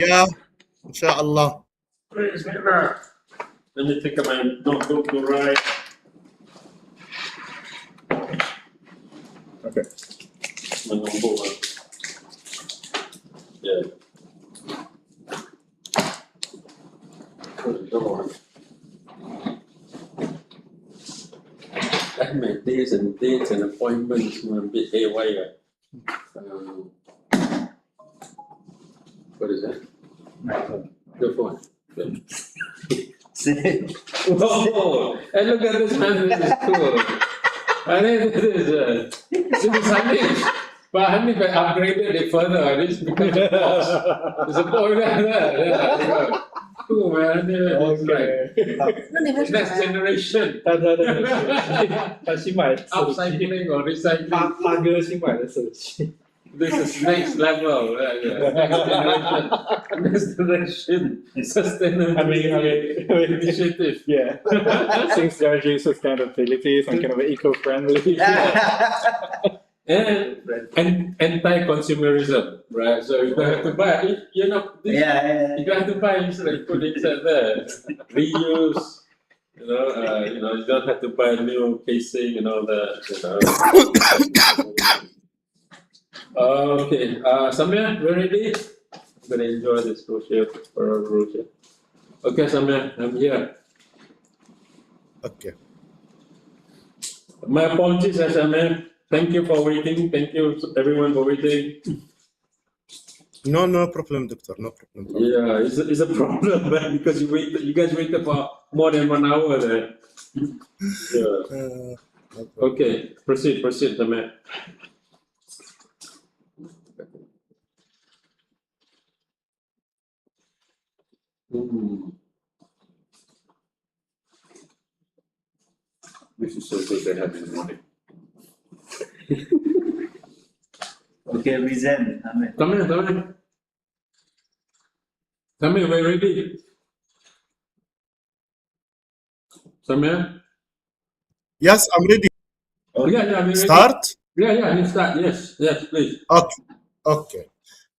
Yeah, inshallah. Let me take my notebook to write. Okay. My notebook. Yeah. My dates and appointments were a bit haywire. What is that? The phone. Oh, and look at this man, this is cool. And then this is Hanif. But Hanif had upgraded it further. This becomes a box. There's a boy there. Yeah. Cool, man. It's like next generation. 他新买的手机， Upcycling or recycling. 他哥新买的手机。 This is next level. Next generation sustainability initiative. Yeah. Since there are sustainability, some kind of eco-friendly. And anti-consumerism, right? So you don't have to buy. You know, you don't have to buy. You like put it there. Reuse. You don't have to buy new casing and all that. Okay, Samia, we're ready. I'm gonna enjoy this crochet for our crochet. Okay, Samia, I'm here. Okay. My apologies, Samia. Thank you for waiting. Thank you, everyone, for waiting. No problem, doctor. No problem. Yeah, it's a problem, man, because you guys waited for more than 1 hour there. Yeah. Okay, proceed, Samia. This is so good to have in the morning. Okay, present. Amen. Samir, we're ready. Samir? Yes, I'm ready. Yeah, we're ready. Start? Yeah, you start. Yes, please. Okay.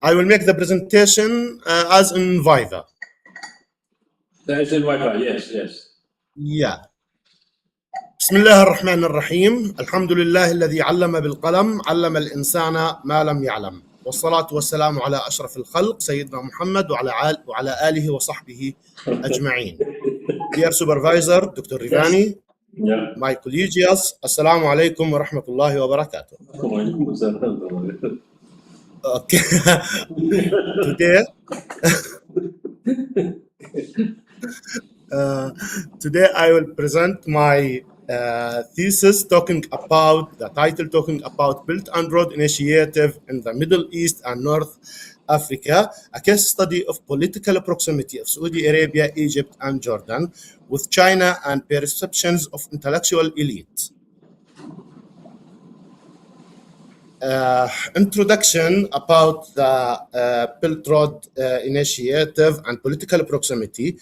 I will make the presentation as in Viva. That is in Wi-Fi, yes. Yeah. بسم الله الرحمن الرحيم الحمد لله الذي علم بالقلم علم الإنسان ما لم يعلم والصلاة والسلام على أشرف الخلق سيدنا محمد وعلى آله وصحبه أجمعين. Dear Supervisor, Dr. Reevany, my colleagues, Assalamu alaikum wa rahmatullahi wa barakatuh. Okay. Today I will present my thesis talking about Belt and Road Initiative in the Middle East and North Africa, a case study of political proximity of Saudi Arabia, Egypt, and Jordan with China and perceptions of intellectual elite. Introduction about the Belt Road Initiative and political proximity.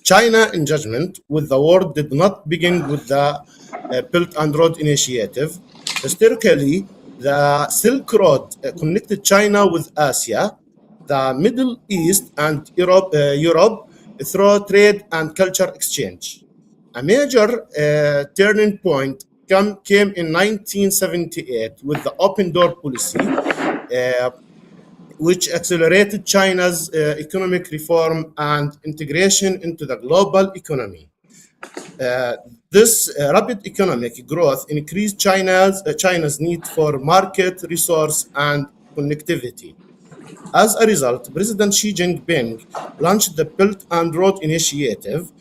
China, in judgment with the world, did not begin with the Belt and Road Initiative. Historically, the Silk Road connected China with Asia, the Middle East, and Europe through trade and culture exchange. A major turning point came in 1978 with the open door policy, which accelerated China's economic reform and integration into the global economy. This rapid economic growth increased China's need for market resource and connectivity. As a result, President Xi Jinping launched the Belt and Road Initiative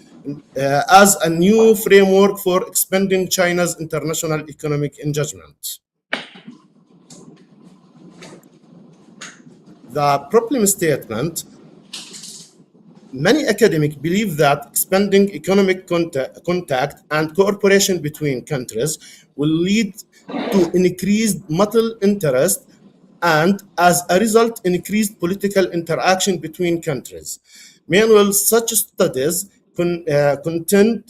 as a new framework for expanding China's international economic engagement. The problem statement: many academics believe that expanding economic contact and cooperation between countries will lead to increased mutual interest and, as a result, increased political interaction between countries. Meanwhile, such studies contend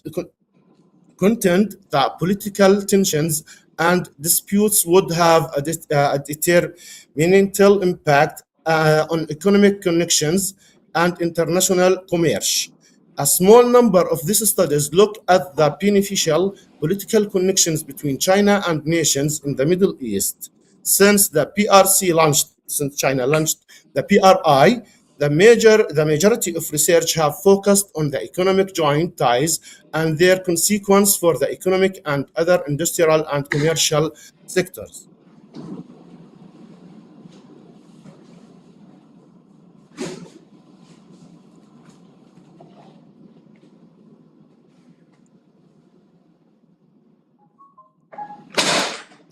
that political tensions and disputes would have a detrimental impact on economic connections and international commerce. A small number of these studies look at the beneficial political connections between China and nations in the Middle East. Since China launched the PRI, the majority of research have focused on the economic joint ties and their consequence for the economic and other industrial and commercial sectors.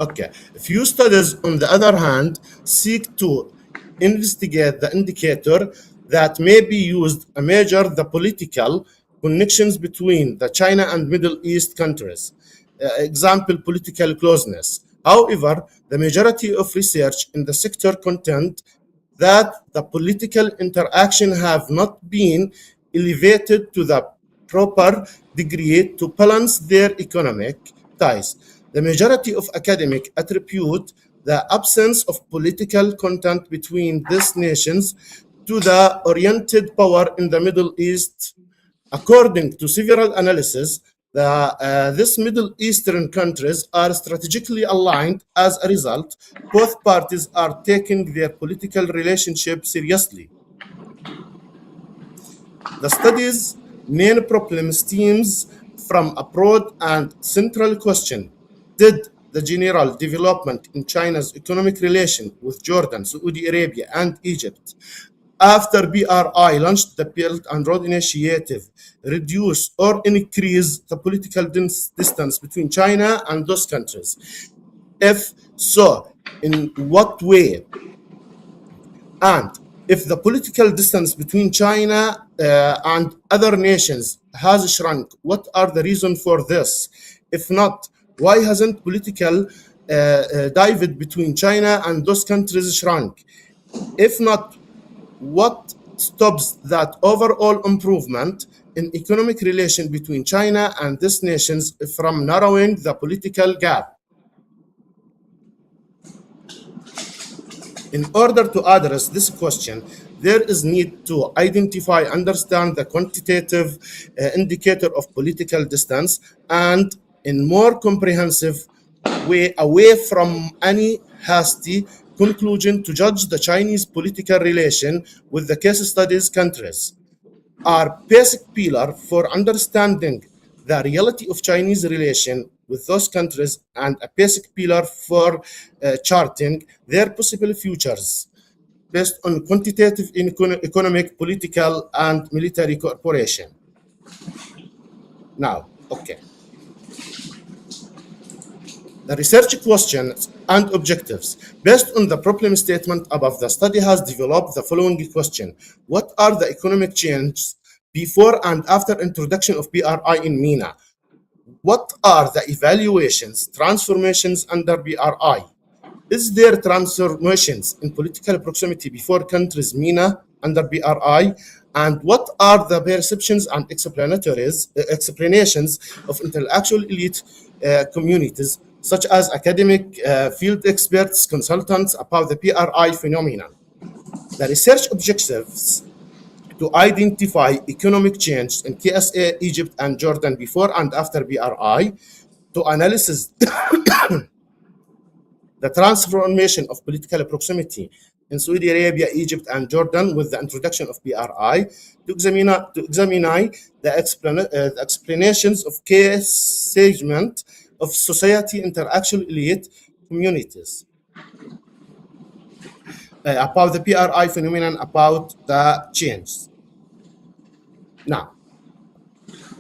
Okay, few studies, on the other hand, seek to investigate the indicator that may be used to measure the political connections between the China and Middle East countries. Example, political closeness. However, the majority of research in the sector contend that the political interaction have not been elevated to the proper degree to balance their economic ties. The majority of academics attribute the absence of political contact between these nations to the oriented power in the Middle East. According to several analyses, these Middle Eastern countries are strategically aligned. As a result, both parties are taking their political relationship seriously. The study's main problem stems from a broad and central question: did the general development in China's economic relation with Jordan, Saudi Arabia, and Egypt after BRI launched the Belt and Road Initiative reduce or increase the political distance between China and those countries? If so, in what way? And if the political distance between China and other nations has shrunk, what are the reasons for this? If not, why hasn't political divide between China and those countries shrunk? If not, what stops that overall improvement in economic relation between China and these nations from narrowing the political gap? In order to address this question, there is need to identify, understand the quantitative indicator of political distance, and in more comprehensive way, away from any hasty conclusion, to judge the Chinese political relation with the case studies countries. Are basic pillar for understanding the reality of Chinese relation with those countries, and a basic pillar for charting their possible futures based on quantitative economic, political, and military cooperation. Now, okay. The research questions and objectives. Based on the problem statement above, the study has developed the following question: what are the economic changes before and after introduction of BRI in MENA? What are the evaluations, transformations under BRI? Is there transformations in political proximity before countries MENA under BRI? And what are the perceptions and explanations of intellectual elite communities, such as academic, field experts, consultants, about the BRI phenomenon? The research objectives: to identify economic change in KSA, Egypt, and Jordan before and after BRI, to analyze the transformation of political proximity in Saudi Arabia, Egypt, and Jordan with the introduction of BRI, to examine the explanations of case segment of society interaction elite communities about the PRI phenomenon, about the change. Now,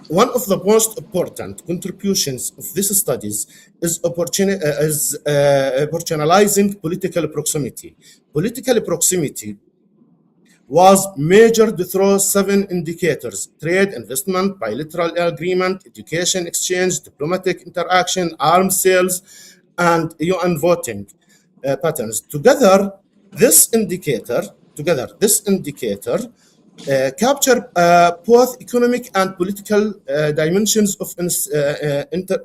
one of the most important contributions of these studies is operationalizing political proximity. Political proximity was measured through 7 indicators: trade, investment, bilateral agreement, education exchange, diplomatic interaction, arms sales, and UN voting patterns. Together, this indicator capture both economic and political dimensions of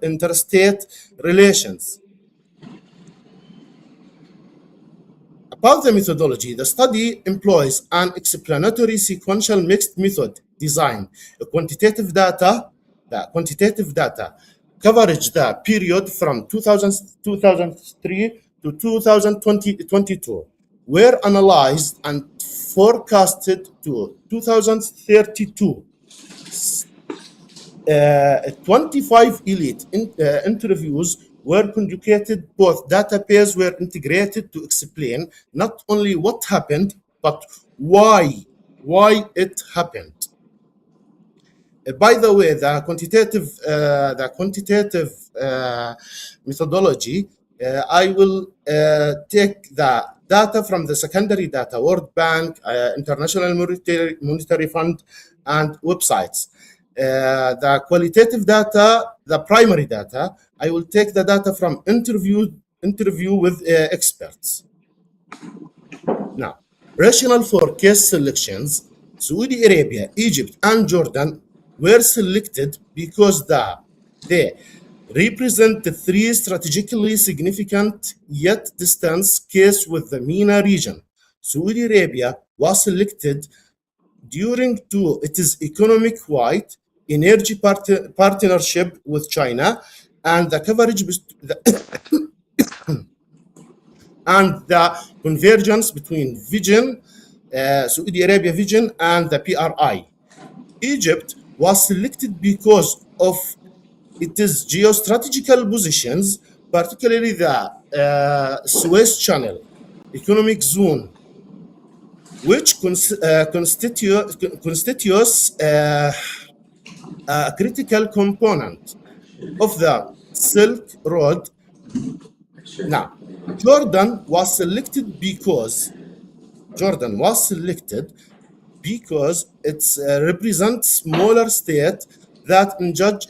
interstate relations. About the methodology, the study employs an explanatory sequential mixed method design. Quantitative data coverage the period from 2003 to 2022 were analyzed and forecasted to 2032. 25 elite interviews were conducted. Both databases were integrated to explain not only what happened, but why it happened. By the way, the quantitative methodology, I will take the data from the secondary data, World Bank, International Monetary Fund, and websites. The qualitative data, the primary data, I will take the data from interview with experts. Now, rationale for case selections: Saudi Arabia, Egypt, and Jordan were selected because they represent the three strategically significant yet distant cases with the MENA region. Saudi Arabia was selected due to its economic-wide energy partnership with China and the coverage and the convergence between vision, Saudi Arabia vision, and the PRI. Egypt was selected because of its geostrategical positions, particularly the Suez Channel economic zone, which constitutes a critical component of the Silk Road. Now, Jordan was selected because it represents smaller state that engage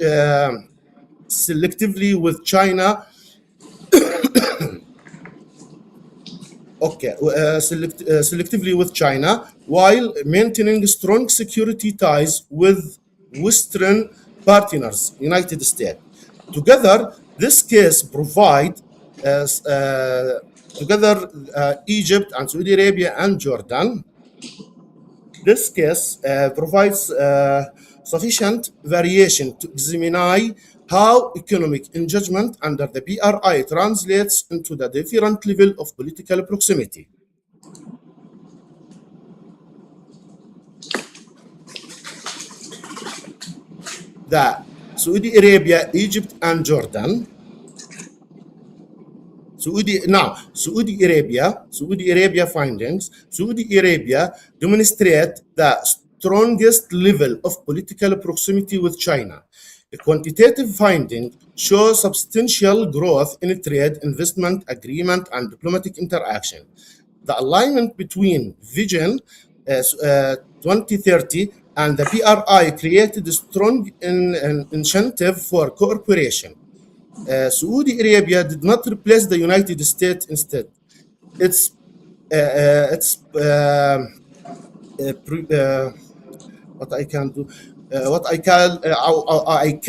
selectively with China. Selectively with China, while maintaining strong security ties with Western partners, United States. Together, this case provide Egypt and Saudi Arabia and Jordan. This case provides sufficient variation to examine how economic engagement under the PRI translates into the different level of political proximity. The Saudi Arabia, Egypt, and Jordan. Saudi Arabia findings. Saudi Arabia demonstrate the strongest level of political proximity with China. The quantitative findings show substantial growth in trade, investment, agreement, and diplomatic interaction. The alignment between Vision 2030 and the PRI created a strong incentive for cooperation. Saudi Arabia did not replace the United States. Instead, I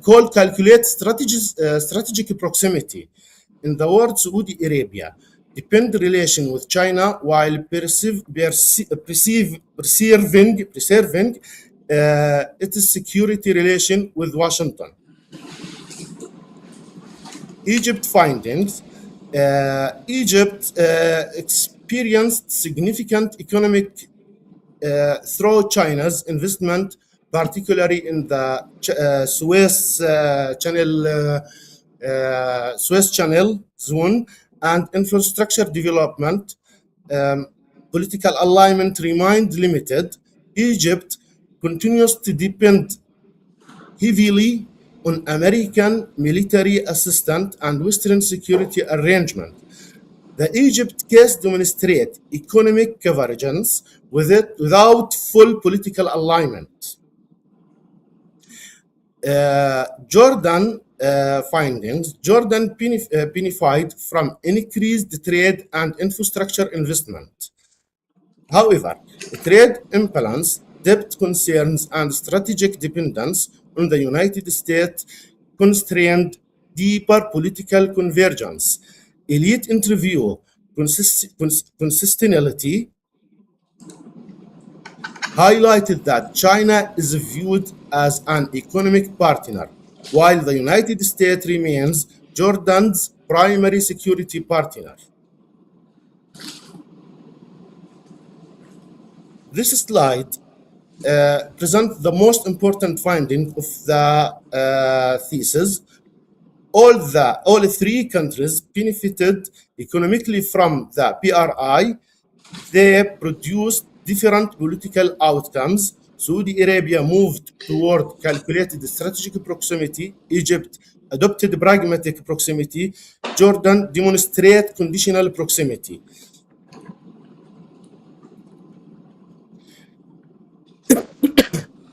call calculate strategic proximity. In the word Saudi Arabia, depend relation with China while preserving its security relation with Washington. Egypt findings. Egypt experienced significant economic through China's investment, particularly in the Suez Channel zone, and infrastructure development. Political alignment remained limited. Egypt continues to depend heavily on American military assistance and Western security arrangement. The Egypt case demonstrates economic convergence without full political alignment. Jordan findings. Jordan benefited from increased trade and infrastructure investment. However, trade imbalance, debt concerns, and strategic dependence on the United States constrained deeper political convergence. Elite interview consistently highlighted that China is viewed as an economic partner, while the United States remains Jordan's primary security partner. This slide presents the most important finding of the thesis. All three countries benefited economically from the PRI. They produced different political outcomes. Saudi Arabia moved toward calculated strategic proximity. Egypt adopted pragmatic proximity. Jordan demonstrated conditional proximity.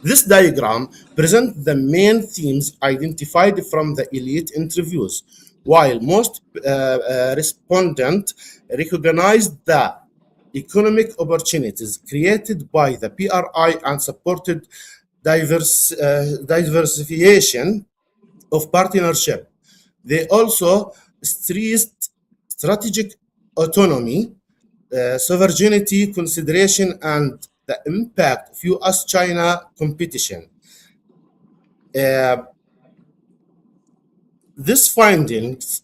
This diagram presents the main themes identified from the elite interviews. While most respondents recognized the economic opportunities created by the PRI and supported diversification of partnership, they also stressed strategic autonomy, sovereignty consideration, and the impact of US-China competition. These findings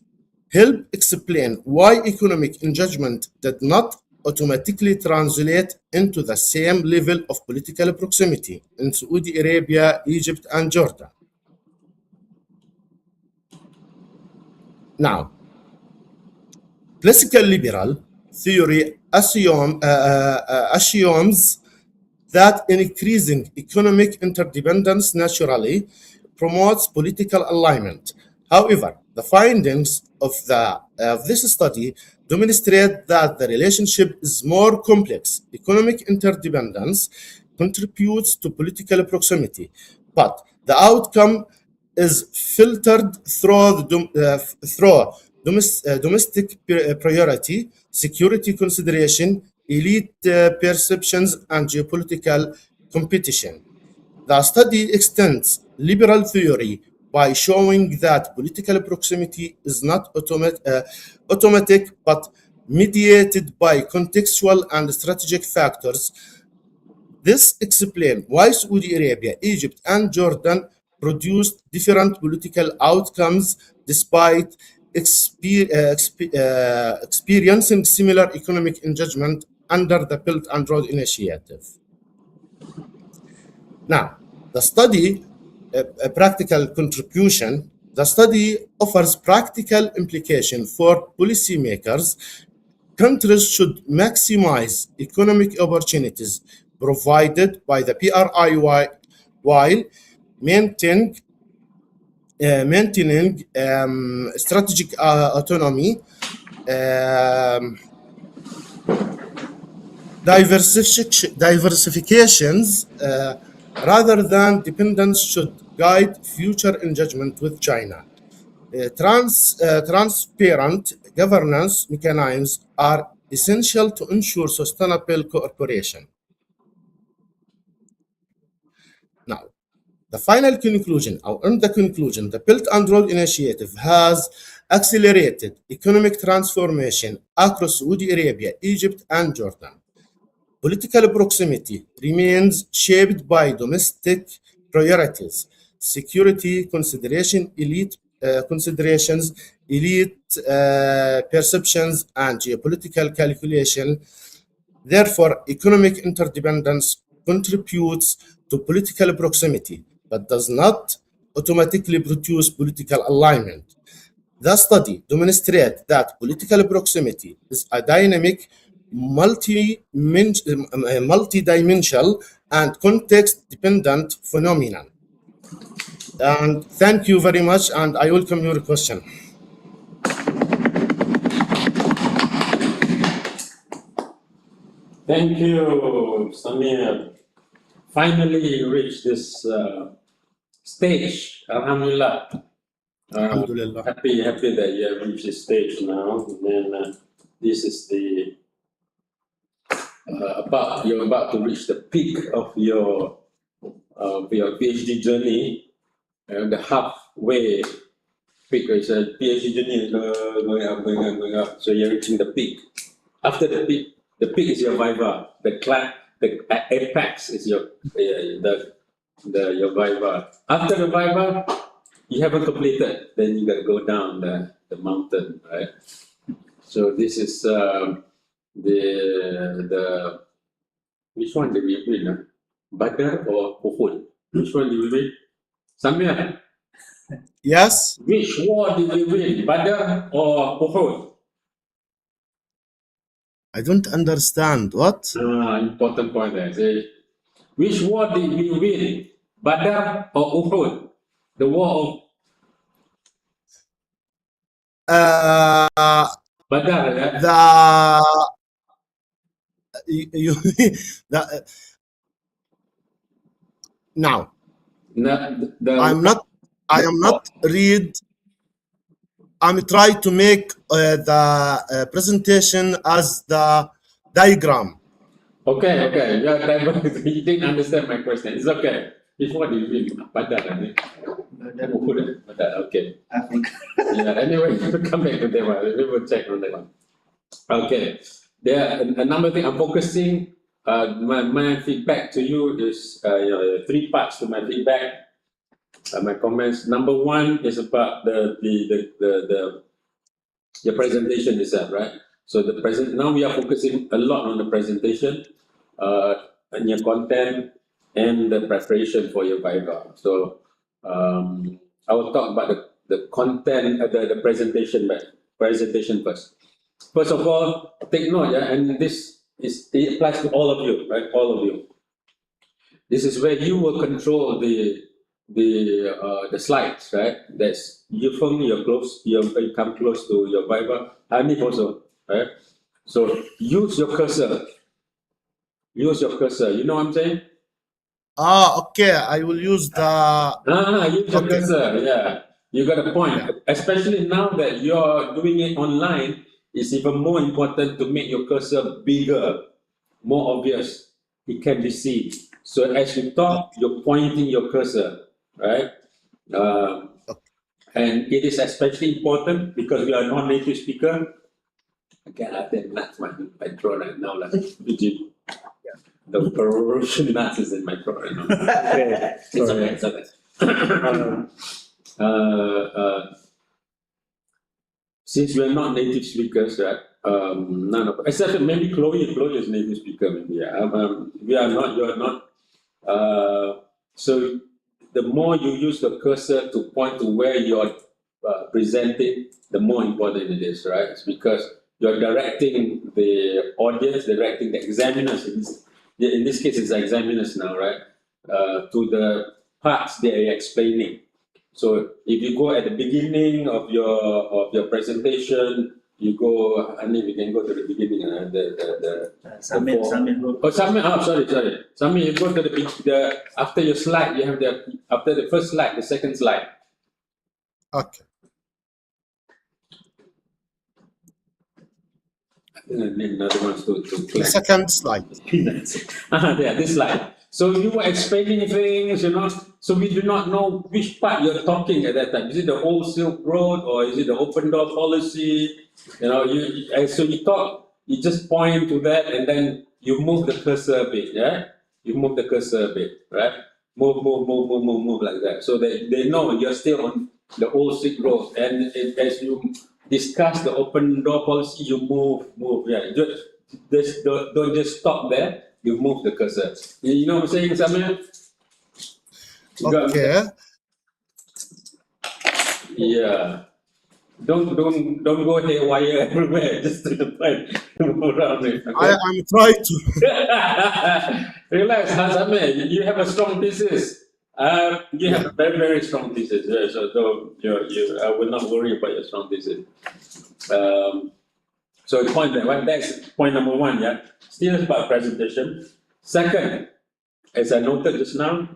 help explain why economic engagement did not automatically translate into the same level of political proximity in Saudi Arabia, Egypt, and Jordan. Now, classical liberal theory assumes that increasing economic interdependence naturally promotes political alignment. However, the findings of this study demonstrate that the relationship is more complex. Economic interdependence contributes to political proximity, but the outcome is filtered through domestic priority, security consideration, elite perceptions, and geopolitical competition. The study extends liberal theory by showing that political proximity is not automatic but mediated by contextual and strategic factors. This explains why Saudi Arabia, Egypt, and Jordan produced different political outcomes despite experiencing similar economic engagement under the Belt and Road Initiative. Now, the study, a practical contribution, the study offers practical implication for policymakers. Countries should maximize economic opportunities provided by the PRI while maintaining strategic autonomy. Diversifications rather than dependence should guide future engagement with China. Transparent governance mechanisms are essential to ensure sustainable cooperation. Now, the final conclusion, or in the conclusion, the Belt and Road Initiative has accelerated economic transformation across Saudi Arabia, Egypt, and Jordan. Political proximity remains shaped by domestic priorities, security considerations, elite perceptions, and geopolitical calculation. Therefore, economic interdependence contributes to political proximity, but does not automatically produce political alignment. The study demonstrates that political proximity is a dynamic, multi-dimensional, and context-dependent phenomenon. And thank you very much, and I welcome your question. Thank you, Samir. Finally, you reached this stage. Alhamdulillah. Alhamdulillah. Happy that you have reached this stage now. And then this is the you're about to reach the peak of your PhD journey. The halfway peak is a PhD journey is going up. So you're reaching the peak. After the peak is your viva. The apex is your your viva. After the viva, you haven't completed. Then you got to go down the mountain, right? So this is the which one did we win? Badr or Uhud? Which one did we win? Samir, Yes. which war did we win? Badr or Uhud? I don't understand. What? Important point there. Say, which war did we win? Badr or Uhud? The war Uh, of Badr, yeah? the you the now The I am not read. I'm trying to make the presentation as the diagram. okay. You didn't understand my question. It's okay. Which one did we win? Badr, I think. Uhud, Badr, okay. Africa. Yeah, anyway, we'll come back to that one. We will check on that one. Okay. There are a number of things I'm focusing. My feedback to you is three parts to my feedback. My comments. Number one is about the presentation itself, right? So now we are focusing a lot on the presentation, and your content and the preparation for your Viva. So I will talk about the content, the presentation first. First of all, take note, yeah, and it applies to all of you, right? All of you. This is where you will control the slides, right? That's you from you're close, you come close to your Viber. Hanif also, right? So use your cursor. Use your cursor. You know what I'm saying? Okay. I will use the. Use your Okay. cursor. Yeah, you got a point. Yeah. Especially now that you're doing it online, it's even more important to make your cursor bigger, more obvious. It can be seen. So as you talk, you're pointing your cursor, right? And it is especially important because we are non-native speaker. Okay, I think that's my throat right now. Like, the Russian nuts is in my throat right now. Okay. It's Sorry. okay, it's okay. Since we are not native speakers, right? None of except maybe Chloe. Chloe is native speaker. Maybe yeah. We are not. You are not. So the more you use the cursor to point to where you're presenting, the more important it is, right? It's because you're directing the audience, directing the examiners. In this case, it's the examiners now, right? To the parts they are explaining. So if you go at the beginning of your presentation, you go, and if you can go to the beginning, Samir, go. Oh, Samir, sorry. Samir, you go to the after your slide, you have after the first slide, the second slide. Okay. I think I need another one to The click. second slide. There, this slide. So you were explaining things, so we do not know which part you're talking at that time. Is it the whole Silk Road or is it the open door policy? So you talk, you just point to that and then you move the cursor a bit, yeah? You move the cursor a bit, right? Move like that. So they know you're still on the old Silk Road. And as you discuss the open door policy, you move, yeah. Just don't just stop there. You move the cursor. You know what I'm saying, Samir? You got me? Okay. Yeah. Don't go haywire everywhere. Just to the point. Move around it. I Okay? am trying to. Relax, Samir. You have a strong thesis. You have a very, very strong thesis. Yeah, so I will not worry about your strong thesis. So that's point number one, yeah. Still about presentation. Second, as I noted just now,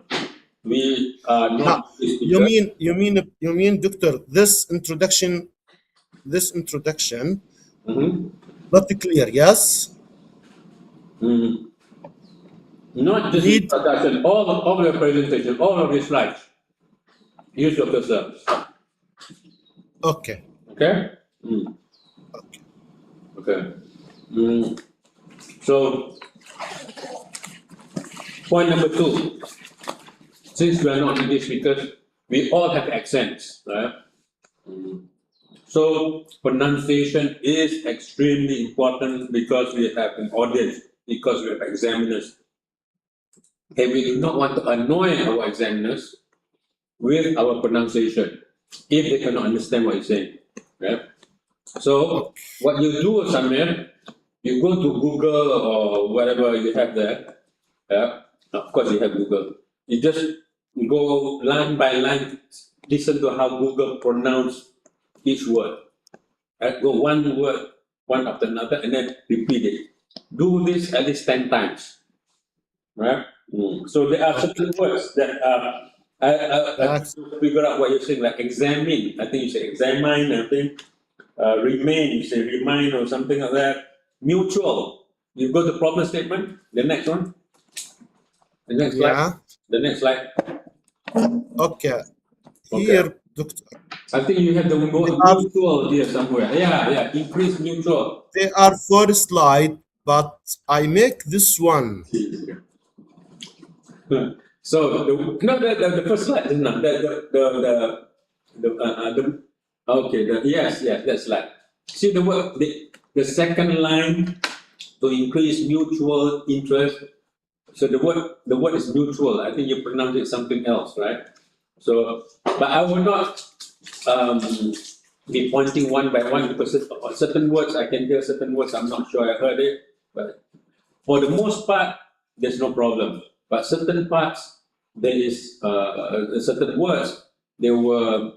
we are not. You mean, Doctor? This introduction, Mhm. not clear. Yes. Not just Need. introduction, all of your presentation, all of your slides. Use your cursor. Okay. Okay? Okay. So, point number 2. Since we are not English speakers, we all have accents, right? So, pronunciation is extremely important because we have an audience, because we have examiners. And we do not want to annoy our examiners with our pronunciation if they cannot understand what you're saying. Right? So, what you do, Samir, you go to Google or whatever you have there. Yeah, of course you have Google. You just go line by line, listen to how Google pronounce each word. Right? Go one word, one after another, and then repeat it. Do this at least 10 times. Right? So there are certain words that I figure out what you're saying, like examine. I think you say examine, I think. Remain, you say remind or something like that. Mutual. You go to problem statement, the next one. The next slide. Yeah. The next slide. Okay. Okay. Here, Doctor, I think you have the word mutual here somewhere. Yeah. Increase mutual. they are 4 slides, but I make this one. So the first slide is not yes, that slide. See the word the second line to increase mutual interest. So the word is mutual. I think you pronounce it something else, right? So, but I will not be pointing one by one because certain words I can hear, certain words I'm not sure I heard it. But for the most part, there's no problem. But certain parts, there is certain words, there were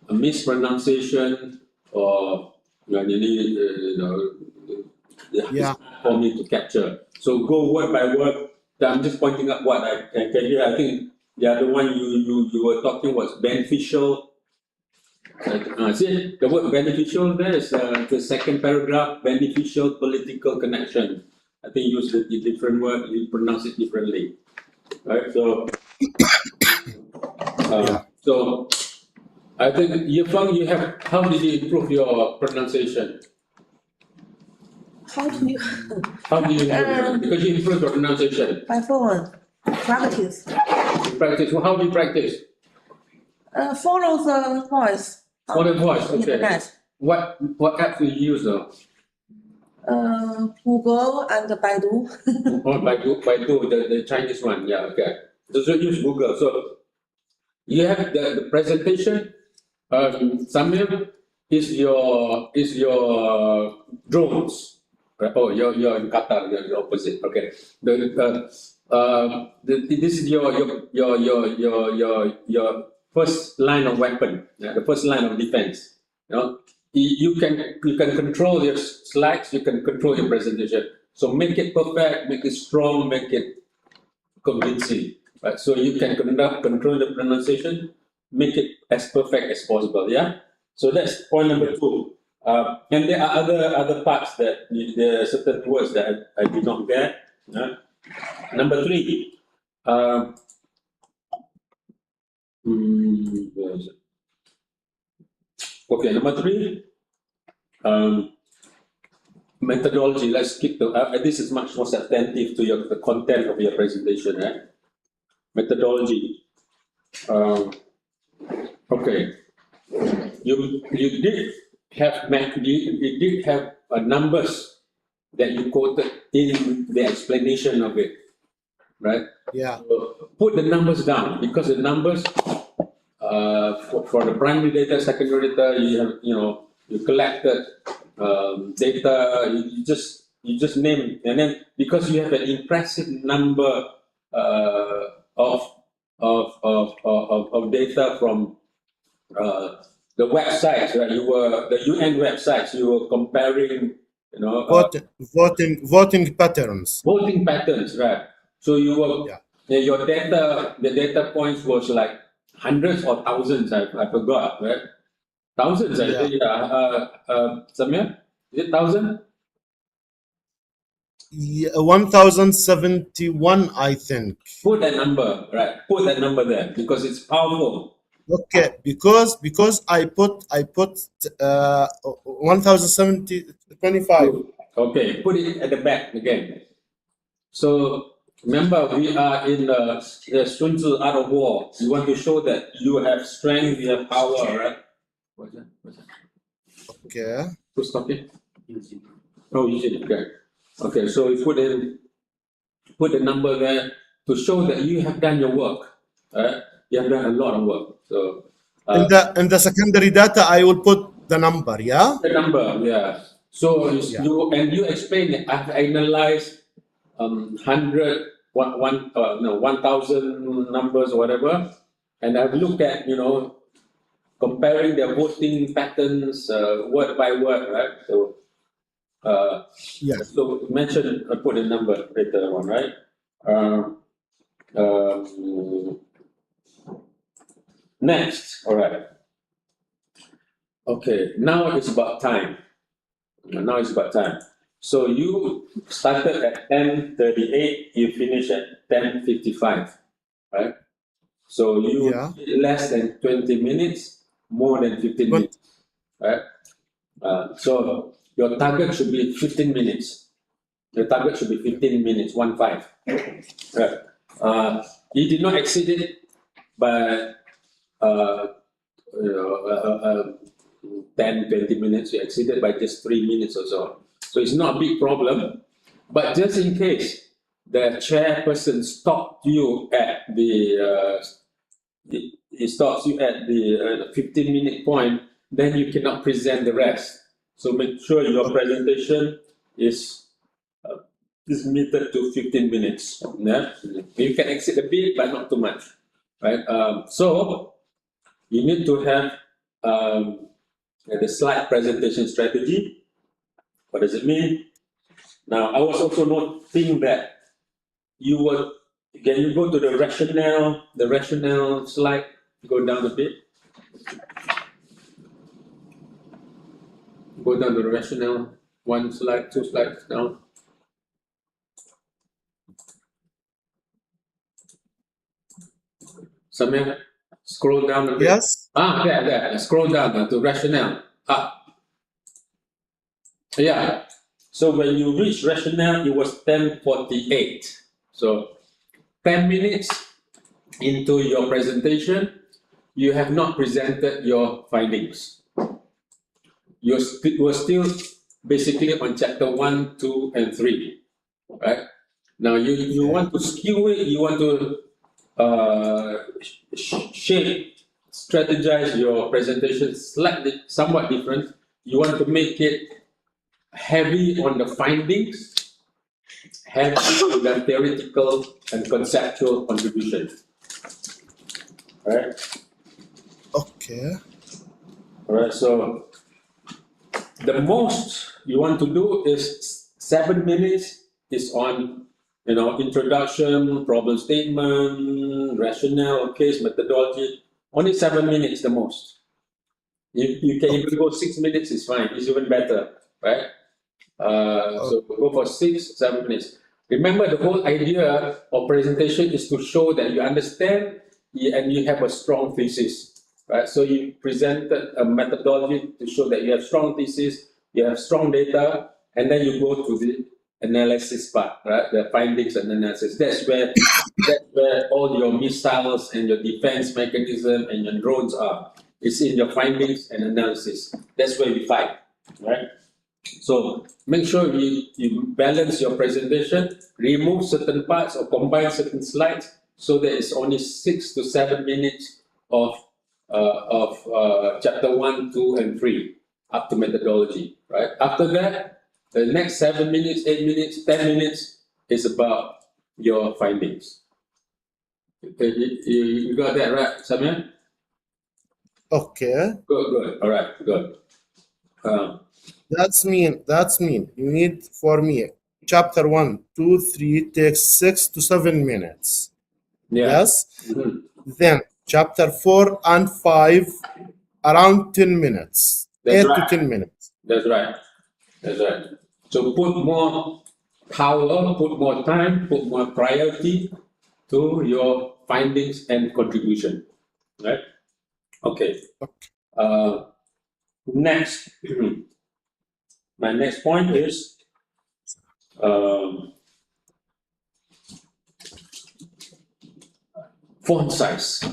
a mispronunciation or Yeah. for me to capture. So go word by word. I'm just pointing out what I can hear. I think the other one you were talking was beneficial. See the word beneficial there is the second paragraph, beneficial political connection. I think you use a different word, you pronounce it differently. Right? So so I think you found you have how did you improve your pronunciation? How do you How do you improve? Because you improve your pronunciation. by phone practice? You practice. Well, how do you practice? Follow the voice. For the voice, okay. Internet. What app do you use though? Google and Baidu. Oh, Baidu, the Chinese one. Yeah, okay. So use Google. So you have the presentation. Samir is your drones. Oh, you're in Qatar. You're the opposite. Okay. This is your first line of weapon. The first line of defense. You can control your slides. You can control your presentation. So make it perfect. Make it strong. Make it convincing. Right? So you can control the pronunciation. Make it as perfect as possible. Yeah. So that's point number 2. And there are other parts that there are certain words that I did not get. Number 3. Where is it? Okay, number 3. Methodology. Let's skip to this is much more substantive to the content of your presentation. Right? Methodology. Okay. You did have numbers that you quoted in the explanation of it, right? Yeah. So put the numbers down because the numbers for the primary data, secondary data, you collected data. You just name, and then because you have an impressive number of data from the websites, right? The UN websites. You were comparing, Voting patterns. voting patterns, right? So you were your data. The data points was like hundreds or thousands. I forgot, right? Thousands, I think. Samir, is it 1,000? 1071, I think. Put that number, right? Put that number there because it's powerful. Okay, because I put 1025. Okay, put it at the back again. So remember, we are in the Sun Tzu Art of War. You want to show that you have strength, you have power, right? What's that? Okay. Who's talking? Oh, you did. Okay. Okay, so we put the number there to show that you have done your work. Right? You have done a lot of work. So In the secondary data, I will put the number. Yeah. the number, yeah. So Yeah. you explain that I've analyzed 100, 1,000 numbers or whatever, and I've looked at comparing their voting patterns word by word, right? So Yes. so mention put a number later on, right? Um, next, all right. Okay, now it's about time. Now it's about time. So you started at 10:38, you finish at 10:55, right? So you Yeah. did less than 20 minutes, more than 15 But minutes, right? So your target should be 15 minutes. Your target should be 15 minutes, 1-5. Right. You did not exceed it by uh, 10, 20 minutes, you exceeded by just 3 minutes or so. So it's not a big problem. But just in case the chairperson stopped you at he stops you at the 15-minute point, then you cannot present the rest. So make sure your presentation is limited to 15 minutes. Yeah? You can exceed a bit, but not too much. Right? So you need to have the slide presentation strategy. What does it mean? Now, I was also noting that can you go to the rationale slide, go down a bit. Go down to the rationale, 1 slide, 2 slides down. Samir, scroll down a bit. yes. There, scroll down to rationale. Yeah. So when you reach rationale, it was 10:48. So 10 minutes into your presentation, you have not presented your findings. You were still basically on chapter 1, 2, and 3, right? Now you want to skew it, you want to shape, strategize your presentation slightly, somewhat different. You want to make it heavy on the findings, heavy on the theoretical and conceptual contribution. All right. Okay. All right. So the most you want to do is 7 minutes is on introduction, problem statement, rationale, case, methodology. Only 7 minutes the most. You can even go 6 minutes is fine. It's even better, right? So go for 6, 7 minutes. Remember, the whole idea of presentation is to show that you understand and you have a strong thesis, right? So you presented a methodology to show that you have strong thesis, you have strong data, and then you go to the analysis part, right? The findings and analysis. That's where all your missiles and your defense mechanism and your drones are. It's in your findings and analysis. That's where we fight, right? So make sure you balance your presentation, remove certain parts or combine certain slides so that it's only 6 to 7 minutes of chapter 1, 2, and 3 up to methodology, right? After that, the next 7 minutes, 8 minutes, 10 minutes is about your findings. Okay, you got that right, Samir? Okay. Good. All right, good. That's mean. You need for me chapter 1, 2, 3 takes 6 to 7 minutes. Yeah. Yes. Mhm. Then chapter 4 and 5 around 10 minutes. That's 8 to right. 10 minutes. That's right. That's right. So put more power, put more time, put more priority to your findings and contribution. Right? Okay. Next, my next point is um, font size.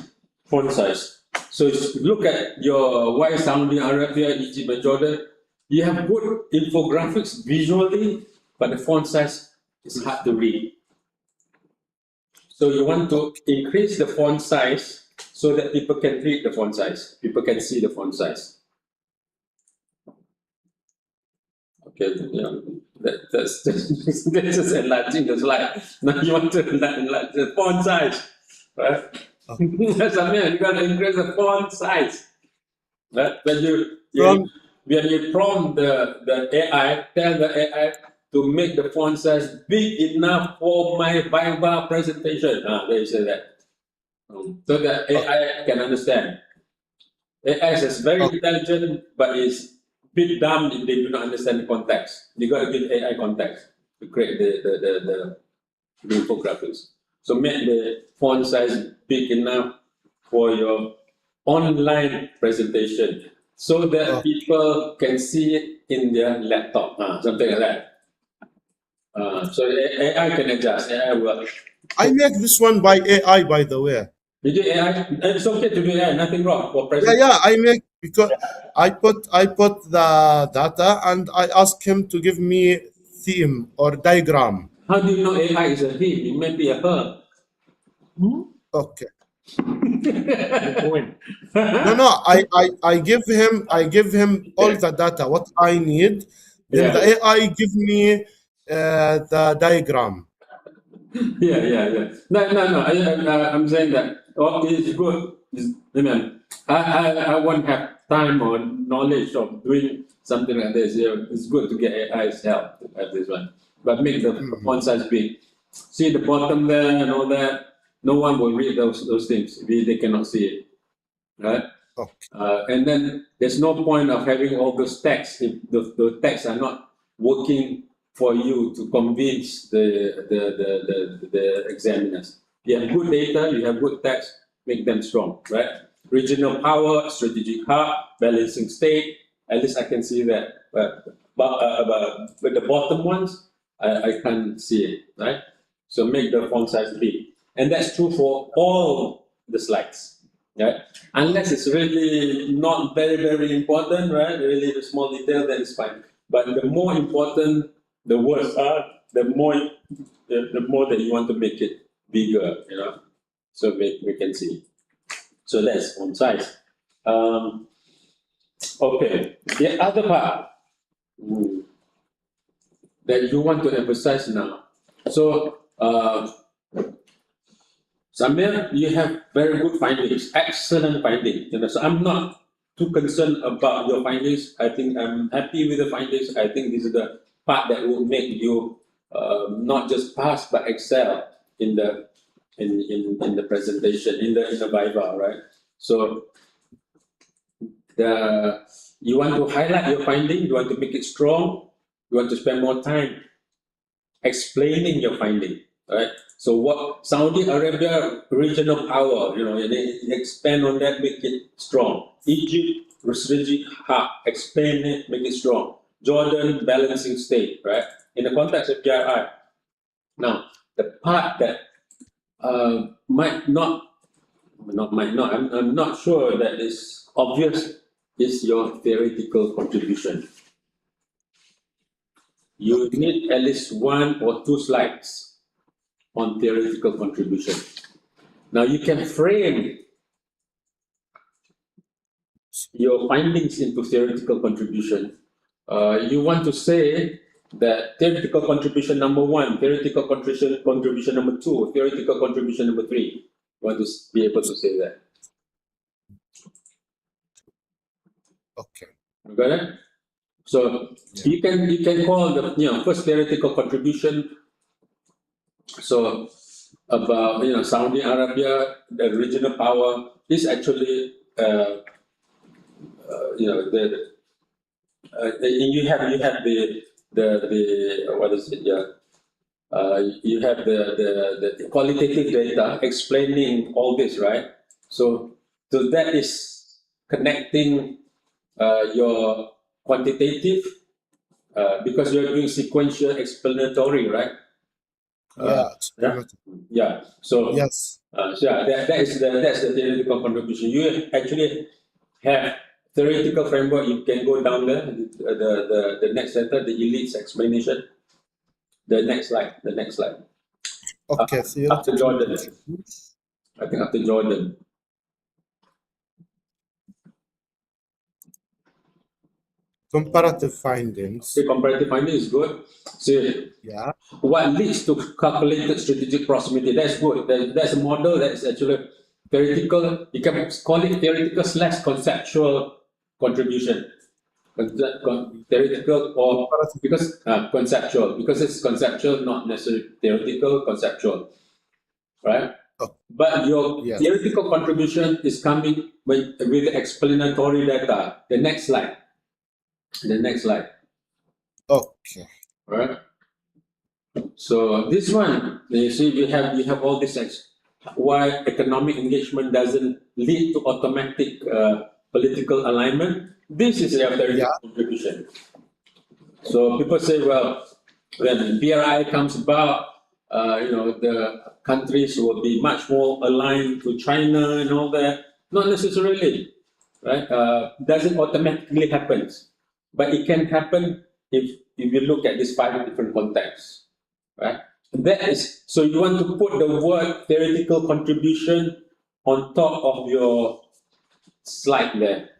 Font size. So look at your why Saudi Arabia, Egypt, and Jordan. You have good infographics visually, but the font size is hard to read. So you want to increase the font size so that people can read the font size. People can see the font size. Okay, that's just enlarging the slide. Now you want to enlarge the font size, right? Samir, you got to increase the font size. Right? When you prompt the AI, tell the AI to make the font size big enough for my Viva presentation. There you say that. So that AI can understand. AI is very intelligent, but is bit dumb if they do not understand the context. You got to give AI context to create the infographics. So make the font size big enough for your online presentation so that people can see it in their laptop, something like that. So AI can adjust. AI will. I make this one by AI, by the way. You do AI. It's okay to do AI. Nothing wrong for Yeah, presentation. I make because I put the data and I ask him to give me theme or diagram. How do you know AI is a he? It may be a her. Okay. Good point. No. I give him all the data what I need. Then the Yeah. AI give me the diagram. Yeah. No. I'm saying that it's good. I won't have time or knowledge of doing something like this. Yeah, it's good to get AI's help at this one, but make the font size big. See the bottom there and all that. No one will read those things if they cannot see it, right? Okay. And then there's no point of having all those texts if the texts are not working for you to convince the examiners. You have good data, you have good text, make them strong, right? Regional power, strategic hub, balancing state. At least I can see that. But the bottom ones, I can't see it, right? So make the font size big, and that's true for all the slides, right? Unless it's really not very important, right? Really the small detail, then it's fine. But the more important the words are, the more that you want to make it bigger, so we can see. So that's one size. Okay, the other part that you want to emphasize now. So Samir, you have very good findings, excellent findings. So I'm not too concerned about your findings. I think I'm happy with the findings. I think this is the part that will make you not just pass but excel in the in the presentation in the Viva, right? So you want to highlight your finding. You want to make it strong. You want to spend more time explaining your finding, right? So what Saudi Arabia regional power, they expand on that, make it strong. Egypt, strategic hub, expand it, make it strong. Jordan, balancing state, right? In the context of GRI. Now, the part that might not, I'm not sure that is obvious is your theoretical contribution. You need at least 1 or 2 slides on theoretical contribution. Now you can frame your findings into theoretical contribution. You want to say that theoretical contribution number 1, theoretical contribution number 2, theoretical contribution number 3. You want to be able to say that. Okay. You got it? So you can call the first theoretical contribution. So about Saudi Arabia, the regional power is actually you have the what is it? Yeah, you have the qualitative data explaining all this, right? So that is connecting your quantitative because you're doing sequential explanatory, right? Yeah. Yeah. So Yes. that's the theoretical contribution. You actually have theoretical framework. You can go down there. The next letter, the elites explanation. The next slide. The next slide. Okay. After Theoretical Jordan, contribution. I think after Jordan. Comparative findings. The comparative finding is good. So Yeah. what leads to calculated strategic proximity? That's good. That's a model that is actually theoretical. You can call it theoretical / conceptual contribution. Theoretical or Comparative. because conceptual, because it's conceptual, not necessarily theoretical, conceptual, right? Oh, But your yes. theoretical contribution is coming with explanatory data. The next slide. The next slide. Okay. Right. So this one, you see, you have all this why economic engagement doesn't lead to automatic political alignment. This is their theoretical contribution. So people say, well, when BRI comes about, the countries will be much more aligned to China and all that. Not necessarily, right? Doesn't automatically happen, but it can happen if you look at these 5 different contexts, right? That is, so you want to put the word theoretical contribution on top of your slide there,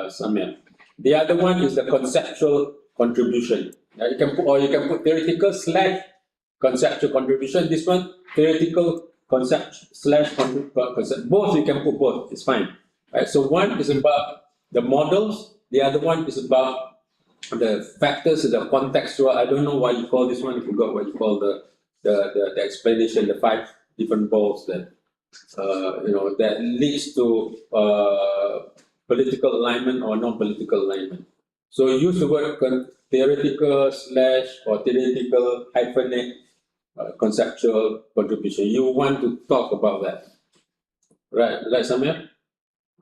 Samir. The other one is the conceptual contribution. You can put theoretical / conceptual contribution. This one theoretical concept / concept. Both you can put both. It's fine. Right. So one is about the models. The other one is about the factors, the contextual. I don't know why you call this one. I forgot what you call the explanation. The 5 different balls that that leads to political alignment or non-political alignment. So use the word theoretical / or theoretical hyphenate conceptual contribution. You want to talk about that, right? Right, Samir?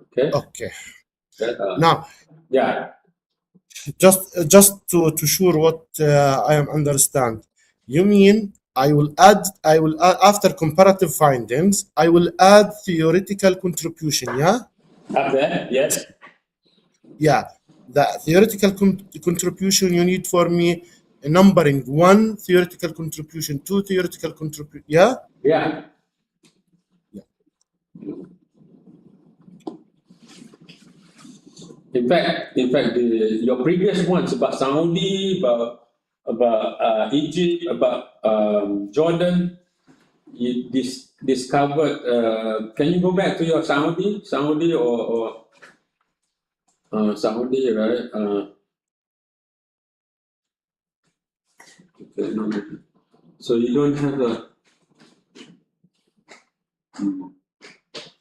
Okay. Okay. That, Now, yeah. just to sure what I am understand. You mean I will add after comparative findings, I will add theoretical contribution, yeah? Up there, yes. Yeah. The theoretical contribution you need for me numbering 1 theoretical contribution, 2 theoretical contribution, yeah? Yeah. In fact, your previous ones about Saudi, about Egypt, about Jordan, you discovered. Can you go back to your Saudi or Saudi, right? Okay, no. So you don't have a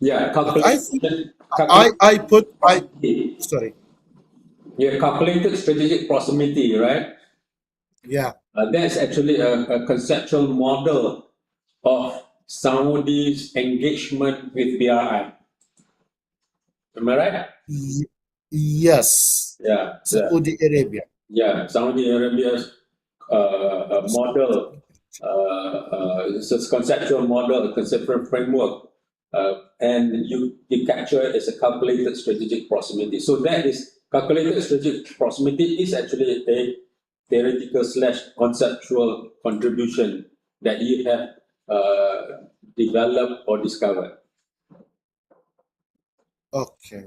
I think calculation. I put sorry. Yeah, calculated strategic proximity, right? Yeah. That's actually a conceptual model of Saudi's engagement with BRI. Am I right? Yes. Yeah. Saudi Arabia. Yeah, Saudi Arabia's model, it's a conceptual model, a conceptual framework, and you capture it as a calculated strategic proximity. So that is calculated strategic proximity is actually a theoretical / conceptual contribution that you have developed or discovered, Okay.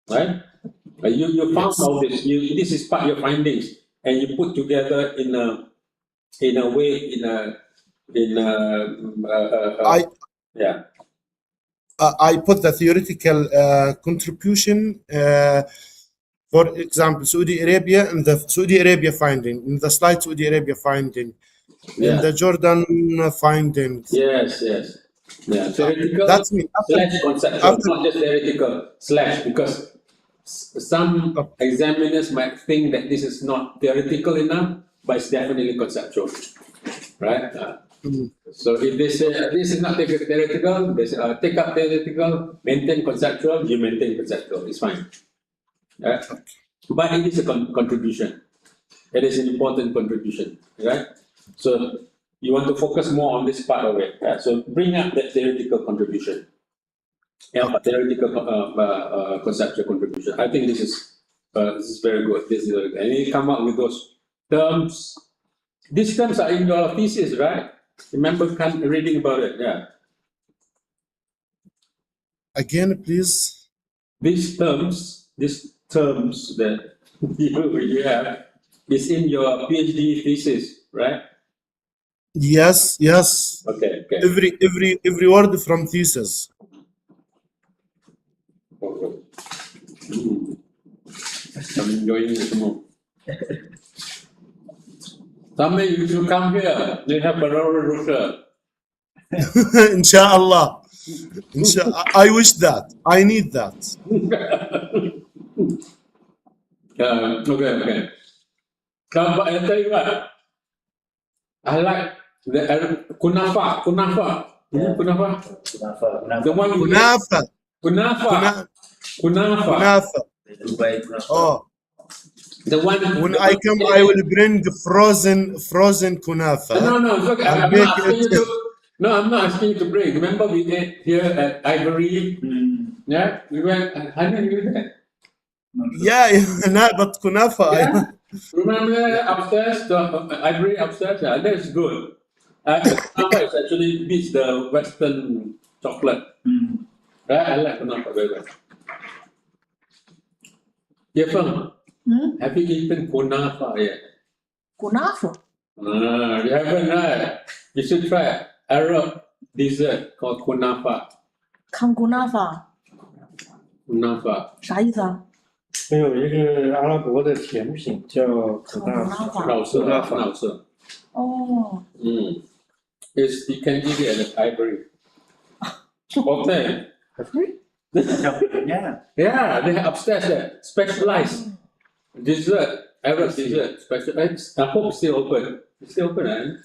right? You found Yes. all this. This is part of your findings, and you put together in a way I yeah. I put the theoretical contribution, for example, Saudi Arabia and the Saudi Arabia finding, in the slide Saudi Arabia finding, in the Jordan findings. Yes. Yeah. Theoretical That's me. / conceptual, not just theoretical / because some examiners might think that this is not theoretical enough, but it's definitely conceptual, right? So if they say this is not theoretical, they say take up theoretical, maintain conceptual, you maintain conceptual, it's fine. Right? But it is a contribution. It is an important contribution, right? So you want to focus more on this part of it. Yeah? So bring up that theoretical contribution. Yeah, theoretical conceptual contribution. I think this is very good. This is very good. And you come up with those terms. These terms are in your thesis, right? Remember reading about it, yeah. Again, please. These terms that you have is in your PhD thesis, right? Yes, yes. Okay. Every word from thesis. Okay. I'm enjoying this more. Someday you should come here. They have Banana Russia. Inshallah. I wish that. I need that. Okay. But I tell you what, I like the kunafa. Yeah. Kunafa. Kunafa. The one you Kunafa. Kunafa. Kunafa. Dubai kunafa. Oh, The one. when I come, I will bring frozen kunafa. No. Look, and I'm bake not asking you it. to. No, I'm not asking you to bring. Remember we ate here at Ivory? Yeah, we went. How did you do that? Yeah, no, but kunafa. Yeah. Remember upstairs, the Ivory upstairs? Yeah, that's good. The kunafa is actually beats the Western chocolate. Right? I like kunafa very well. Yefeng, have you eaten kunafa yet? Kunafa. You haven't, right? You should try Arab dessert called kunafa. 看 kunafa Kunafa. 啥意思啊？有一个阿拉伯的甜品叫可纳法，老色。哦， You can eat it at Ivory. Okay. Yeah. Yeah, they have upstairs there. Specialized dessert. Arab dessert. Specialized. I hope it's still open. It's still open, eh?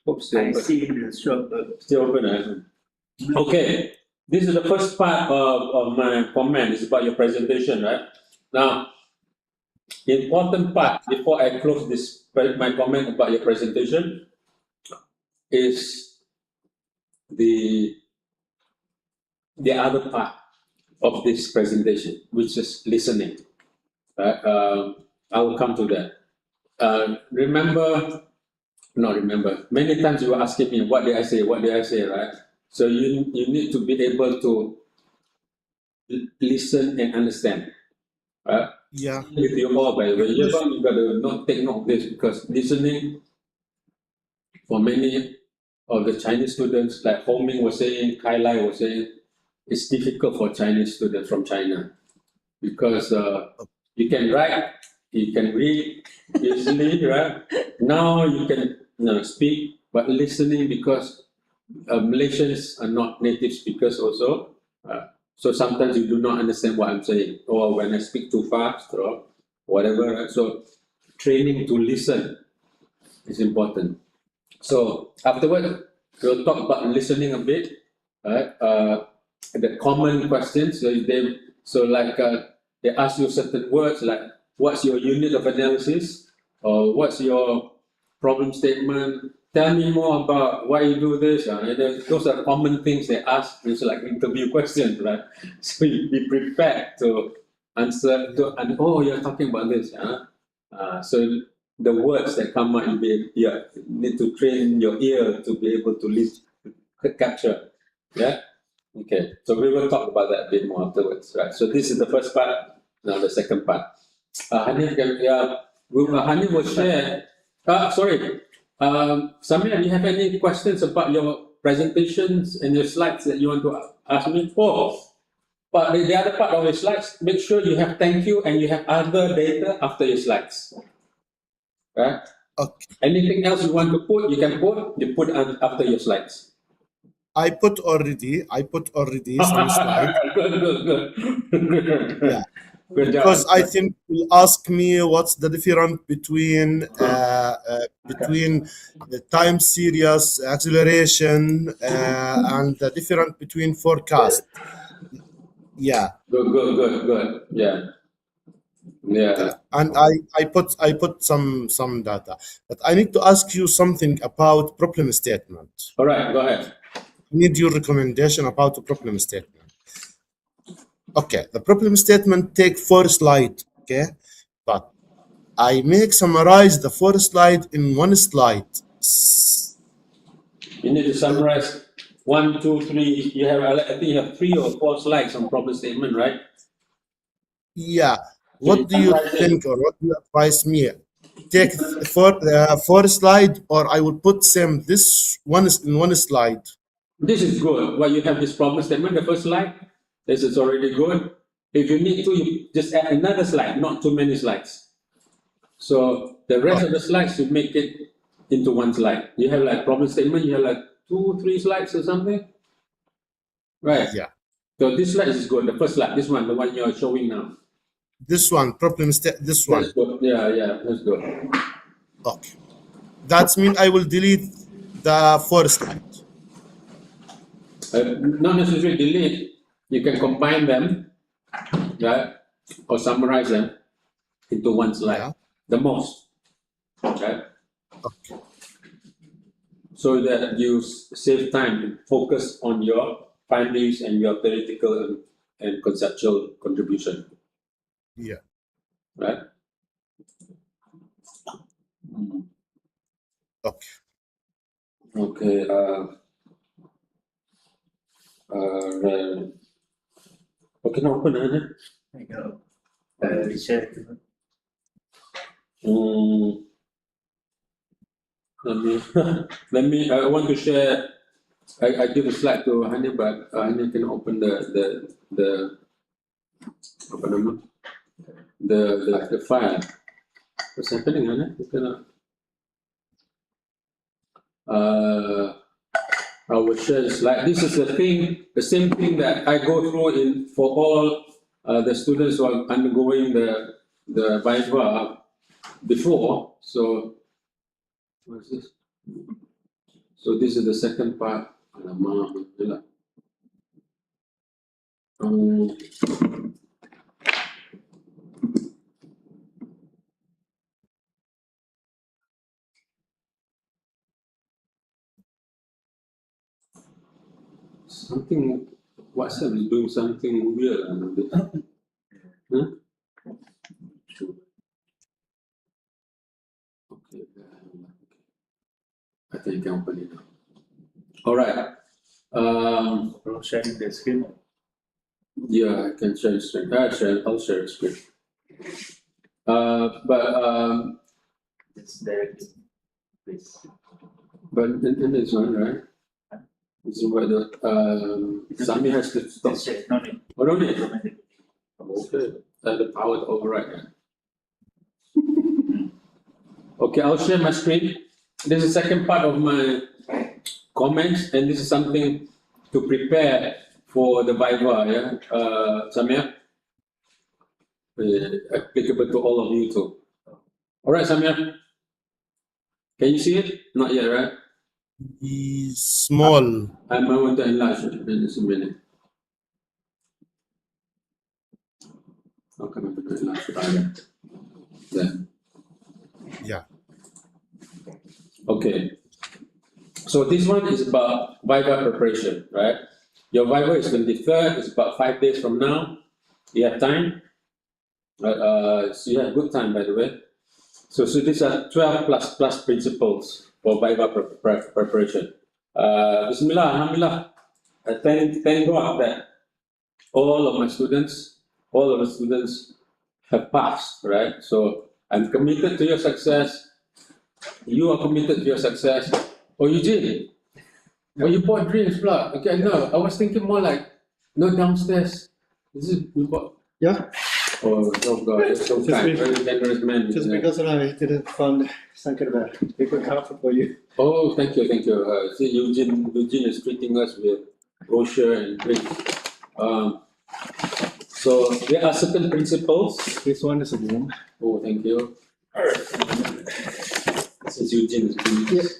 Hope it's still I open. see in the shop. Still open, eh? Okay. This is the first part of my comment. It's about your presentation, right? Now, the important part before I close my comment about your presentation is the other part of this presentation, which is listening. Right? I will come to that. Many times you were asking me, what did I say, right? So you need to be able to listen and understand. Right? Yeah. With you all, by the way, you got to take note of this, because listening for many of the Chinese students, like Homing was saying, Kai Lai was saying, it's difficult for Chinese students from China, because you can write, you can read easily, right? Now you can speak, but listening, because Malaysians are not native speakers also. So sometimes you do not understand what I'm saying, or when I speak too fast or whatever. Right? So training to listen is important. So afterward, we'll talk about listening a bit, right? The common questions. They ask you certain words like, what's your unit of analysis? Or what's your problem statement? Tell me more about why you do this. And those are common things they ask. It's like interview questions, right? So you be prepared to answer. You're talking about this. So the words that come out, you need to train your ear to be able to listen, capture. Yeah? Okay, so we will talk about that a bit more afterwards, right? So this is the first part. Now the second part. Hanif will share. Samir, do you have any questions about your presentations and your slides that you want to ask me? But the other part of your slides, make sure you have thank you and you have other data after your slides. Right? Okay. Anything else you want to put, you can put. You put after your slides. I put already some slides. Good. Yeah. Good job. Because I think you'll ask me what's the difference between the time series acceleration and the difference between forecast. Yeah. Good. Yeah. Yeah. And I put some data, but I need to ask you something about problem statement. All right, go ahead. I need your recommendation about the problem statement. Okay, the problem statement take 4 slides. Okay, but I make summarize the 4 slide in 1 slide. You need to summarize 1, 2, 3. You have, I think you have 3 or 4 slides on problem statement, right? Yeah. So What do you summarize it. think, or what do you advise me? Take 4 slide, or I will put same this one is in 1 slide. This is good. Well, you have this problem statement, the first slide. This is already good. If you need to, you just add another slide, not too many slides. So the rest of the slides, you make it into 1 slide. You have like problem statement, you have like 2, 3 slides or something. Right. Yeah. So this slide is good. The first slide, this one, the one you're showing now. This one problem this one. That's good. Yeah, that's good. Okay. That means I will delete the 4 slide. Not necessarily delete. You can combine them, right, or summarize them into 1 slide. Yeah. The most, okay. Okay. So that you save time and focus on your findings and your theoretical and conceptual contribution, Yeah. right? Okay. Okay. Okay, now open it. There you go. Share. Let me. I want to share. I give a slide to Hanif, but Hanif can open the apa nama? The file. What's happening, Hanif? You cannot. I will share the slide. This is the thing, the same thing that I go through for all the students who are undergoing the Viva before. So, what's this? So this is the second part. Alamak, itulah. Something, WhatsApp is doing something weird. Huh? Okay. I think I can open it now. All right. Sharing the screen. Yeah, I can share the screen. I'll share the screen. It's directly. Please. But in this one, right? This is where the Sami has to stop. It's shared. No need. Oh, don't it? Automatic. Okay. The power to override. Okay, I'll share my screen. This is the second part of my comments, and this is something to prepare for the Viva, yeah, Samir? Applicable to all of you too. All right, Samir? Can you see it? Not yet, right? Small. I might want to enlarge it in just a minute. How can I enlarge it? There. Yeah. Okay. So this one is about Viva preparation, right? Your Viva is 23rd, it's about 5 days from now. You have time. So you have good time, by the way. So these are 12 plus principles for Viva preparation. Bismillah, Alhamdulillah. Thank God that all of the students have passed, right? So I'm committed to your success. You are committed to your success. Oh, you did? Oh, you bought drinks, blah. Okay, no, I was thinking more like, no, downstairs. This is, you bought. Yeah, Oh, God, you're so Just kind, be- very generous man. just isn't it? because I didn't find something that they could comfort for you. Oh, thank you. See, Eugene is treating us with brochure and drinks. So there are certain principles. This one is a warm. Oh, thank you. Since Eugene is doing this.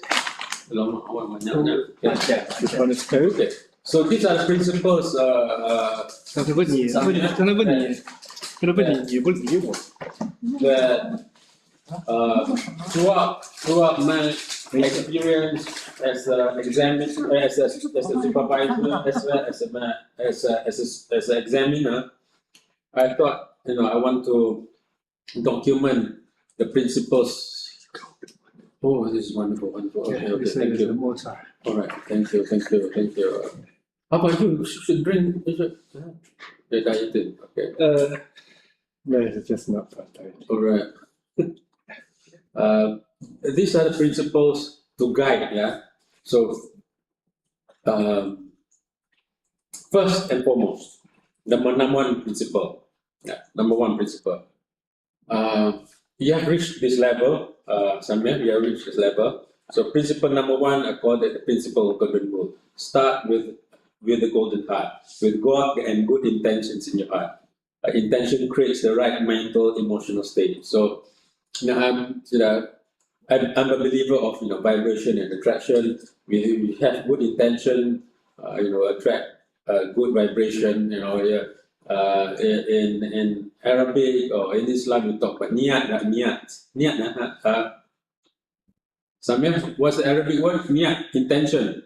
Lama awak banyak. Yeah, this one is cold. Okay. So these are the principles. Kenapa ni? Kenapa ni? Kenapa you pun ilmu? that throughout my experience as a examiner, as a supervisor, as well as an examiner, I thought I want to document the principles. Oh, this is wonderful, wonderful. Okay, okay, thank you. All right, thank you. How about you? You should drink. You're dieting. Okay. No, it's just not that time. All right. These are the principles to guide. Yeah. So, first and foremost, number one principle. Yeah. Number one principle. You have reached this level, Samir. You have reached this level. So, principle number one, I call it the principle of golden rule. Start with the golden heart, with God and good intentions in your heart. Intention creates the right mental, emotional state. So, I'm a believer of vibration and attraction. We have good intention, attract good vibration. In Arabic or in Islam, we talk about niat. Samir, what's the Arabic word? Niat, intention.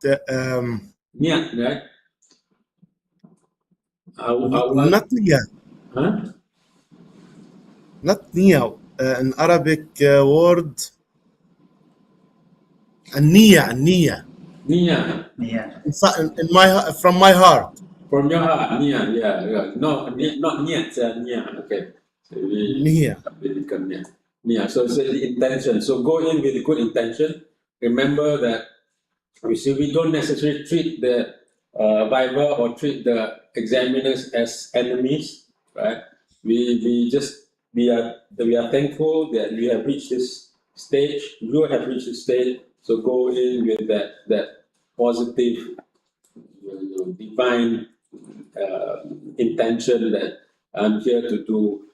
Niat, right? not niya, Huh? not niya. An Arabic word, niya. Niat. Yeah. From my heart. From your heart, niat, yeah. No, not niat, niat. Okay. So Niya. we become niat. Niat. So it's the intention. So go in with good intention. Remember that we don't necessarily treat the viva or treat the examiners as enemies, right? We are thankful that we have reached this stage. You have reached this stage. So go in with that positive, divine intention that I'm here to do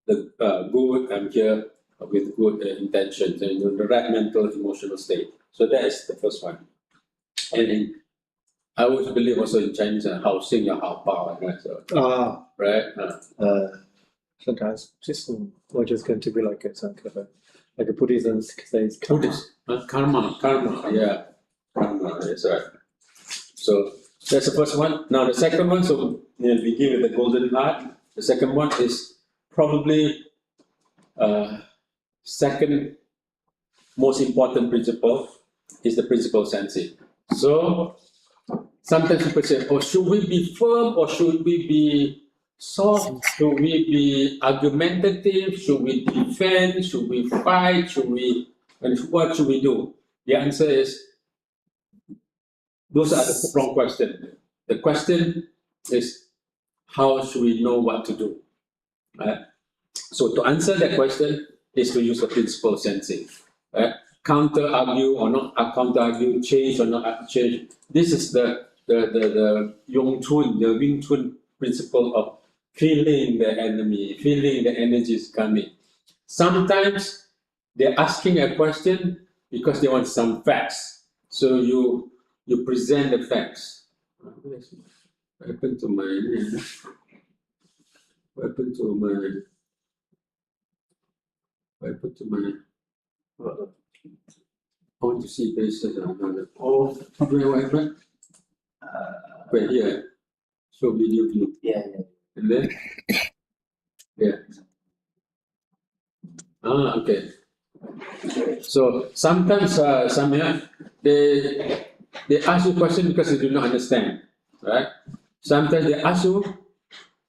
the good. I'm here with good intentions and the right mental, emotional state. So that is the first one. And I always believe also in Chinese, 好心有好报, right? So, right? Sometimes we're just going to be like some kind of like a Buddhism says Buddhist, karma, yeah. Karma, that's right. So that's the first one. Now the second one, so we begin with the golden heart. The second one is probably second most important principle is the principle of sensing. So sometimes people say, oh, should we be firm or should we be soft? Should we be argumentative? Should we defend? Should we fight? What should we do? The answer is, those are the wrong questions. The question is, how should we know what to do? Right? So to answer that question is to use the principle of sensing. Right? Counter argue or not counter argue, change or not change. This is the Wing Chun principle of feeling the enemy, feeling the energy is coming. Sometimes they're asking a question because they want some facts. So you present the facts. What happened to my? What happened to my? I want to see faces. Oh, what happened? Wait, here. Show video view. Yeah. And then? Yeah. Okay. So sometimes, Samia, they ask you question because they do not understand, right? Sometimes they ask you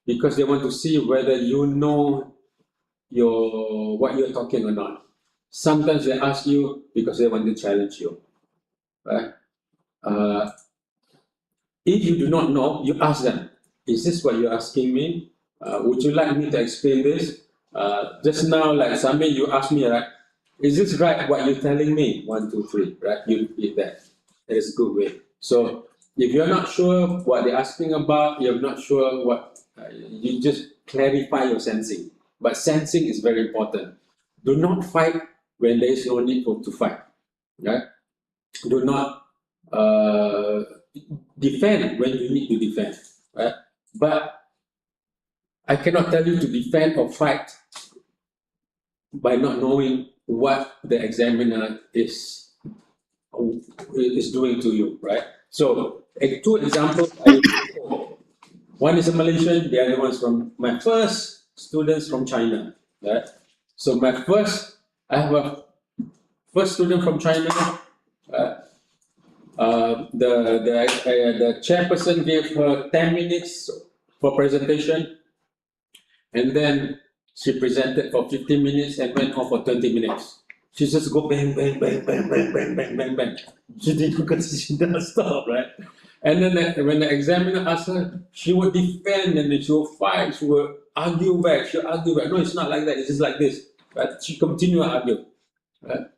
because they want to see whether you know what you're talking or not. Sometimes they ask you because they want to challenge you, right? If you do not know, you ask them, is this what you're asking me? Would you like me to explain this? Just now, like Samir, you asked me, right? Is this right what you're telling me? 1, 2, 3, right? You repeat that. That is a good way. So if you're not sure what they're asking about, you're not sure what, you just clarify your sensing. But sensing is very important. Do not fight when there is no need to fight, right? Do not defend when you need to defend, right? But I cannot tell you to defend or fight by not knowing what the examiner is doing to you, right? So, two examples. One is a Malaysian, the other one is from my first students from China, right? So I have a first student from China. The chairperson gave her 10 minutes for presentation, and then she presented for 15 minutes and went on for 20 minutes. She just go bang, bang, bang, bang, bang, bang, bang, bang, bang. She doesn't stop, right? And then when the examiner asked her, she would defend and then she would fight, she would argue back, she'll argue back. No, it's not like that, it's just like this. Right? She continued to argue. Right?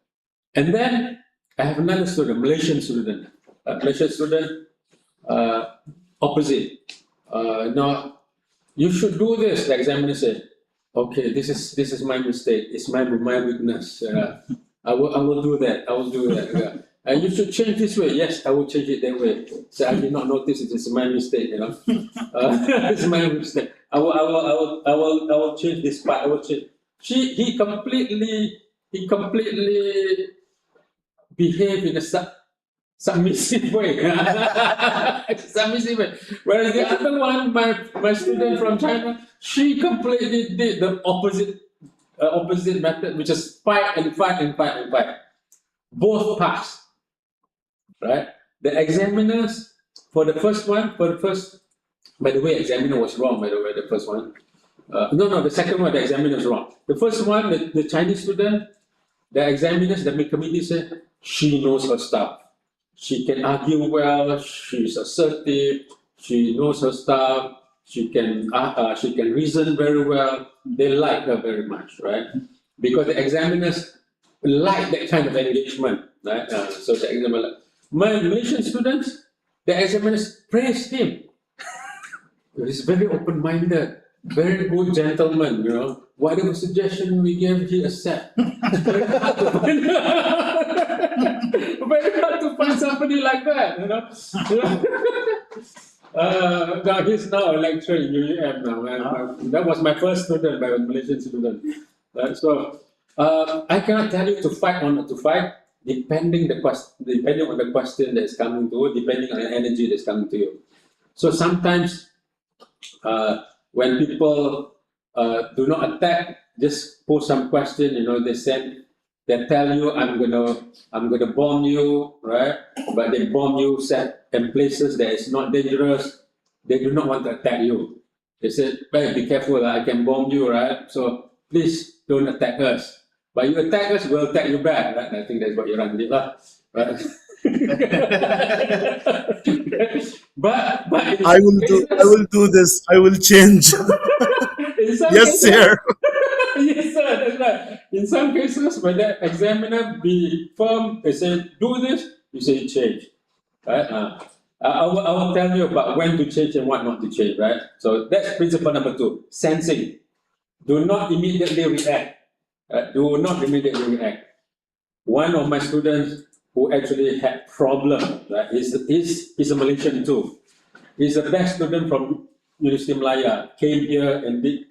And then I have another student, Malaysian student. Opposite. Now, you should do this, the examiner said. Okay, this is my mistake. It's my weakness. I will do that. Yeah. And you should change this way. Yes, I will change it that way. So I did not notice it is my mistake. It's my mistake. I will change this part. I will change. He completely behaved in a submissive way. Submissive way. Whereas the other one, my student from China, she completely did the opposite method, which is fight and fight and fight and fight. Both passed. Right? The examiners, for the first, by the way, examiner was wrong, by the way, the first one. The second one, the examiner was wrong. The first one, the Chinese student, the examiners, the committee said, she knows her stuff. She can argue well, she's assertive, she knows her stuff, she can reason very well. They like her very much, right? Because the examiners like that kind of engagement, right? So the examiner, my Malaysian students, the examiners praised him. He's very open-minded, very good gentleman, Whatever suggestion we gave, he accept. Very hard to find somebody like that, Now he's now a lecturer in UUM now. That was my first student, my Malaysian student. So I cannot tell you to fight or not to fight, depending on the question that is coming to you, depending on the energy that's coming to you. So sometimes when people do not attack, just pose some question, they tell you I'm gonna bomb you, right? But they bomb you set in places that is not dangerous. They do not want to attack you. They said, "Hey, be careful, I can bomb you, right? So please don't attack us. But you attack us, we'll attack you back, right?" I think that's what Iran did, right? But I will do this. I will change. Yes, sir. Yes, sir, that's right. In some cases, when the examiner be firm, they say, do this, you say change. Right? I will tell you about when to change and what not to change, right? So that's principle number 2, sensing. Do not immediately react. Do not immediately react. One of my students who actually had problem, right? He's a Malaysian too. He's the best student from Universiti Malaya, came here and did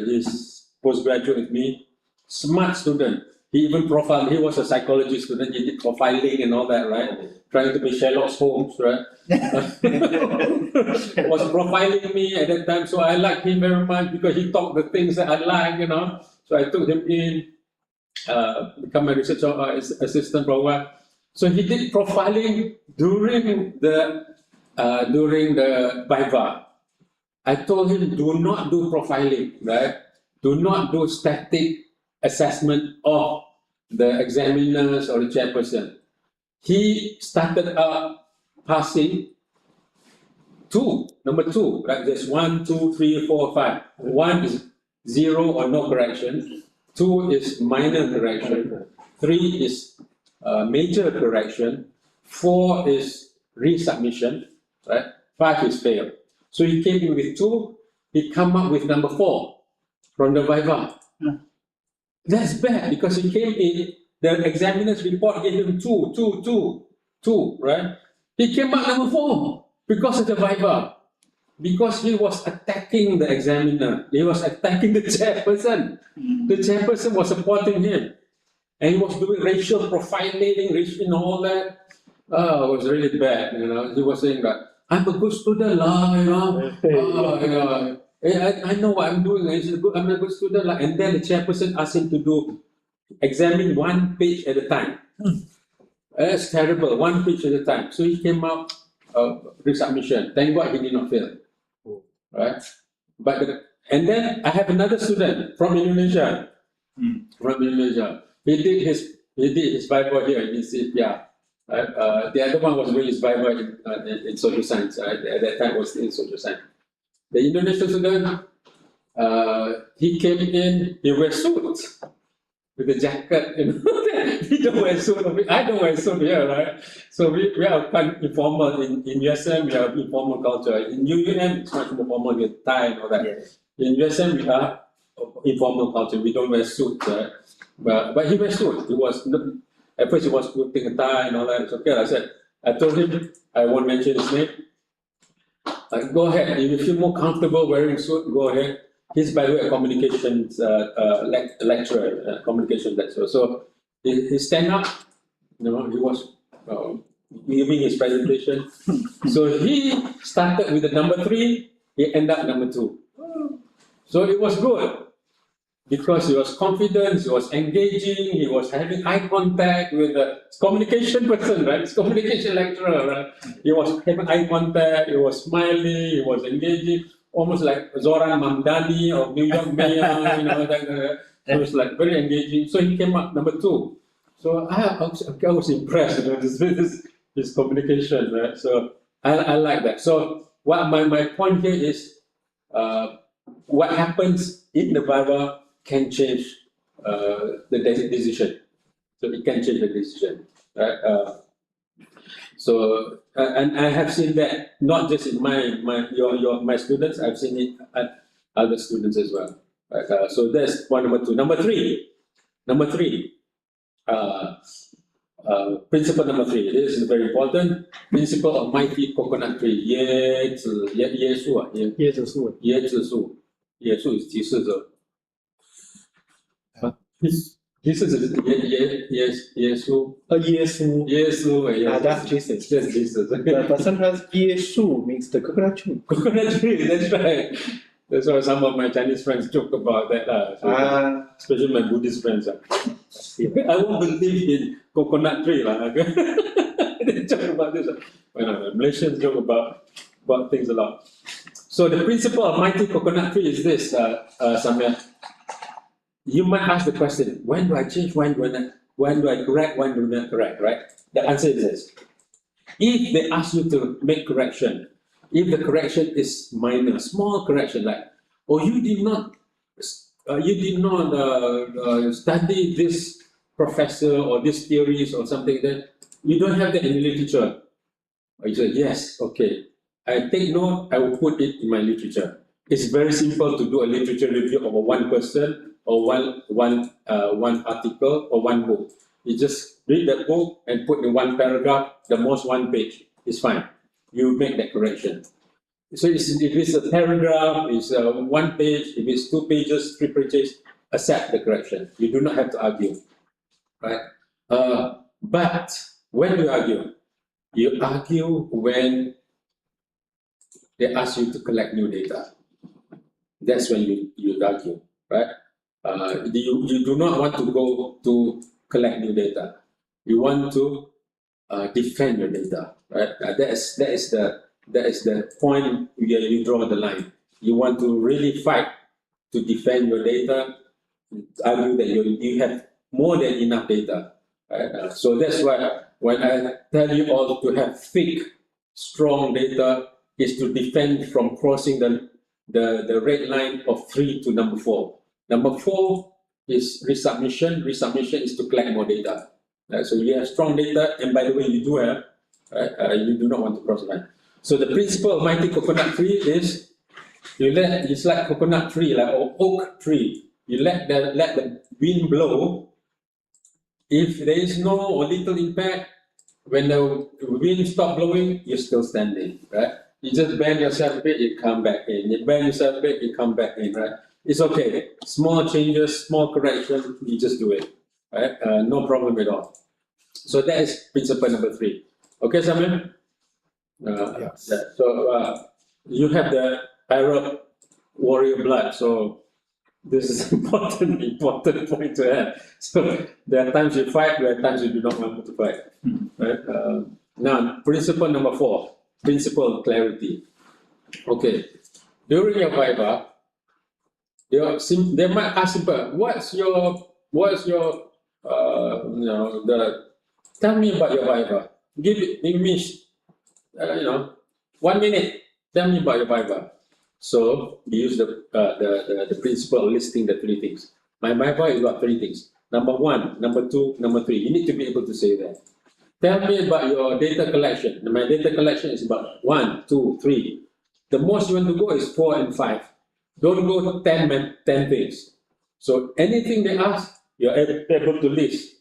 his postgraduate with me. Smart student. He even profiled, he was a psychology student, he did profiling and all that, right? Trying to be Sherlock Holmes, right? Was profiling me at that time, so I liked him very much because he taught the things that I like, So I took him in, become a research assistant for a while. So he did profiling during the Viva. I told him, do not do profiling, right? Do not do static assessment of the examiners or the chairperson. He started passing number 2, right? There's 1, 2, 3, 4, 5. 1 is 0 or no correction. 2 is minor correction. 3 is major correction. 4 is resubmission, right? 5 is fail. So he came in with 2, he come up with number 4 from the Viva. That's bad because he came in, the examiner's report gave him 2, right? He came up number 4 because of the Viva. because he was attacking the examiner. He was attacking the chairperson. The chairperson was supporting him. And he was doing racial profiling, racial all that. It was really bad, you know. He was saying that, I'm a good student, you know. I know what I'm doing. I'm a good student. And then the chairperson asked him to examine one page at a time. That's terrible, one page at a time. So he came out resubmission. Thank God he did not fail. Right? And then I have another student from Indonesia. From Indonesia. He did his Bible here in CPR. The other one was doing his Bible in social science. At that time, it was in social science. The Indonesian student, he came in, he wears suits with a jacket. You know? He don't wear suit. I don't wear suit here, right? So we are quite informal. In USM, we have informal culture. In UUM, it's much more formal with tie and all that. Yes. In USM, we have informal culture. We don't wear suits, right? But he wears suit. At first he was putting a tie and all that. It's okay. I told him, I won't mention his name. Go ahead. If you feel more comfortable wearing suit, go ahead. He's, by the way, a communications lecturer, communication lecturer. So he stand up, you know, he was giving his presentation. So he started with the number 3, he ended up number 2. So it was good because he was confident, he was engaging, he was having eye contact with the communication person, right? It's communication lecturer, right? He was having eye contact, he was smiling, he was engaging. Almost like Zoran Mamdani of New York Mayor, you know, it was like very engaging. So he came up number 2. So I was impressed with his communication, right? So I like that. So what my point here is, what happens in the Bible can change the decision. So it can change the decision, right? And I have seen that not just in my students, I've seen it at other students as well. Right? So that's point number 2. Number three, principle number 3. This is very important. Principle of mighty coconut tree. 椰树 is 提示者。this is Yesu. That's Jesus. That's Jesus. But sometimes Yeshu means the coconut tree. Coconut tree, that's right. That's why some of my Chinese friends joke about that. Especially my Buddhist friends. I won't believe in coconut tree. They joke about this. Malaysians joke about things a lot. So the principle of mighty coconut tree is this, Samir. You might ask the question, when do I change, when do I correct, when do I not correct, right? The answer is this. If they ask you to make correction, if the correction is minor, small correction, like, you did not study this professor or this theories or something that you don't have that in literature. You say, yes, okay. I take note, I will put it in my literature. It's very simple to do a literature review of one person or one article or one book. You just read the book and put in one paragraph, the most 1 page. It's fine. You make that correction. So if it's a paragraph, it's 1 page. If it's 2 pages, 3 pages, accept the correction. You do not have to argue, right? But when do you argue? You argue when they ask you to collect new data. That's when you argue, right? You do not want to go to collect new data. You want to defend your data, right? That is the point where you draw the line. You want to really fight to defend your data, argue that you have more than enough data, right? So that's why when I tell you all to have thick, strong data, is to defend from crossing the red line of 3 to number 4. Number 4 is resubmission. Resubmission is to collect more data. So you have strong data, and by the way, you do have, you do not want to cross the line. So the principle of mighty coconut tree is it's like coconut tree, like or oak tree. You let the wind blow. If there is no or little impact, when the wind stops blowing, you're still standing, right? You just bend yourself a bit, you come back in. You bend yourself a bit, you come back in, right? It's okay. Small changes, small correction, you just do it, right? No problem at all. So that is principle number 3. Okay, Samir? Yes. Yeah. So you have the Arab warrior blood, so this is important point to have. So there are times you fight, there are times you do not want to fight. Right? Now, principle number 4, principle clarity. Okay, during your viva, they might ask simple, what's your tell me about your viva. Give me 1 minute. Tell me about your viva. So we use the principle of listing the 3 things. My viva is about 3 things. Number 1, number 2, number 3. You need to be able to say that. Tell me about your data collection. My data collection is about 1, 2, 3. The most you want to go is 4 and 5. Don't go 10 things. So anything they ask, you're able to list.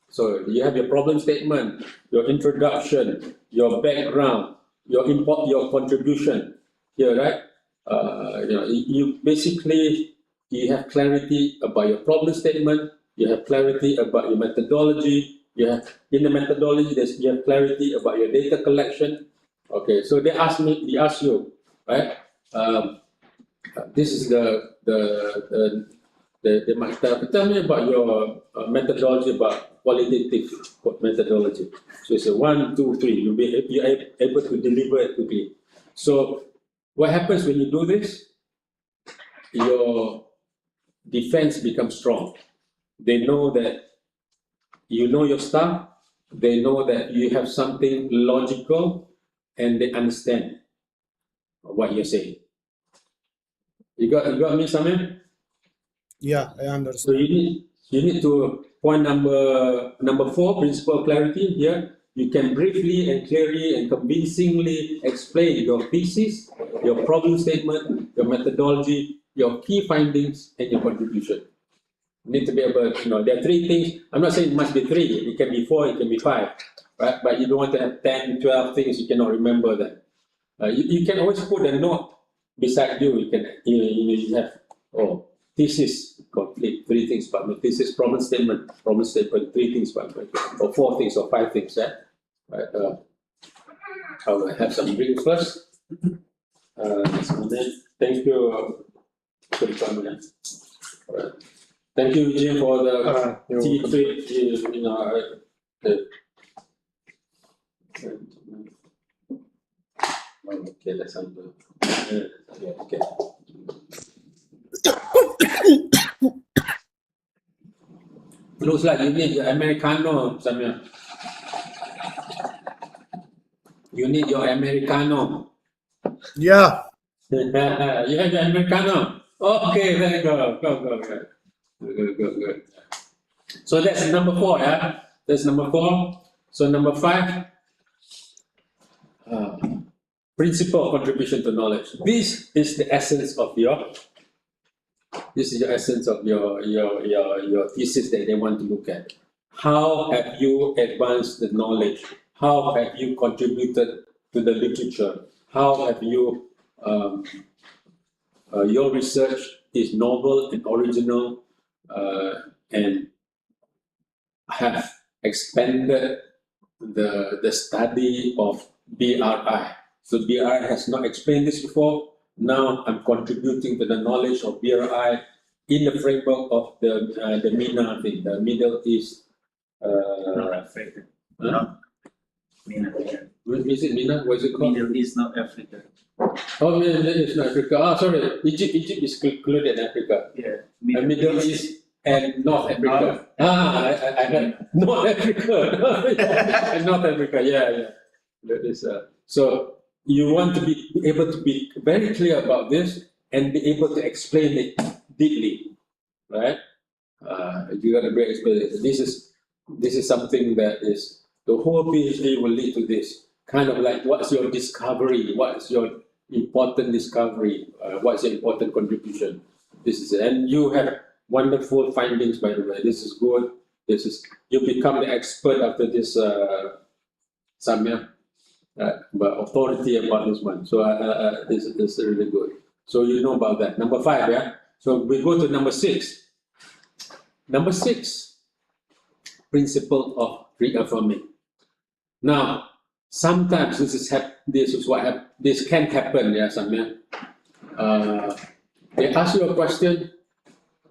So you have your problem statement, your introduction, your background, your import, your contribution. Here, right? You basically you have clarity about your problem statement. You have clarity about your methodology. You have in the methodology, you have clarity about your data collection. Okay, so they ask you, right? This is they might tell me about your methodology, about qualitative methodology. So it's a 1, 2, 3. You're able to deliver it quickly. So what happens when you do this? Your defense becomes strong. They know that you know your stuff. They know that you have something logical, and they understand what you're saying. You got me, Samir? Yeah, I So understand. you need to point number 4, principle of clarity. Here, you can briefly and clearly and convincingly explain your thesis, your problem statement, your methodology, your key findings, and your contribution. You need to be able, there are 3 things. I'm not saying it must be 3. It can be 4, it can be 5, right? But you don't want to have 10, 12 things you cannot remember them. You can always put a note beside you. You have thesis complete 3 things, but thesis problem statement 3 things, but or 4 things or 5 things. Right? I will have some drinks first. Thank you for the comment. Right. Thank you, Vijay, for the tea treat. Okay, that's something. Okay. Looks like you need your Americano, Samir. You need your Americano. Yeah. You have your Americano. Okay, there you go. Go. Good. So that's number 4, yeah? That's number 4. So number 5, principle of contribution to knowledge. This is the essence of your thesis that they want to look at. How have you advanced the knowledge? How have you contributed to the literature? How have you, your research is novel and original and have expanded the study of BRI. So BRI has not explained this before. Now I'm contributing to the knowledge of BRI in the framework of the MENA thing, the Middle East. Not Africa. Not MENA. Is it MENA? What is it called? Middle East, not Africa. Oh, Middle East, not Africa. Sorry, Egypt is included in Africa. Yeah. Middle East and North Africa. I heard North Africa. North Africa, yeah. That is, so you want to be able to be very clear about this and be able to explain it deeply, right? You got to be explain. This is something that is the whole PhD will lead to this kind of like what's your discovery, what's your important discovery, what's your important contribution. This is it. And you have wonderful findings, by the way. This is good. You become the expert after this, Samir. but authority about this one. So this is really good. So you know about that. Number 5, yeah. So we go to number 6. Number 6, principle of reaffirming. Now, sometimes this can happen, yeah, Samia. They ask you a question.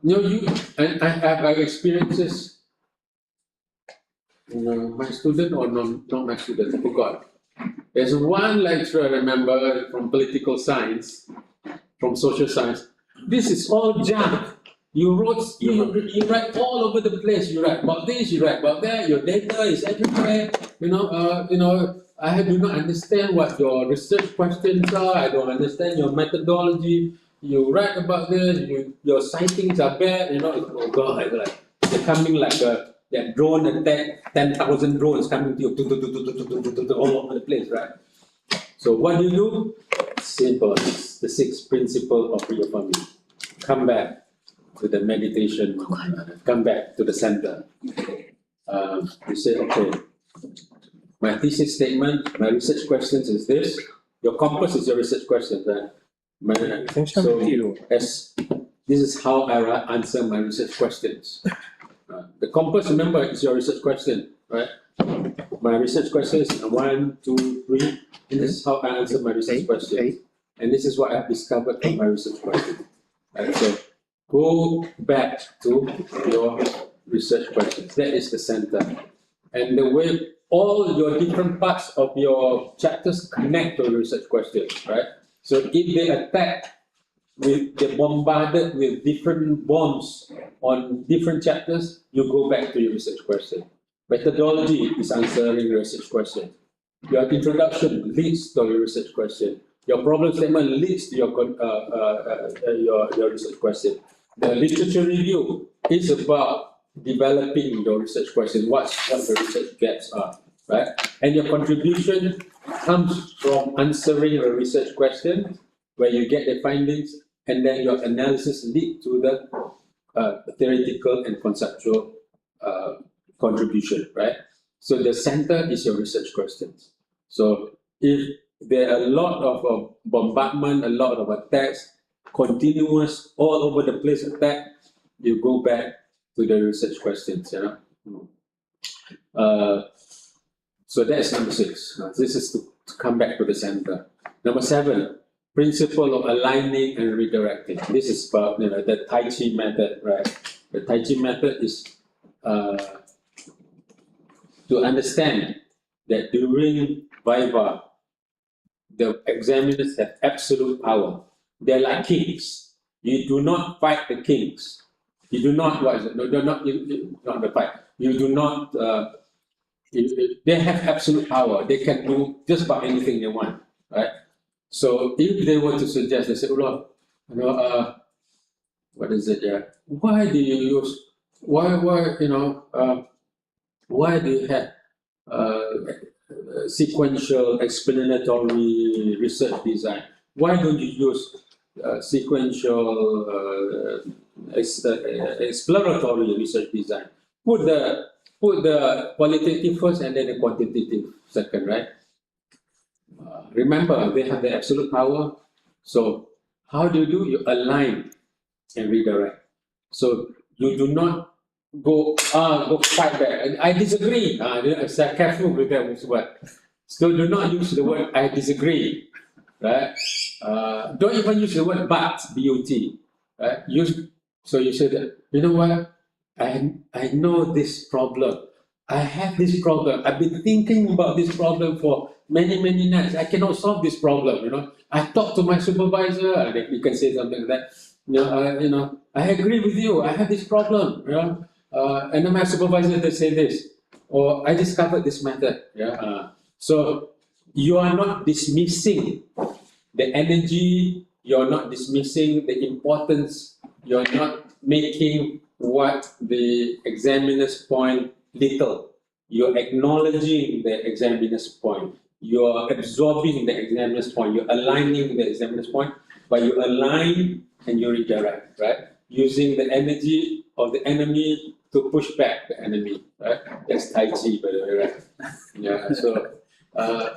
And I have experiences. My student or not my student, I forgot. There's one lecturer I remember from political science, from social science. This is all junk. You write all over the place. You write about this, you write about that. Your data is everywhere. I do not understand what your research questions are. I don't understand your methodology. You write about this. Your sightings are bad. Oh God, like they're coming like that drone attack. 10,000 drones coming to you all over the place, right? So what do? Simple. The 6th principle of reaffirming. Come back to the meditation. Come back to the center. You say, okay, my thesis statement, my research questions is this. Your compass is your research questions, right? This is how I answer my research questions. The compass, remember, is your research question, right? My research questions are 1, 2, 3, and this is how I answer my research questions. And this is what I've discovered from my research questions. Right, so go back to your research questions. That is the center. And the way all your different parts of your chapters connect to your research questions, right? So if they attack they're bombarded with different bombs on different chapters, you go back to your research question. Methodology is answering your research question. Your introduction leads to your research question. Your problem statement leads to your research question. The literature review is about developing your research question, what the research gaps are, right? And your contribution comes from answering the research question, where you get the findings, and then your analysis lead to the theoretical and conceptual contribution, right? So the center is your research questions. So if there are a lot of bombardment, a lot of attacks, continuous, all over the place attack, you go back to the research questions, So that's number 6. This is to come back to the center. Number 7, principle of aligning and redirecting. This is about the Tai Chi method, right? The Tai Chi method is to understand that during Viva, the examiners have absolute power. They're like kings. You do not fight the kings. You do not, what is it? No, not the fight. You do not, they have absolute power. They can do just about anything they want, right? So if they were to suggest, they say, oh Lord, what is it? Yeah. Why do you use? Why do you have sequential explanatory research design? Why don't you use sequential exploratory research design? Put the qualitative first and then the quantitative second, right? Remember, they have the absolute power. So how do? You align and redirect. So you do not go fight back. I disagree. Careful with that word. So do not use the word I disagree. Right? Don't even use the word but, B-U-T. Right? So you say that, you know what? I know this problem. I have this problem. I've been thinking about this problem for many nights. I cannot solve this problem. I talked to my supervisor, and you can say something like that. I agree with you. I have this problem. And then my supervisor they say this, or I discovered this method. So you are not dismissing the energy. You're not dismissing the importance. You're not making what the examiner's point little. You're acknowledging the examiner's point. You're absorbing the examiner's point. You're aligning the examiner's point, but you align and you redirect, right? Using the energy of the enemy to push back the enemy, right? That's Tai Chi, by the way, right? Yeah. So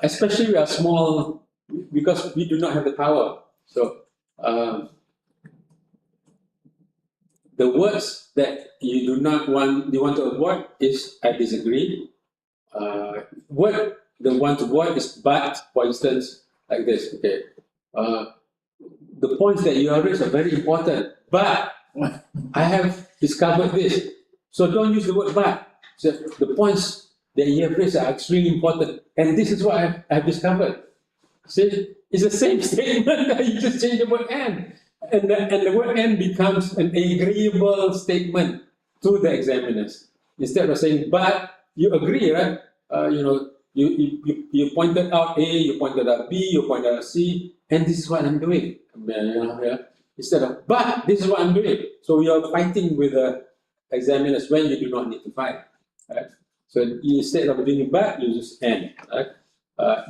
especially we are small because we do not have the power. So the words that you want to avoid is I disagree. What they want to avoid is but, for instance, like this. Okay, the points that you have raised are very important, but I have discovered this. So don't use the word but. So the points that you have raised are extremely important, and this is what I've discovered. See, it's the same statement that you just change the word and the word and becomes an agreeable statement to the examiners. Instead of saying but, you agree, right? You pointed out A, you pointed out B, you pointed out C, and this is what I'm doing. Instead of but, this is what I'm doing. So you are fighting with the examiners when you do not need to fight. Right? So instead of doing but, you just and. Right?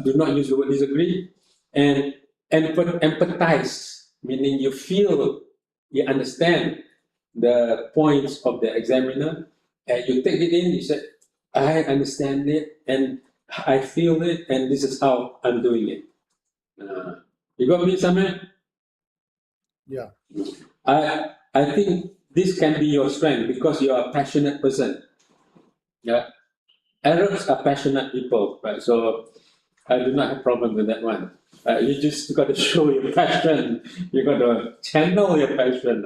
Do not use the word disagree, and empathize, meaning you feel, you understand the points of the examiner, and you take it in. You say, I understand it, and I feel it, and this is how I'm doing it. You got me, Samir? Yeah. I think this can be your strength because you are a passionate person. Yeah, Arabs are passionate people, right? So I do not have problem with that one. You just got to show your passion. You got to channel your passion.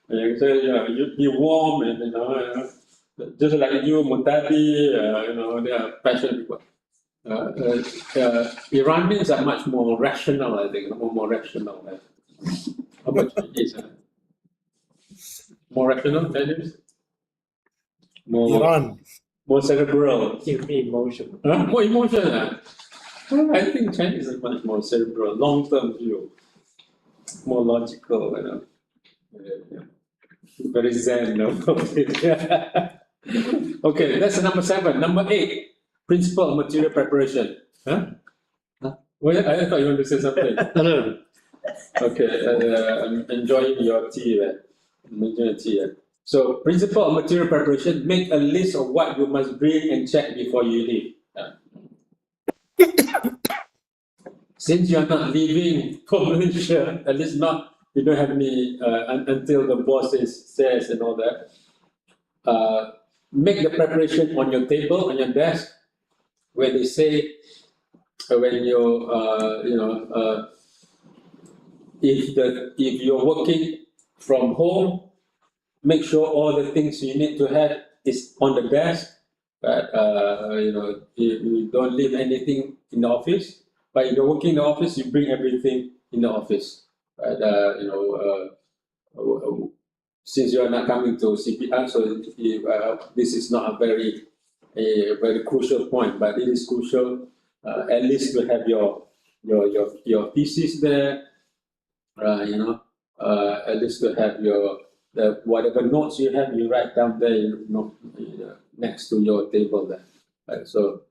You say, you be warm and just like you, Mutadi. They are passionate people. Iranians are much more rational. I think more rational. How about Chinese? More rational, Chinese. More cerebral. Emotion. More emotional. I think Chinese is much more cerebral, long-term view, more logical, very zen. Okay, that's number 7. Number 8, principle of material preparation. Huh? Well, I thought you wanted to say something. Okay, I'm enjoying your tea. I'm enjoying tea. So, principle of material preparation: make a list of what you must bring and check before you leave. Since you're not leaving for Malaysia, at least not, you don't have any, until the boss says and all that, make the preparation on your table, on your desk, when they say, when if you're working from home, make sure all the things you need to have is on the desk, but, you don't leave anything in the office. But if you're working in the office, you bring everything in the office. Right? Since you are not coming to CPR, so this is not a very crucial point, but it is crucial. At least to have your thesis there. At least to have whatever notes you have, you write down there, next to your table there. Right? So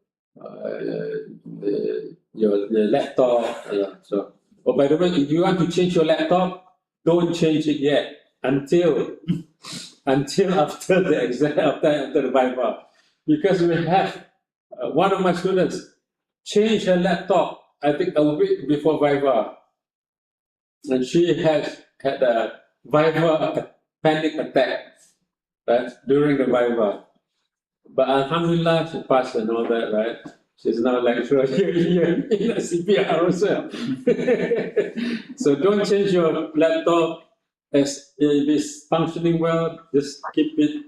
your laptop. So, by the way, if you want to change your laptop, don't change it yet until after the exam, after the Viva, because we have one of my students changed her laptop. I think a week before Viva, and she has had a Viva panic attack, right, during the Viva. But Alhamdulillah, she passed and all that, right? She's now lecturer here in a CPR also. So don't change your laptop. As if it's functioning well, just keep it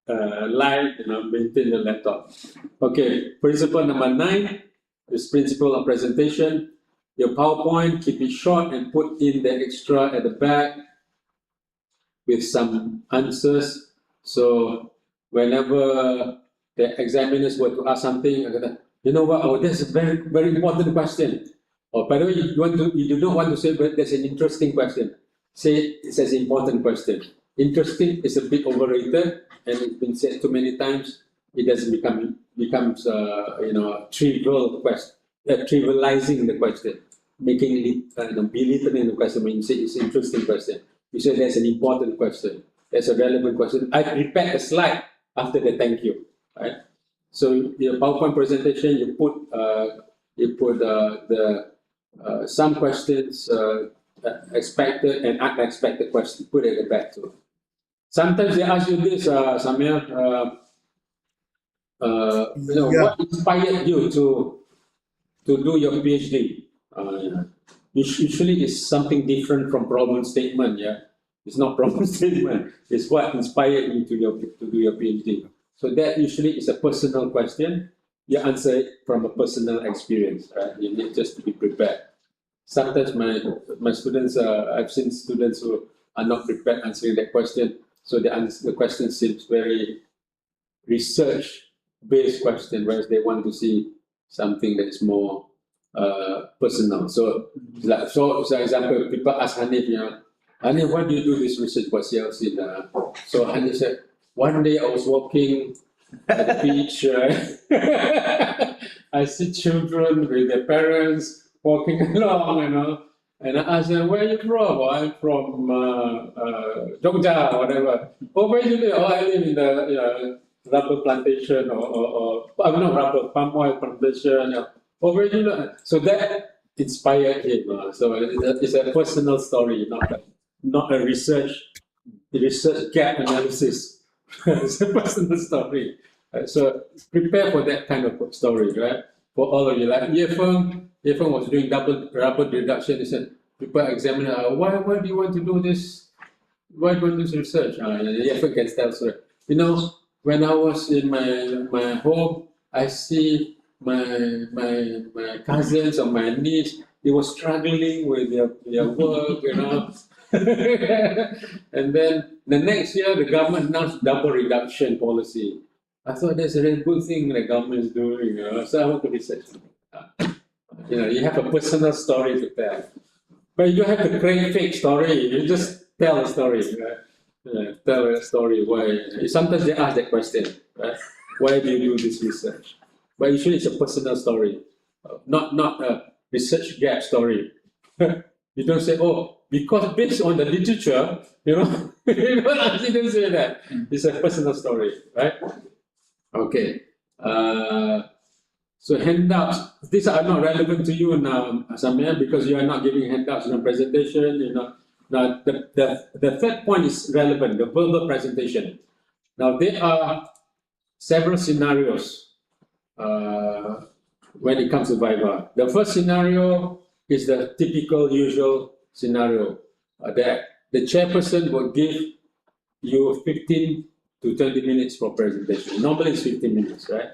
light, maintain your laptop. Okay, principle number 9 is principle of presentation. Your PowerPoint, keep it short and put in the extra at the back with some answers. So whenever the examiners were to ask something, you know what? Oh, that's a very, very important question. Or by the way, you do not want to say, but that's an interesting question. Say it's an important question. Interesting is a bit overrated, and it's been said too many times. It doesn't becomes trivial question, trivializing the question, making belittling the question. When you say it's an interesting question, you say that's an important question, that's a relevant question. I prepared a slide after the thank you, right? So your PowerPoint presentation, you put you put some questions expected and unexpected questions. Put it back to. Sometimes they ask you this, Samir. Yeah. What inspired you to do your PhD? Usually it's something different from problem statement. Yeah, it's not problem statement. It's what inspired you to do your PhD. So that usually is a personal question. You answer it from a personal experience, right? You need just to be prepared. Sometimes my students, I've seen students who are not prepared answering that question. So the question seems very research-based question, whereas they want to see something that is more personal. So, for example, people ask Hanif, Hanif, why do you do this research for CLC? So Hanif said, one day I was walking at the beach, right? I see children with their parents walking along, and I asked them, where are you from? Oh, I'm from Jogja or whatever. Oh, where do you live? Oh, I live in the rubber plantation or not rubber, palm oil plantation. Oh, where do you live? So that inspired him. So it's a personal story, not a research gap analysis. It's a personal story. So prepare for that kind of story, right? For all of you, like Yefeng was doing double rubber reduction. He said, people examine, why do you want to do this? Why do you want to do this research? Yefeng can tell story. When I was in my home, I see my cousins or my niece, they were struggling with their work, And then the next year, the government announced double reduction policy. I thought that's a really good thing the government is doing. So I want to research. You have a personal story to tell, but you don't have to create fake story. You just tell a story. Tell a story why. Sometimes they ask that question, right? Why do you do this research? But usually it's a personal story, not a research gap story. You don't say, oh, because based on the literature, you don't say that. It's a personal story, right? Okay. So handouts, these are not relevant to you now, Samir, because you are not giving handouts in a presentation. Now, the third point is relevant, the verbal presentation. Now, there are several scenarios when it comes to Viva. The first scenario is the typical, usual scenario that the chairperson will give you 15 to 20 minutes for presentation. Normally it's 15 minutes, right?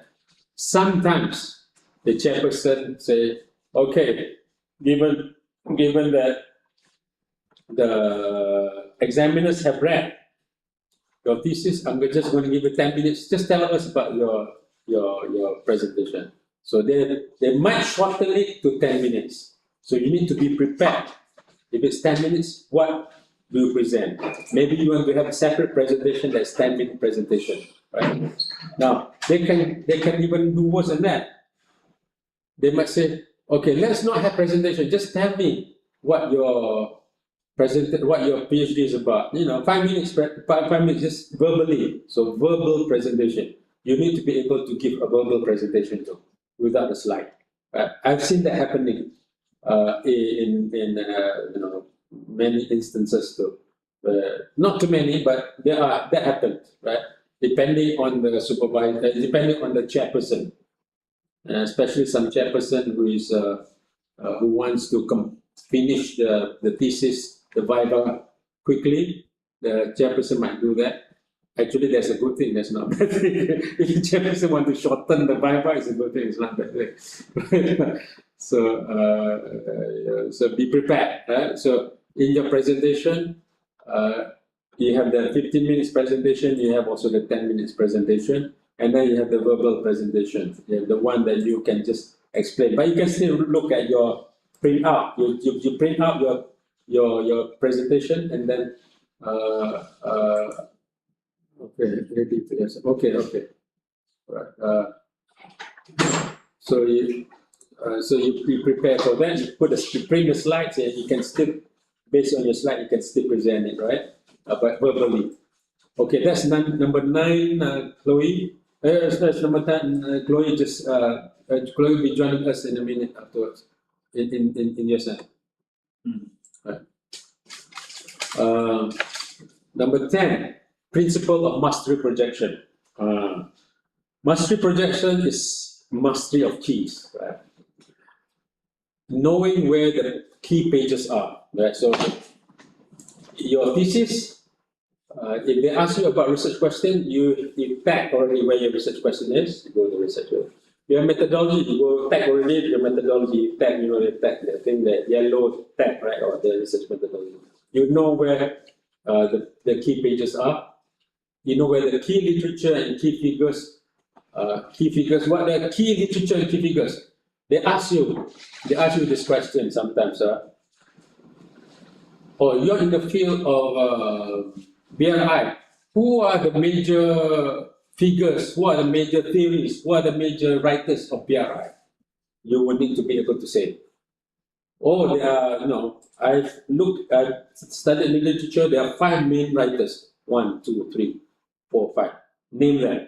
Sometimes the chairperson say, okay, given that the examiners have read your thesis, I'm just going to give you 10 minutes. Just tell us about your presentation. So they might shorten it to 10 minutes. So you need to be prepared. If it's 10 minutes, what do you present? Maybe you want to have a separate presentation that's 10-minute presentation, right? Now, they can even do worse than that. They might say, okay, let's not have presentation. Just tell me what your PhD is about. 5 minutes, 5 minutes, just verbally. So verbal presentation. You need to be able to give a verbal presentation too, without a slide. I've seen that happening in many instances too. Not too many, but that happened, right? Depending on the supervisor, depending on the chairperson, especially some chairperson who wants to finish the thesis, the Viva quickly. The chairperson might do that. Actually, that's a good thing. That's not a bad thing. If the chairperson wants to shorten the Viva, it's a good thing. It's not a bad thing. So be prepared. Right? So in your presentation, you have the 15 minutes presentation. You have also the 10 minutes presentation, and then you have the verbal presentation. You have the one that you can just explain, but you can still look at your printout. You print out your presentation, and then okay. Right. So you prepare for that. You print the slides, and you can still, based on your slide, you can still present it, right? But verbally. Okay, that's number 9, Chloe. That's number 10. Chloe just Chloe will be joining us in a minute afterwards in USM. Right. Number 10, principle of mastery projection. Mastery projection is mastery of keys, right? Knowing where the key pages are, right? So your thesis, if they ask you about research question, you tag already where your research question is, you go to research. Your methodology, you go tag already your methodology, you tag, you tag the thing, the yellow tag, right, or the research methodology. You know where the key pages are. You know where the key literature and key figures, what are key literature and key figures? They ask you this question sometimes, or you're in the field of BRI, who are the major figures, who are the major theories, who are the major writers of BRI? You would need to be able to say. Oh, there are, I've studied in literature, there are 5 main writers. 1, 2, 3, 4, 5. Name them.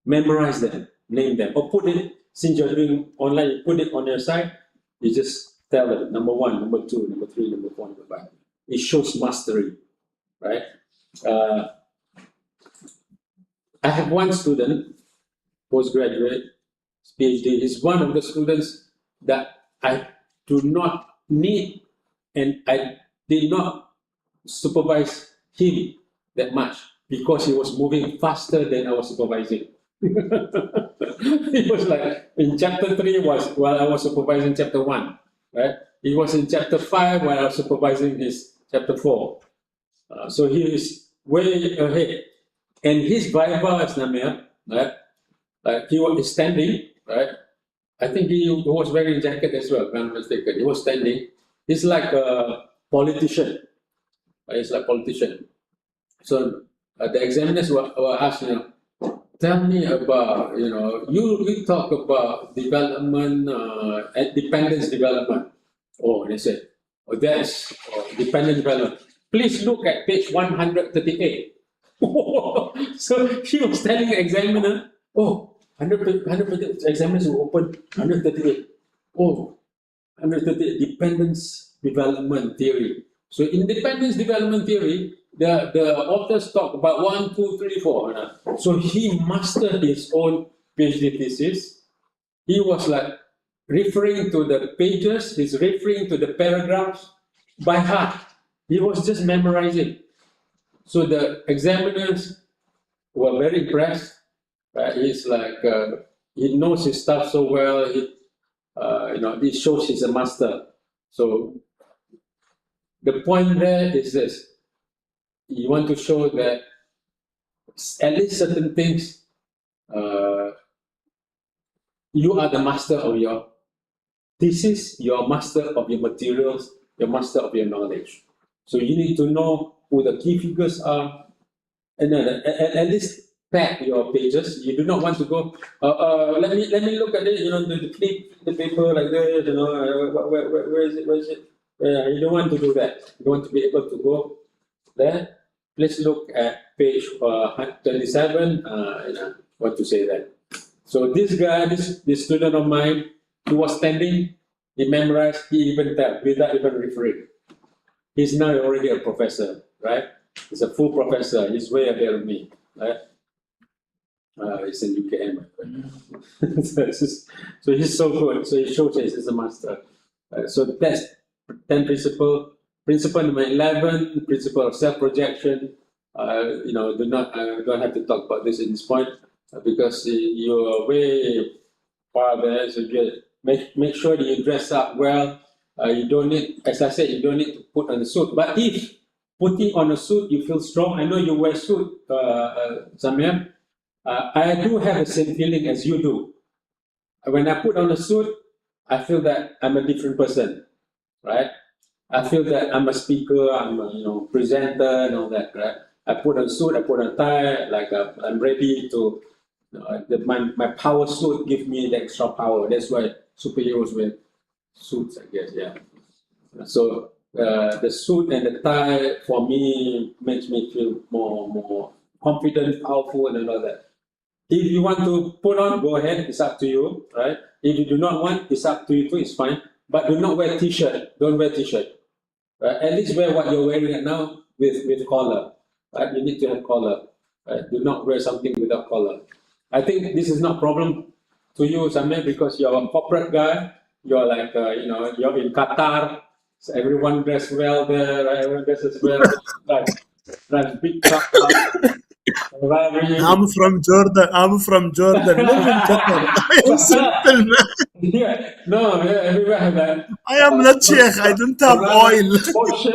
Memorize them. Name them. Or put it, since you're doing online, you put it on your site, you just tell them, number 1, number 2, number 3, number 4, number 5. It shows mastery, right? I have one student, postgraduate, PhD, is one of the students that I do not need, and I did not supervise him that much because he was moving faster than I was supervising. It was like in chapter 3 while I was supervising chapter 1, right? He was in chapter 5 while I was supervising his chapter 4. So he is way ahead. And his Viva is Namir, right? Like he was standing, right? I think he was wearing a jacket as well, if I'm not mistaken. He was standing. He's like a politician. He's like a politician. So the examiners were asked, tell me about, you talk about development, dependence development. Oh, and they said, that's dependent development. Please look at page 138. So he was telling the examiner, 100 examiners will open 138. 138 dependence development theory. So in dependence development theory, the authors talk about 1, 2, 3, 4. So he mastered his own PhD thesis. He was like referring to the pages, he's referring to the paragraphs by heart. He was just memorizing. So the examiners were very impressed. He's like, he knows his stuff so well. It shows he's a master. So the point there is this: you want to show that at least certain things, you are the master of your thesis, you are master of your materials, you're master of your knowledge. So you need to know who the key figures are, and then at least pack your pages. You do not want to go, let me look at it, the flip the paper like this, where is it? You don't want to do that. You want to be able to go there. Let's look at page 27, what to say that. So this guy, this student of mine, he was standing, he memorized, he even tell, without even referring. He's now already a professor, right? He's a full professor, he's way ahead of me, right? He's in UKM. So he's so good, so he shows he's a master. So that's 10 principle. Principle number 11, principle of self-projection. I don't have to talk about this in this point because you are way far there. So make sure that you dress up well. You don't need, as I said, you don't need to put on a suit. But if putting on a suit, you feel strong. I know you wear suit, Samir. I do have the same feeling as you do. When I put on a suit, I feel that I'm a different person, right? I feel that I'm a speaker, I'm a presenter and all that, right? I put on a suit, I put on a tie, like I'm ready to, my power suit gives me the extra power. That's why superheroes wear suits, I guess, yeah. So the suit and the tie for me makes me feel more confident, powerful and all that. If you want to put on, go ahead, it's up to you, right? If you do not want, it's up to you too, it's fine. But do not wear t-shirt, don't wear t-shirt. Right? At least wear what you're wearing right now with collar, right? You need to have collar, right? Do not wear something without collar. I think this is not problem to you, Samir, because you're a corporate guy, you're like, you're in Qatar, so everyone dress well there, right? Everyone dresses well, drive big truck, Ferrari. I'm from Jordan. I'm from Jordan. Live in Qatar. I am simple man. Yeah, no, yeah, everywhere have that. I am not Sheikh. I don't have oil. Porsche,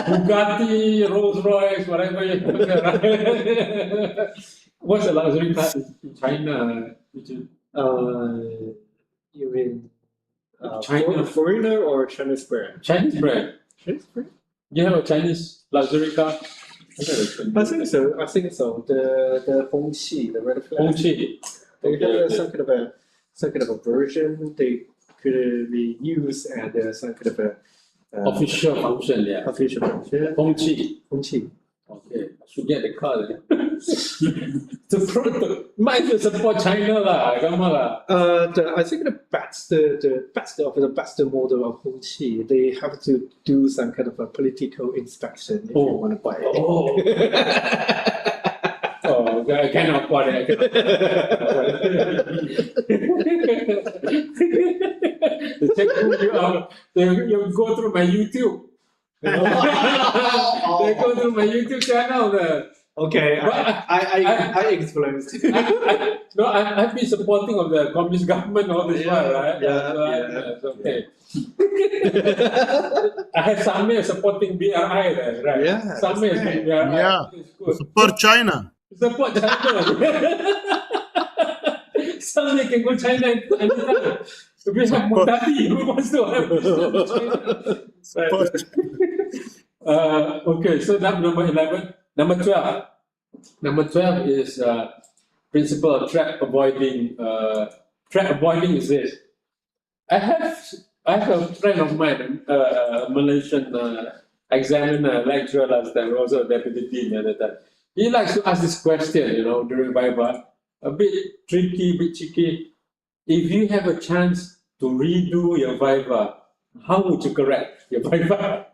Bugatti, Rolls Royce, whatever you have there, right? What's the luxury car in China? You mean China. foreigner or Chinese brand? Chinese brand. Chinese brand? You have a Chinese luxury car? I think so. I think so. The Hongqi, the red flag. Hongqi. They Okay. have some kind of a version they could be used and some kind of a Official function, yeah. official version. Hongqi. Hongqi. Okay, I should get the car then. Might as well support China lah, come on lah. I think the best model of Hongqi, they have to do some kind of a political inspection if you Oh. want to buy it. Oh. Oh, I cannot afford it. They check who you are. You go through my YouTube. You know? They go through my YouTube channel there. Okay, But I explained. I've been supporting of the communist government all this while, right? Yeah, So, yeah. it's okay. I have Samir supporting BRI there, right? Yeah, Samir is that's right. BRI. Yeah. It's good. Support China. Support China. Samir can go China anytime. We have Mutati who wants to have China. Support. Okay, so that's number 11. Number 12. Number 12 is principle of trap avoiding. Trap avoiding is this. I have a friend of mine, a Malaysian examiner, lecturer last time, also a deputy dean at the time. He likes to ask this question, during Viva, a bit tricky, a bit cheeky. If you have a chance to redo your Viva, how would you correct your Viva?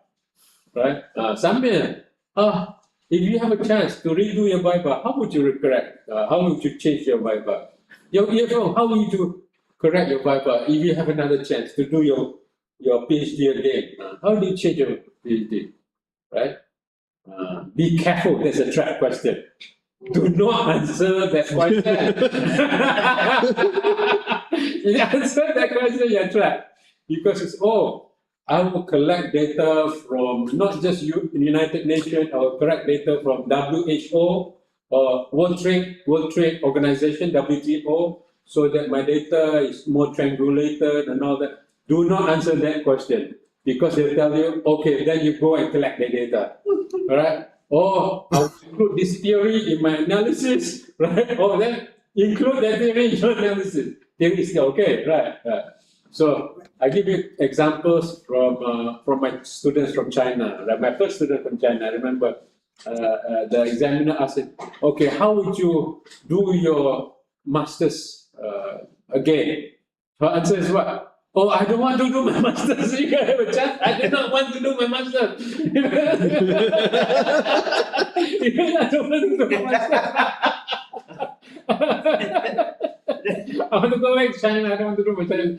Right? Samir, if you have a chance to redo your Viva, how would you correct? How would you change your Viva? How would you correct your Viva if you have another chance to do your PhD again? How do you change your PhD? Right? Be careful, that's a trap question. Do not answer that question. If you answer that question, you're trapped. Because it's, I will collect data from not just United Nations, I will collect data from WHO or World Trade Organization, WTO, so that my data is more triangulated and all that. Do not answer that question because they'll tell you, okay, then you go and collect the data. All right? Or I'll include this theory in my analysis, right? Or then include that theory in your analysis. Theory is still okay, right? So I give you examples from my students from China. Right? My first student from China, I remember the examiner asked him, okay, how would you do your master's again? Her answer is what? Oh, I don't want to do my master's. You can have a chance. I do not want to do my master's. I don't want to do my master's. I want to go back to China. I don't want to do my China.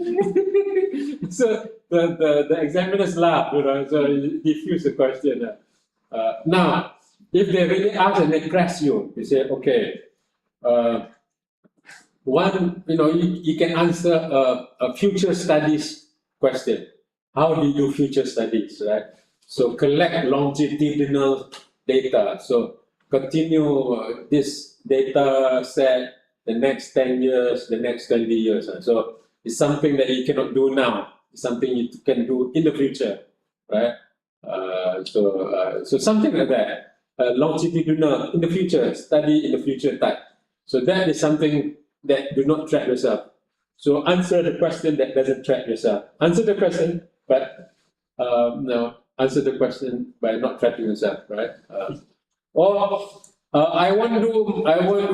So the examiners laugh, so he diffuse the question. Now, if they really ask and they press you, you say, okay, one, you can answer a future studies question. How do you do future studies, right? So collect longitudinal data. So continue this data set the next 10 years, the next 20 years. So it's something that you cannot do now. It's something you can do in the future, right? So something like that. Longitudinal, in the future, study in the future type. So that is something that do not trap yourself. So answer the question that doesn't trap yourself. Answer the question, but answer the question by not trapping yourself, right? Or I want to do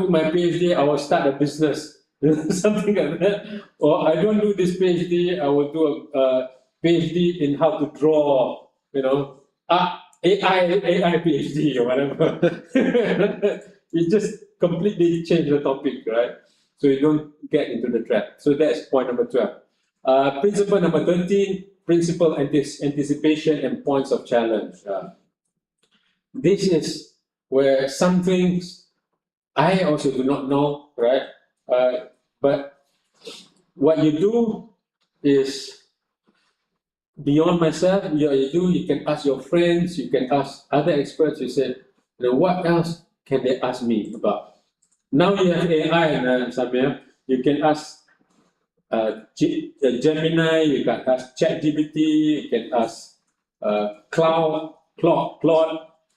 my PhD. I will start a business, something like that. Or I don't do this PhD. I will do a PhD in how to draw. AI PhD or whatever. You just completely change the topic, right? So you don't get into the trap. So that's point number 12. Principle number 13. Principle anticipation and points of challenge. This is where some things I also do not know, right? But what you do is beyond myself. You can ask your friends, you can ask other experts. You say, what else can they ask me about? Now you have AI, Samir. You can ask Gemini, you can ask ChatGPT, you can ask Claude,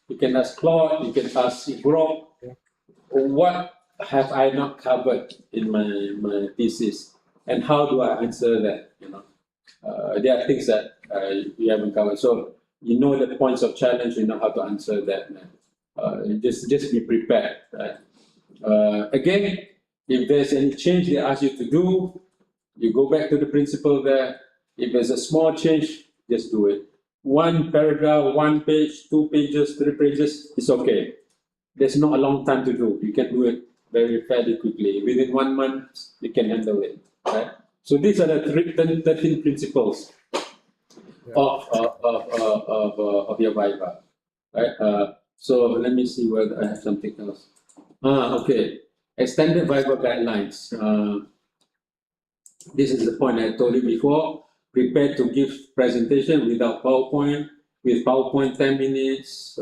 you can ask Claude, you can ask Grok. What have I not covered in my thesis, and how do I answer that? There are things that you haven't covered. So you know the points of challenge, you know how to answer that. Just be prepared, right? Again, if there's any change they ask you to do, you go back to the principle there. If there's a small change, just do it. One paragraph, 1 page, 2 pages, 3 pages, it's okay. There's not a long time to do. You can do it fairly quickly. Within 1 month, you can handle it, right? So these are the 13 principles of your Viva, right? So let me see whether I have something else. Okay. Extended Viva guidelines. This is the point I told you before. Prepare to give presentation without PowerPoint, with PowerPoint 10 minutes,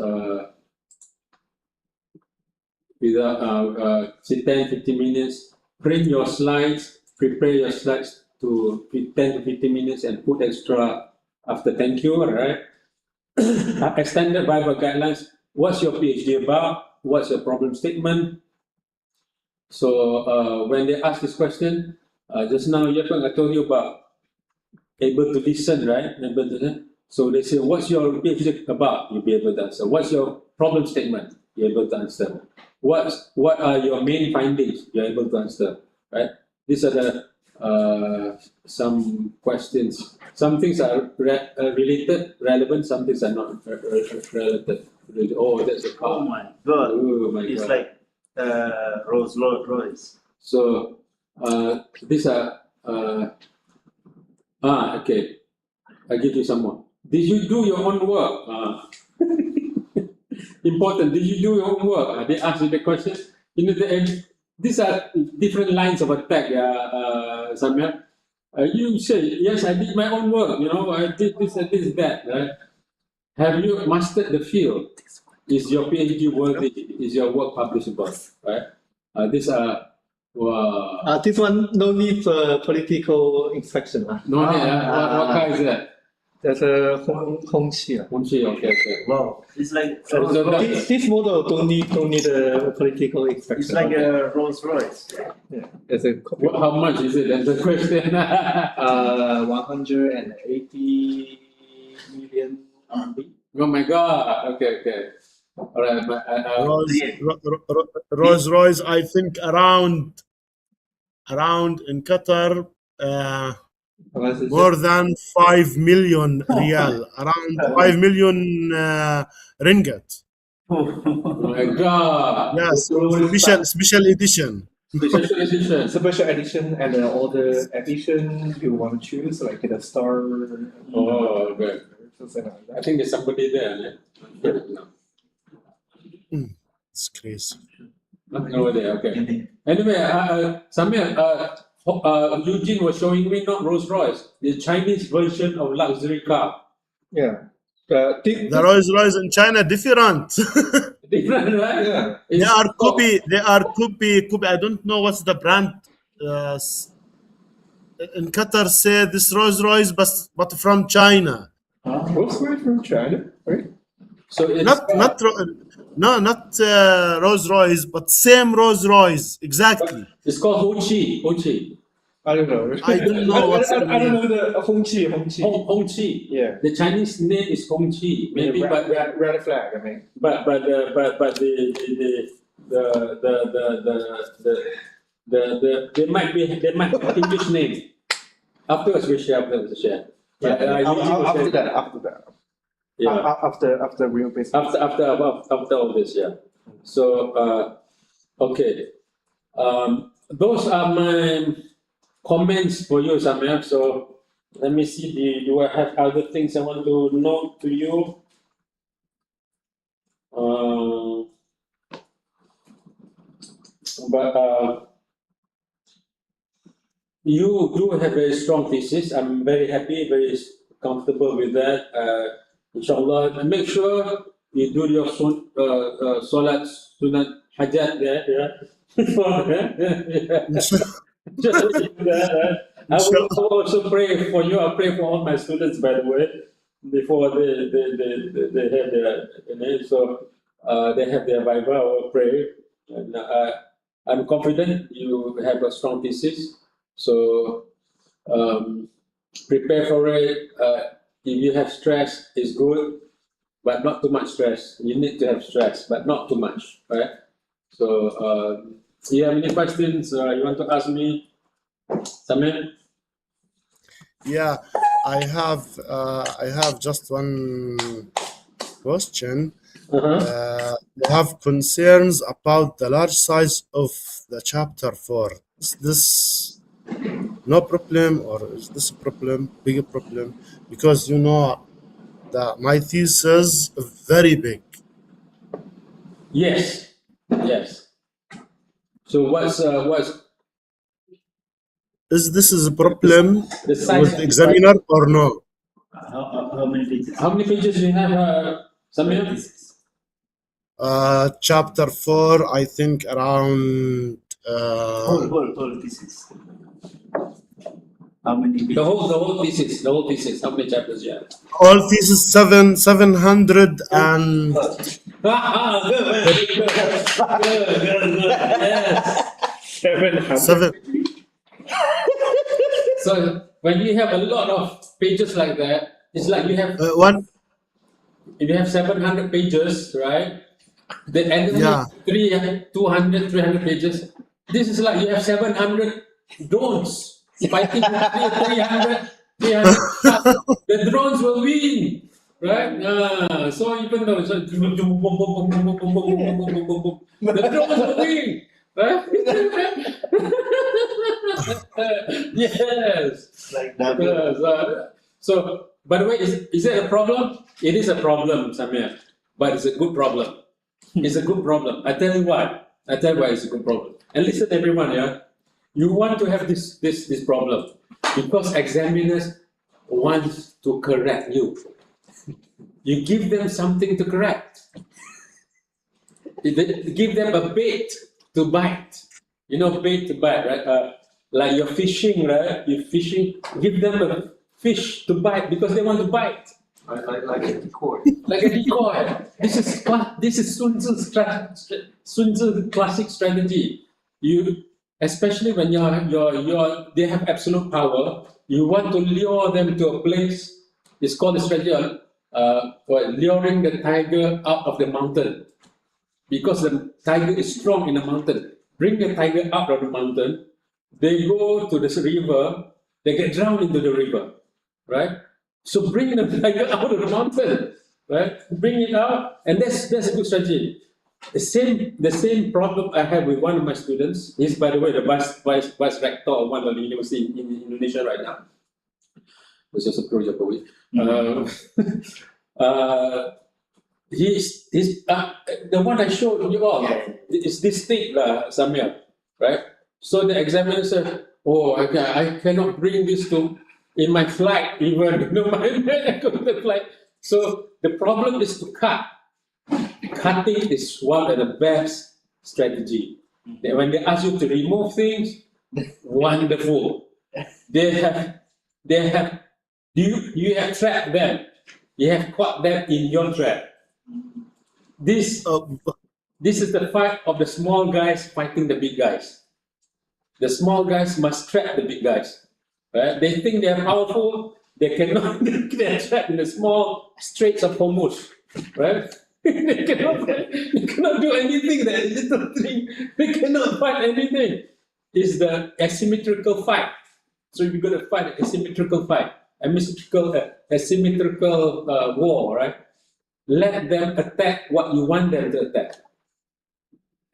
without 10, 15 minutes. Print your slides, prepare your slides to 10 to 15 minutes and put extra after thank you, all right? Extended Viva guidelines. What's your PhD about? What's your problem statement? So when they ask this question, just now, I told you about able to listen, right? Able to listen. So they say, what's your PhD about? You'll be able to answer. What's your problem statement? You're able to answer. What are your main findings? You're able to answer, right? These are the some questions. Some things are related, relevant. Some things are not related. Oh, that's a car. Oh my God! Oh my It's God. like Rolls Royce. So these are okay. I give you some more. Did you do your own work? Important. Did you do your own work? They ask you the question. These are different lines of attack. Samir. You say yes, I did my own work. I did this and this that. Right? Have you mastered the field? Is your PhD worthy? Is your work publishable? Right? These are. Wow. This one no need for political inspection. No, what kind is that? There's a home chi. Okay. Wow! It's like So This model don't need a political inspection. it's like a Rolls Royce. Yeah, there's a copy. How much is it? That's the question. 180 million RMB. Oh my God. Okay. All right. Rolls Royce, I think around in Qatar, more than 5 million riyal, around 5 million ringgit. Oh my God. Yes, special edition. Special edition. Special edition and all the edition you want to choose, like the star. Oh, okay. Something like I that. think there's somebody there. No. It's crazy. Nothing over there. Okay. Anyway, Samir, Eugene was showing me not Rolls Royce, the Chinese version of luxury car. Yeah. The Rolls Royce in China different. Different, right? Yeah. They are copy. I don't know what's the brand. In Qatar, say this Rolls Royce, but from China. Rolls Royce from China, right? So it's Not Rolls Royce, but same Rolls Royce exactly. It's called Hongqi. I don't know. I don't know what's the I don't name. know the Hongqi. Hongqi. Yeah. The Chinese name is Hongqi. Maybe, red flag. I mean. but the they might have English name. Afterwards we share. After that. Yeah. After real business. After all this, yeah. So okay. Those are my comments for you, Samir. So let me see. Do I have other things I want to note to you? But you do have very strong thesis. I'm very happy, very comfortable with that. Inshallah, and make sure you do your solat sunat hajat there. Yeah. Just do that. I will also pray for you. I pray for all my students, by the way, before they have their so they have their Viva. I will pray, and I'm confident you have a strong thesis. So prepare for it. If you have stress, it's good, but not too much stress. You need to have stress, but not too much, right? So, you have any questions you want to ask me, Samir? Yeah, I have just one question. I have concerns about the large size of the chapter 4. Is this no problem, or is this a problem, big problem? Because you know that my thesis is very big. Yes. So what's Is this a problem the size with the examiner or no? How many pages? How many pages do you have, Samir? Chapter 4, I think around Whole thesis. How many pages? The whole thesis. How many chapters do you have? all thesis 700 and Yes. 7. So when you have a lot of pages like that, it's like you have One, if you have 700 pages, right? The enemy Yeah. 200, 300 pages. This is like you have 700 drones fighting 300. The drones will win, right? So even though the drones will win, right? Yes. Like that. So, by the way, is it a problem? It is a problem, Samir, but it's a good problem. It's a good problem. I tell you why. It's a good problem. And listen, everyone, yeah, you want to have this problem because examiners want to correct you. You give them something to correct. Give them a bait to bite. You know, bait to bite, right? Like you're fishing, right? You're fishing. Give them a fish to bite because they want to bite. Like a decoy. Like a decoy. This is Sun Tzu's classic strategy. You, especially when they have absolute power, you want to lure them to a place. It's called the strategy for luring the tiger out of the mountain, because the tiger is strong in the mountain. Bring the tiger out of the mountain. They go to this river. They get drowned into the river, right? So bring the tiger out of the mountain, right? Bring it out, and that's a good strategy. The same problem I have with one of my students. He's, by the way, the vice rector of one of the university in Indonesia right now. Which is a project away. He's the one I showed you all. It's this thing, Samir, right? So the examiner said, "Oh, I cannot bring this to in my flight, even my flight." So the problem is to cut. Cutting is one of the best strategy. When they ask you to remove things, wonderful. They have. You have trapped them. You have caught them in your trap. This is the fight of the small guys fighting the big guys. The small guys must trap the big guys. Right? They think they are powerful. They cannot. They are trapped in the small straits of Hormuz. Right? they cannot do anything. That little thing, they cannot fight anything. It's the asymmetrical fight. So you're gonna fight an asymmetrical fight, asymmetrical war, right? Let them attack what you want them to attack.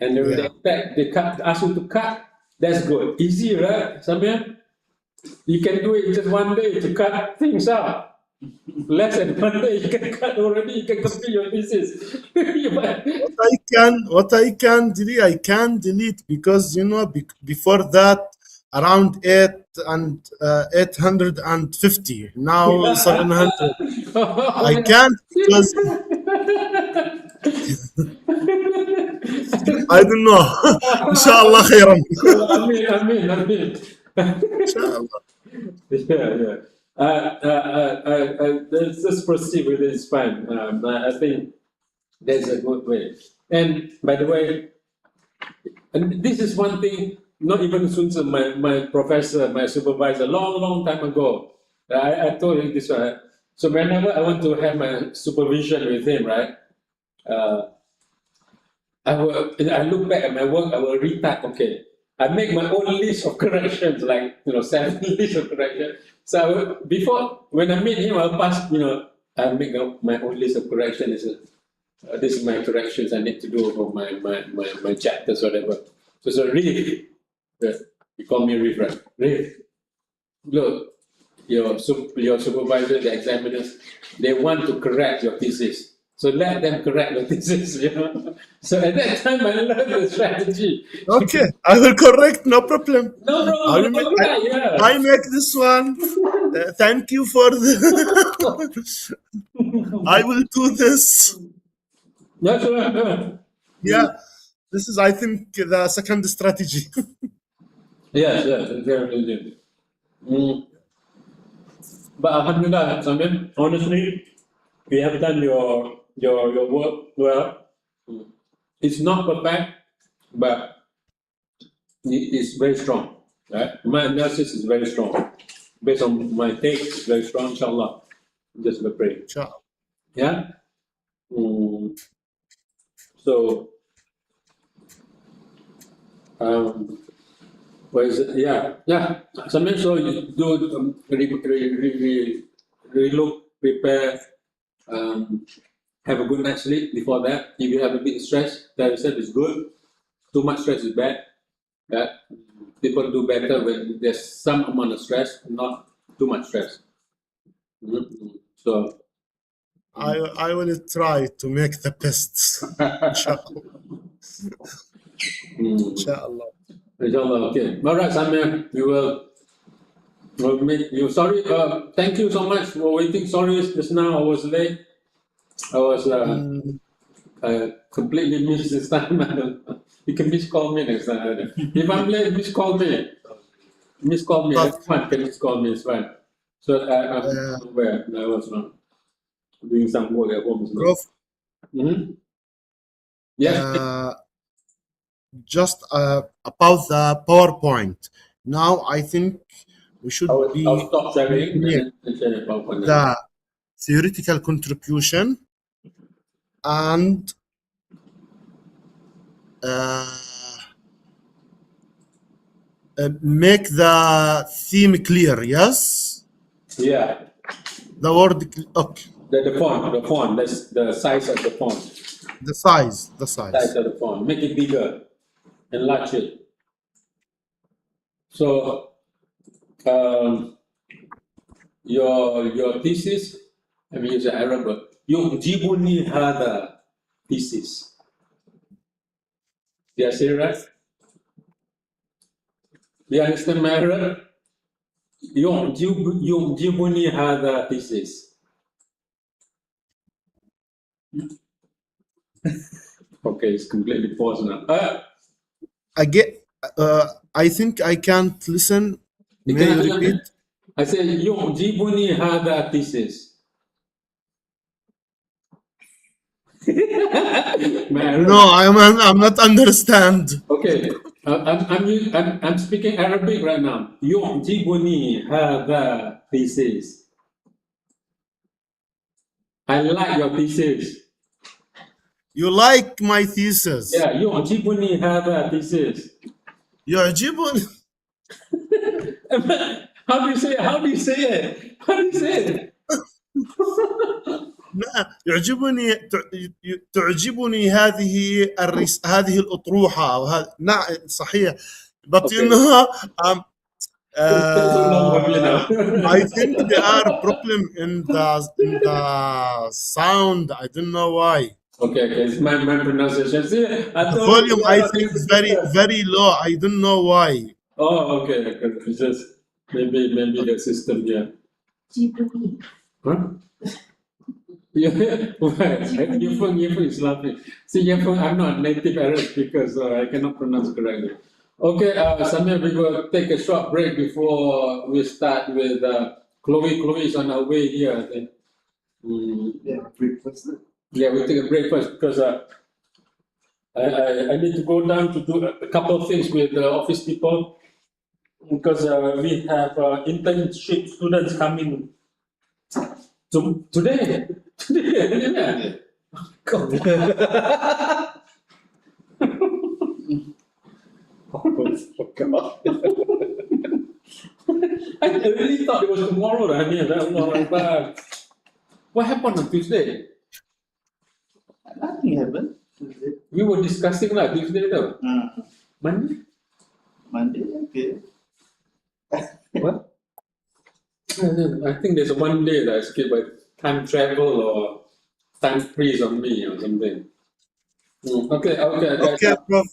And when they Yeah. attack, they ask you to cut. That's good. Easy, right, Samir? You can do it just one day to cut things out. Less than one day, you can cut already. You can complete your thesis. What I can delete, I can delete because before that around 850, now 700. I can't because I don't know. Inshallah khairan. Amin. Inshallah. Yeah. Let's just proceed with it. It's fine. I think that's a good way. And by the way, and this is one thing, not even Sun Tzu, my professor, my supervisor, long time ago, I told him this one. So whenever I want to have my supervision with him, right, I look back at my work, I will retype, okay. I make my own list of corrections, like, 7 lists of corrections. So when I meet him, I'll pass, I make my own list of corrections. This is my corrections I need to do for my chapters, whatever. So Reeve, you call me Reeve, right? Reeve, look, your supervisor, the examiners, they want to correct your thesis. So let them correct your thesis, So at that time, I learned the strategy. Okay, I will correct, no problem. No I will problem, yeah. I make this one. Thank you for the. I will do this. That's right. Yeah, this is, I think, the second strategy. Yes, definitely. But Alhamdulillah, Samir, honestly, you have done your work well. It's not perfect, but it's very strong. Right? My analysis is very strong. Based on my take, it's very strong, inshallah. Just be pray. Inshallah. Yeah? So, what is it? Yeah. Sometimes so you do relook, prepare, have a good night's sleep before that. If you have a bit of stress, that I said is good. Too much stress is bad. Yeah. People do better when there's some amount of stress, not too much stress. So, I will try to make the best. Inshallah. Inshallah. inshallah, okay. All right, Samir, we'll make you sorry. Thank you so much for waiting. Sorry, just now I was late. I was completely missed this time. You can miscall me next time. If I'm late, miscall me. Miscall me. Everyone can miscall me. It's fine. So I'm aware. I was doing some work at home. Prof, Yes. just about the PowerPoint. Now I think we should I'll stop sharing clear and share it PowerPoint. the theoretical contribution and make the theme clear. Yes, Yeah. the word. Okay, The font. That's the size of the font. the size. Size of the font. Make it bigger. Enlarge it. So, your thesis, I mean, use an Arab word. يعجبني هذا thesis. Did I say it right? Do you understand my Arab? يعجبني هذا thesis. Okay, it's completely paused now. I think I can't listen. May you repeat? I said يعجبني هذا thesis. No, I'm not understand. Okay, I'm speaking Arabic right now. يعجبني هذا thesis. I like your thesis. You like my thesis. Yeah, يعجبني هذا thesis. يعجبني. How do you say it? How do you say it? How do you say it? لا يعجبني تعجبني هذه الأطروحة أو نعم صحيح. But Okay. you know It's so long for me now. I think there are problem in the sound. I don't know why. Okay, it's my pronunciation. See, I The told volume you, I think very low. I don't know why. Oh, okay. It's just maybe the system here. Huh? Yeah, Yefeng is laughing. See, Yefeng, I'm not native Arab speaker, so I cannot pronounce correctly. Okay, Samir, we will take a short break before we start with Chloe. Chloe is on her way here, I think. Yeah, breakfast. Yeah, we'll take a break first because I need to go down to do a couple of things with the office people because we have internship students coming today. Today. God. Oh God. I really thought it was tomorrow, but what happened on Tuesday? Nothing happened. We were discussing lah Tuesday though. Monday? Monday, okay. What? I think there's one day that I skipped by time travel or time freeze on me or something. Okay. Okay, Prof.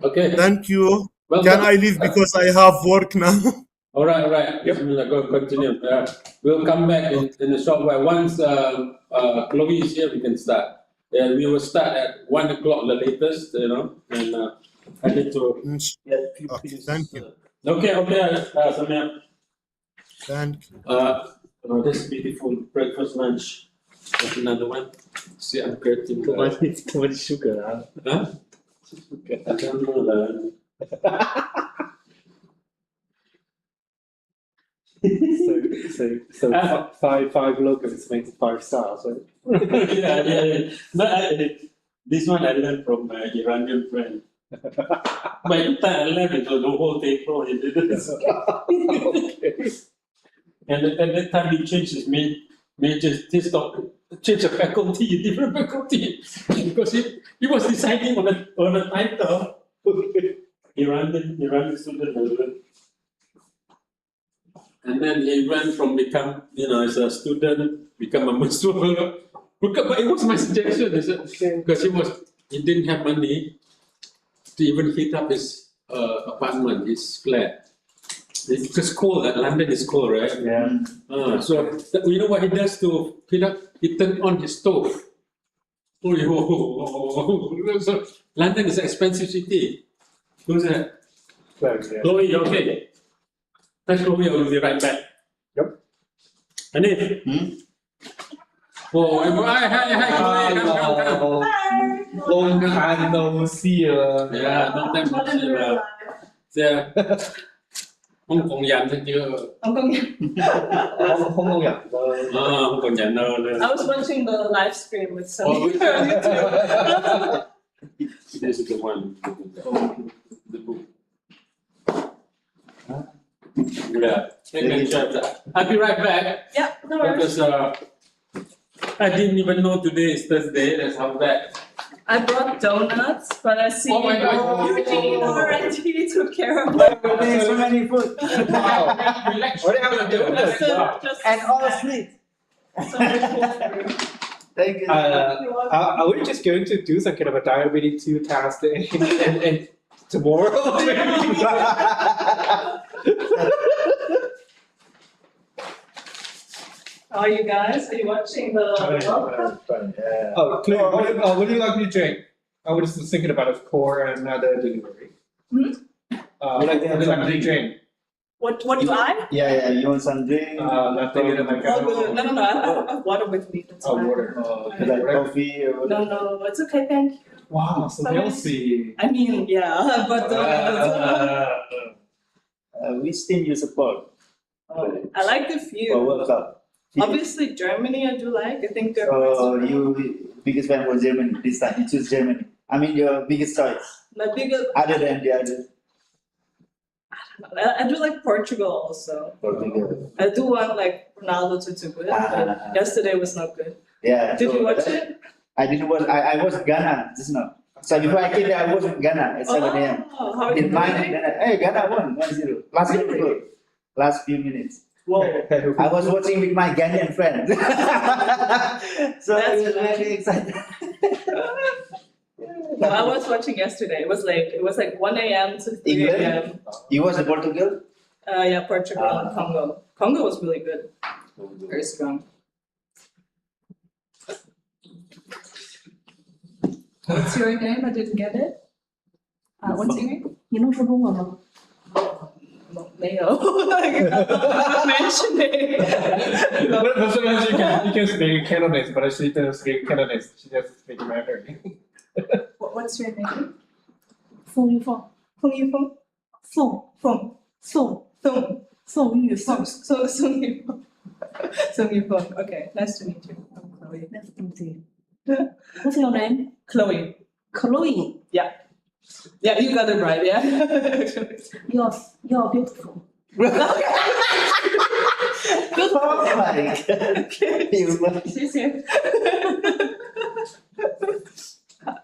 Okay. Thank you. Well Can done. I leave because I have work now? All right. Bismillah, go continue. We'll come back in a short while. Once Chloe is here, we can start. We will start at 1 o'clock the latest, and I need to. Yeah, few Okay, pieces, thank you. Okay, Samir. Thank you. This beautiful breakfast lunch. There's another one. See, I'm creating. Too much sugar. Huh? I don't know that. So five logos makes 5 stars, right? Yeah. No, this one I learned from my Iranian friend. By the time I learned it was the whole table. He did it. Okay. And at that time he changed his major, changed a faculty, different faculty, because he was deciding on a title. Iranian student. And then he went from become, as a student, become a Muslim. But it was my suggestion, because he didn't have money to even heat up his apartment, his flat. It's cold, London is cold, right? Yeah. So you know what he does to heat up? He turned on his stove. So London is an expensive city. Who's that? Yeah. Chloe, you okay? Thanks, Chloe, I will be right back. Yep. Hanif? Oh, hi, Chloe. Come. Long time no see. Yeah, long time no see. Yeah. Hong Kong 人識叫 Hong Kong. Hong Kong 人 Hong Kong 人 I was watching the live stream with some Oh, people on YouTube. This is the one. The book. Yeah. I'll be right back. Yeah, no worries. Because I didn't even know today is Thursday. That's how bad. I brought donuts, but I see Oh my God. Eugene already took care of it. There's so many food. Relax. What do you do? And all sweet. Thank you. Are we just going to do some kind of a diabetes 2 test and tomorrow? How are you guys? Are you watching the World Cup? Oh, Claire, what do you like to drink? I was just thinking about a core and another delivery. What do you like to drink? What do I? Yeah, you want some drink? Nothing in my No, I have water with me. That's fine. water. You like coffee or No, it's okay, thank you. Wow, so healthy. I mean, yeah, but which team you support? I like the For few. World Cup? Obviously, Germany I do like. I think they're So quite you biggest fan for Germany this time? You choose Germany. I mean, your biggest choice My biggest, other than the other. I do like Portugal also. Portugal. I do want like Ronaldo to do good, but yesterday was not good. Yeah. Did so you watch that- it? I didn't watch. I was Ghana just now. So before I came there, I was in Ghana at 7 a.m. Oh, how are you In mine, doing? hey, Ghana won 1-0. Last Really? goal. Last few minutes. Whoa. I was watching with my Ghanaian friend. So That's I was nice. very excited. No, I was watching yesterday. It was late. It was like 1 a.m. to 3 England? a.m. You was in Portugal? Yeah, Portugal and Congo. Congo was really good. Very strong. What's your name? I didn't get it. What's your name? 你能说中文吗？ No, 没有。mentioning. But sometimes you can speak Cantonese, but she doesn't speak Cantonese. She just speaks Mandarin. What's your name? 宋玉凤，宋玉凤。宋凤宋宋宋玉凤。宋玉凤。宋玉凤. Okay, nice to meet you. I'm Chloe. Nice to meet you. What's your name? Chloe. Chloe. Yeah, you got it right. Yeah. You're beautiful. Oh my god. You- 谢谢。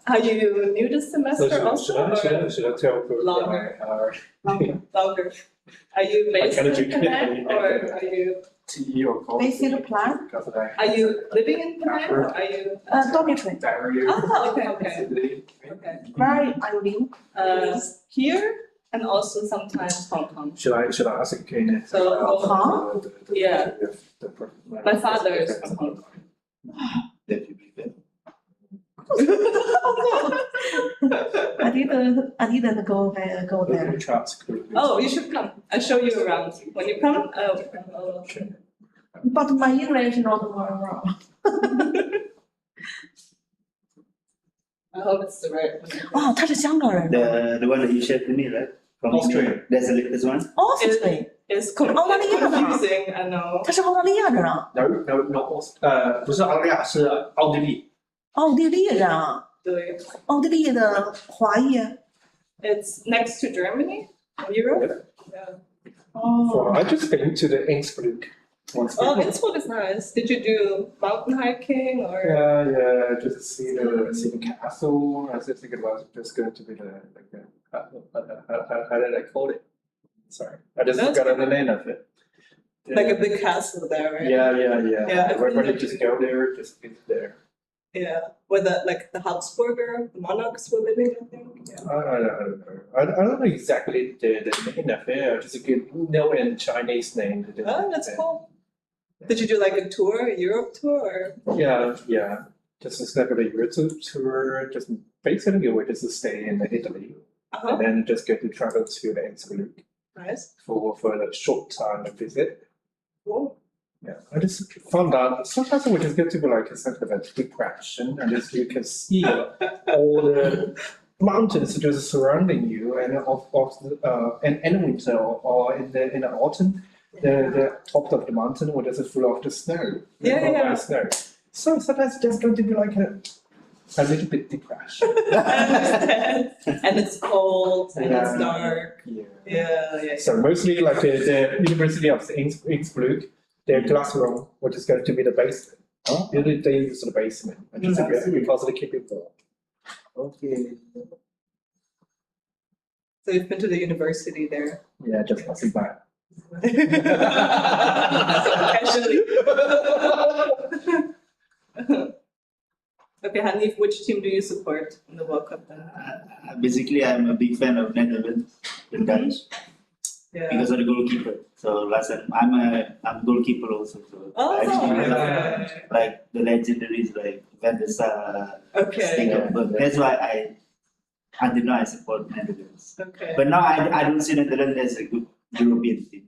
Are you new this So semester also? or should I tell her Longer. why Longer. Are you based kind in of drink Penang or are you tea or coffee? Based in Plan? Because I are you living in Penang or are you? Dormitory. diarrhea. Oh, okay. Acidity. Okay. Where are you living? Here and also sometimes Hong Kong. Should I ask again? So, Huh? Yeah. My father is from Hong Kong. That you be there. I didn't go there. Oh, you should come. I'll show you around. When you come, I'll show you. But my English is not very well. I hope it's the right one. 哦，他是香港人。 The one that you shared to me, right? From Austria. That's the latest one. Austria， It's Oh, what are you talking about? confusing, I know. 他是澳大利亚人啊， No, 不是澳大利亚，是奥地利。奥地利人啊，对奥地利的华裔。 It's next to Germany, Europe. Yeah.哦， I just been to the Innsbruck once Oh, before. Innsbruck is nice. Did you do mountain hiking or? Yeah, just see the castle. I was just thinking about just going to be how did I call it? Sorry, I just That's forgot the name of it. Like a big castle there, right? Yeah. Yeah, I've been Everybody there just too. go there, just be there. Yeah. Where the Habsburger, the monarchs were living, I think. Yeah. I don't know exactly the name of it. I just know in Chinese name. Oh, that's cool. Did you do like a tour, a Europe tour? Or? Yeah. Just instead of a Europe tour, just basically we just stay in Italy Uh-huh. and then just get to travel to the Innsbruck Nice. for a short time visit. Cool. Yeah, I just found out sometimes we just get to like a sort of a depression, and just you can see all the mountains just surrounding you, and in winter or in the autumn, the top of the mountain was just full of the snow. Yeah. Snow. So sometimes it's just going to be like a little bit depression. I understand. And it's cold and it's dark. Yeah. Yeah. So mostly like the University of Innsbruck, their classroom, which is going to be the basement. Oh, They use the basement, which is because they keep it warm. okay. So you've been to the university there. Yeah, just passing by. Casually. Okay, Hanif, which team do you support in the World Cup then? Basically, I'm a big fan of Netherlands, the Dutch, Yeah. because of the goalkeeper. So last time, I'm goalkeeper also. So Oh, I actually love, okay. like the legendaries like Van der Sar, Okay. Stekelenburg. That's why until now I support Netherlands. Okay. But now I don't see Netherlands as a good European team.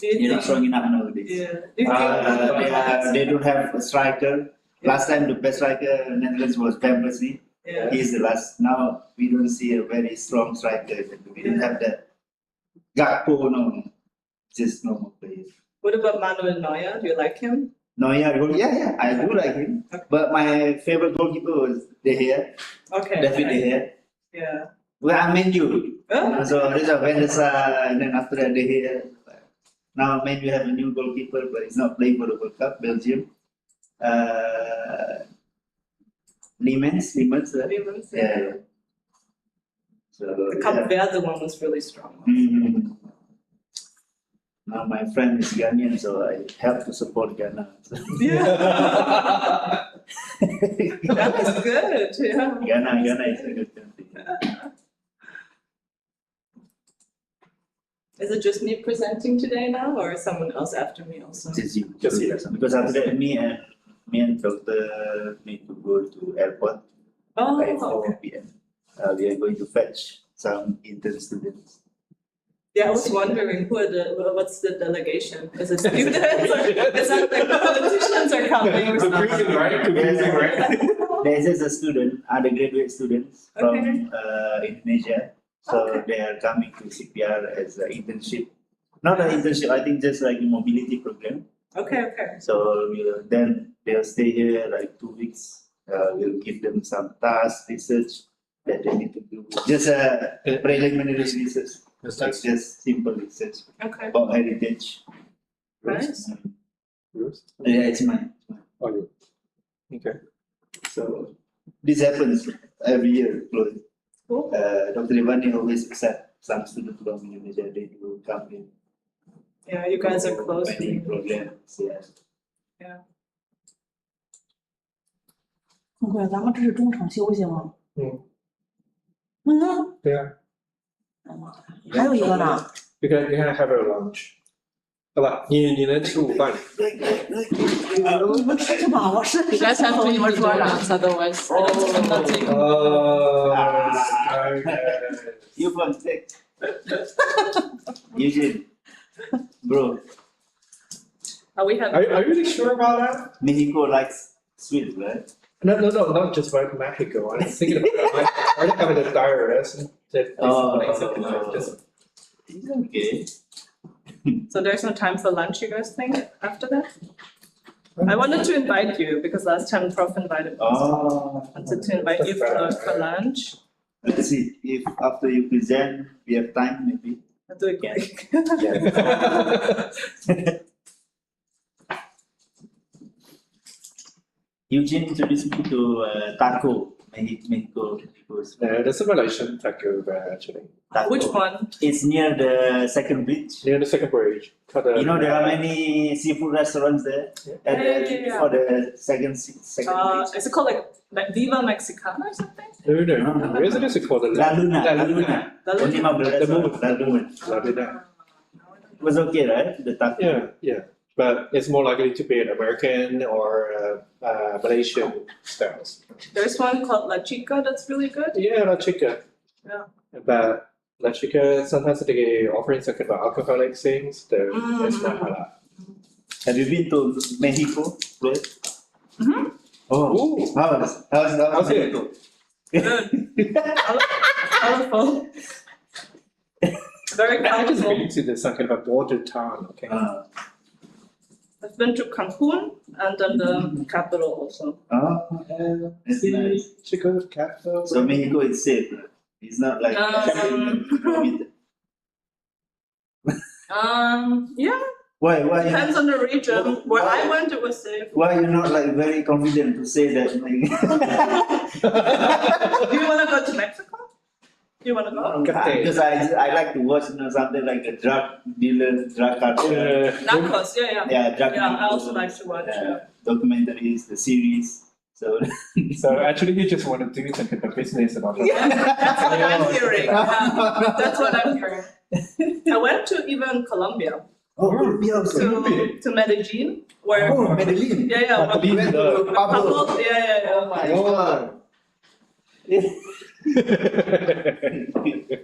Do you They're not think? strong enough nowadays. Yeah. Do you think? They don't have a striker. Last time the best striker in Netherlands was Van Persie. Yeah. He's the last. Now we don't see a very strong striker. We don't have that. Gakpo, no, just normal players. What about Manuel Neuer? Do you like him? Neuer, yeah, I do like him. But my favorite goalkeeper was De Gea, Okay. David De Gea. Yeah. Well, I mean you. Oh, So there's a Van der Sar, and then after that De Gea. Now maybe we have a new goalkeeper, but he's not playing for the World Cup, Belgium. Liemens, right? Reevany, Yeah. So The Cape Verde one was really strong. Mhm. Now my friend is Ghanaian, so I have to support Ghana. Yeah. That is good. Yeah. Ghana is a good country. Is it just me presenting today now, or is someone else after me also? Just you. Just you. Because after that, me and doctor need to go to airport Oh, by 4 okay. p.m. We are going to fetch some intern students. Yeah, I was wondering what's the delegation? Is it students or is that like politicians are coming or something? Confusing, right? Confusing, right? There's just a student, undergraduate students from Okay. Indonesia. So they are coming to CPR as an internship. Not an internship, I think just like a mobility program. Okay. So then they'll stay here like 2 weeks. We'll give them some tasks, research that they need to do. Just preliminary research. Like just simple research Okay. about heritage. Nice. Yours? Yeah, it's mine. Oh, you. Okay. So this happens every year, Chloe. Cool. Dr. Reevany always accept some students from Indonesia. They will come in. Yeah, you guys are close. Many programs, yeah. 很快，咱们这是中场休息吗？嗯。对啊。对啊。还有一个呢。You can have a lunch. 好吧，你能吃午饭。你们吃去吧，我是 You guys have to eat before us, otherwise I'm not taking. Okay. You from Tech. Eugene. Bro, Are we having? Are you really sure about that? Mexico likes sweet, right? No, not just about Mexico. I was thinking about are they having a diarrhea? It's okay. So there's no time for lunch, you guys think, after that? I wanted to invite you because last time Prof invited me. Oh, I wanted to invite you for lunch. let's see if after you present, we have time maybe. I'll do it quick. Eugene introduced me to taco, Mexico. There's a Malaysian taco there actually. Taco. Which one? It's near the second bridge. Near the second bridge. You know there are many seafood restaurants there at Yeah. for the second bridge. Is it called like Viva Mexicana or something? No. Where is it called? La Luna. La Only of the The moon. restaurant, La Luna. La Luna. It was okay, right? The taco. Yeah. But it's more likely to be an American or Malaysian styles. There's one called La Chica that's really good. Yeah, La Chica. Yeah. But La Chica, sometimes they offering some kind of alcoholic things, though it's not halal. Have you been to Mexico? Right? Mhm. Oh, Ooh. how's it? Mexico? Good. Colorful. Very I just colorful. been to the some kind of a border town, okay? I've been to Cancun and then the capital also. That's nice. Chico capital. So Mexico is safe. Right? It's not like Yeah, why depends on the region. Where I went, it was safe. why you're not like very confident to say that? Do you want to go to Mexico? Do you want to go? Because I like to watch something like a drug dealer, drug cartel. Narcos, yeah. Yeah, drug Yeah, I also like to watch. documentaries, the series. So So actually, you just want to do some kind of business about it. Yeah, that's what I'm hearing. Yeah, that's what I'm hearing. I went to even Colombia, Colombia also. to Medellin, where Medellin. yeah, Medellin, where Pablo. Pablo, yeah. Oh my God.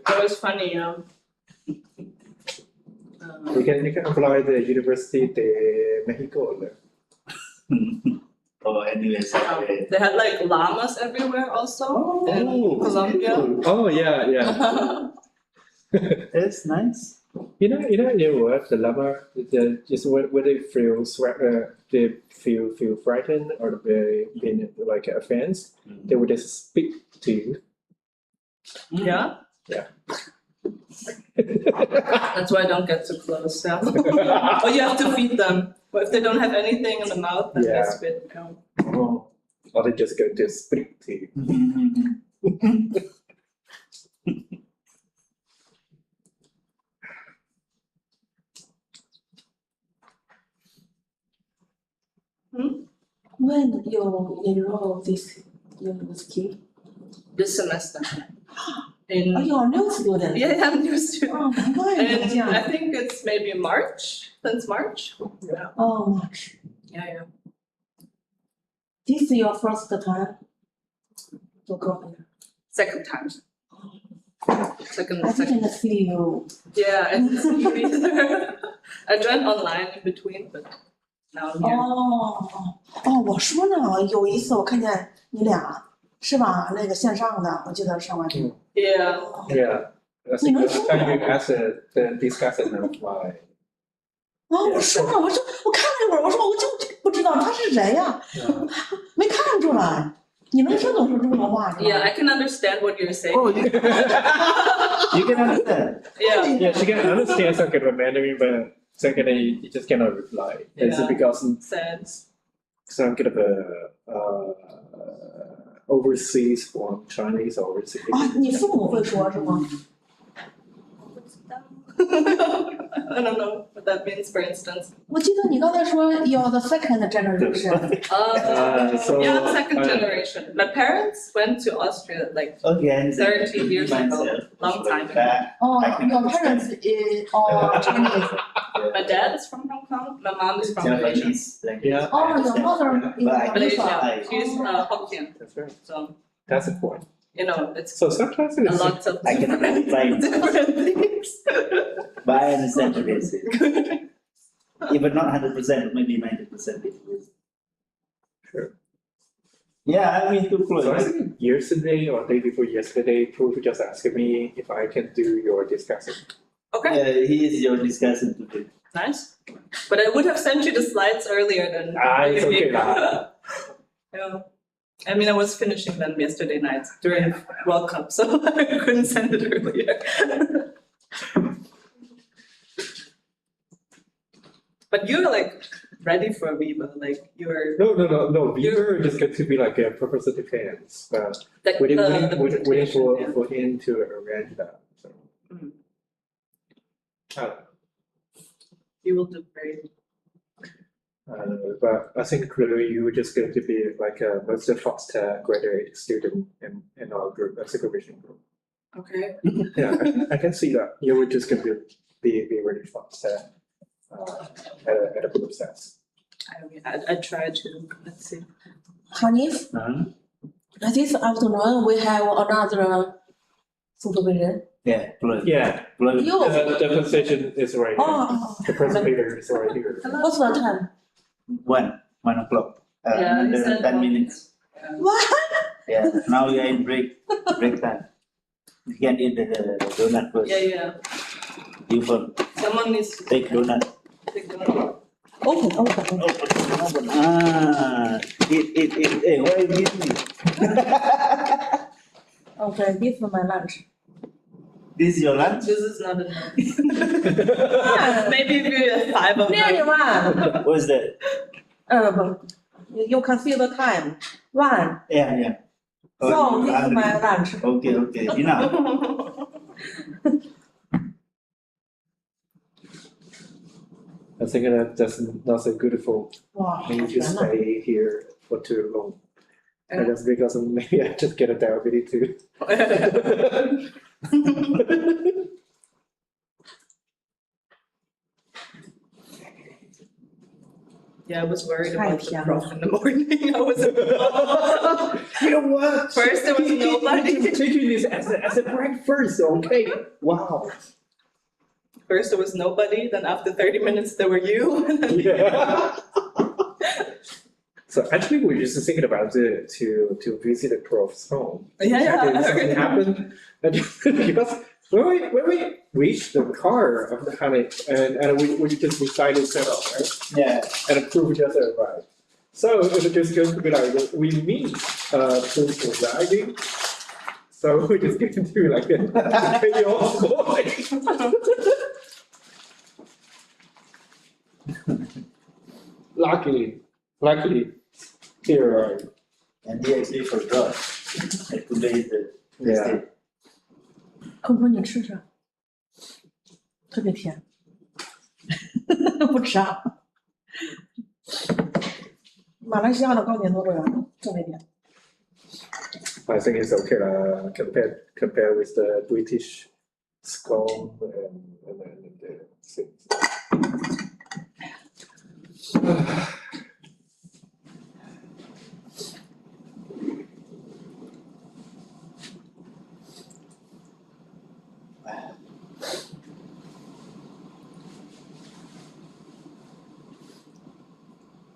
That was funny. You can apply the University de Mexico. Oh, anyways, They had like llamas everywhere also in Colombia. Oh yeah. that's nice. You know what? The llama, just when they feel they feel frightened or they been like offense, they would just speak to you. Yeah. Yeah. That's why I don't get too close. Yeah. Or you have to feed them. But if they don't have anything in the mouth, then Yeah. they spit. Yeah. Oh. Or they just go to speak to you. When you enroll this university? This semester. Oh, In, you're a new student. yeah, I'm new student. 哦，难怪你这 And 样。 I think it's maybe March, since March. Yeah. Oh, March. Yeah, yeah. This is your first time to go here. Second time. Second, I second. didn't see you. Yeah, I didn't see you either. I joined online in between, but now I'm here. 哦，我说呢，有一次我看见你俩是吧？那个线上的，我记得上完课。 Yeah. Yeah. I think last time you asked the discussion of my 我说呢，我看了一会儿，我说我就不知道他是谁呀，没看出来。你能听懂说中国话是吧 Yeah, I can understand what you're saying. Oh, you can understand. Yeah. yeah, she can understand some kind of Mandarin, but secondly, you just cannot reply. It's Yeah. because Sad. some kind of overseas from Chinese overseas. 啊，你父母会说是吗？ I don't know what that means, for instance. 我记得你刚才说 you're the second generation。 So, yeah, I'm second generation. My parents went to Austria like Okay, I understand. 30 years ago. Long time ago. That, Oh, I can your understand. parents is all Chinese. My dad is from Hong Kong. My mom is from Malaysia. Japanese language. Yeah. Oh, your mother is But I- Malaysia. Malaysia. She's Hokkien. that's right. So, That's the point. you know, it's So sometimes a it's lot of I can different, different things. But I understand what you're saying. Even not 100%, maybe 90% it is. Sure. Yeah, I mean, too close. So I think yesterday or day before yesterday, Proof just asked me if I can do your discussion. Okay, He is your discussion today. nice. But I would have sent you the slides earlier than. It's okay lah. Yeah. I mean, I was finishing them yesterday night during World Cup, so I couldn't send it earlier. But you're like ready for Viva, like you're No. Weaver is going to be like a Professor Depends, but like waiting the for presentation, yeah. for him to arrange that. So. Mhm. You will do great. But I think clearly you were just going to be like a most fast graduate student in our group, a supervision group. Okay. Yeah, I can see that. You were just going to be really fast at a process. I mean, I try to, let's see. Hanif, this afternoon we have another supervision. Yeah, close. Yeah, Close. You, the presentation is right here. oh, The presentator is right here. what's the time? 1 o'clock. Yeah, he Another said 10 1. minutes. What? Yeah, now we are in break time. You can eat the donut first. Yeah. You first. Someone needs to Take donut. take the Open. Open. Eat. Hey, why you give me? Okay, this is my lunch. This is your lunch? This is not enough. Maybe if you have 5 of Nearly them. one. What is that? You can see the time. One. Yeah. So you this is hungry. my lunch. Okay. Enough. I think that's not so good for 哇， me 好 to 甜呐！ stay here for too long. And that's because maybe I just get a diabetes too. Yeah, I was worried about the 太甜了。 prof in the morning. I was You know what? First there was nobody. Taking this as a breakfast, okay? Wow. First there was nobody, then after 30 minutes there were you. Yeah. So actually, we're just thinking about it to visit the prof's home. Yeah, And then I something heard. happened. And because when we reached the car of the Hanif, and we just decided to settle, right? Yeah. And prove each other right. So it's just going to be like we meet proof of driving. So we're just going to be like your boy. Luckily, here. And he actually forgot. Like today is the Yeah. day. 空空你吃吃，特别甜，不吃啊？马来西亚的糕点都这样，特别甜。 I think it's okay compare with the British scone and then the things.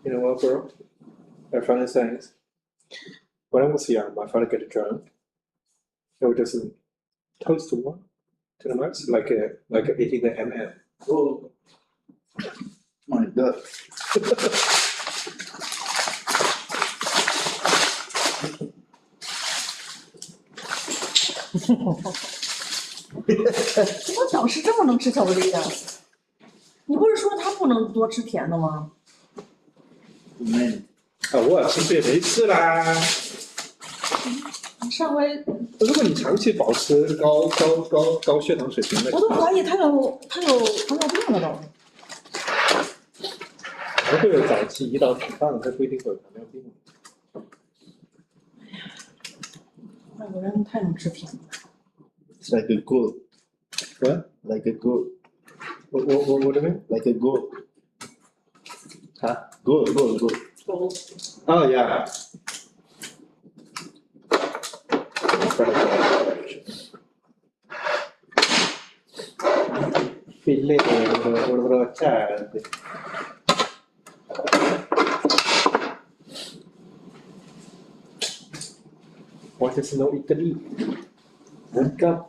You know what, bro? I found the things. When I was young, my father got drunk. He would just toast one to the max, like eating the MM. Oh my God.怎么讲是这么能吃巧克力的？你不是说他不能多吃甜的吗？ Man. 啊，我其实也没吃啦。上回如果你长期保持高血糖水平，那我都怀疑他有糖尿病了都。可能会有早期胰岛脂肪，但不一定会有糖尿病。外国人太能吃甜了。 It's like a goat. What? Like a goat. What do you mean? Like a goat. Huh? Goat. Oh yeah. Filet brochate. What is no Italy? Waqaf.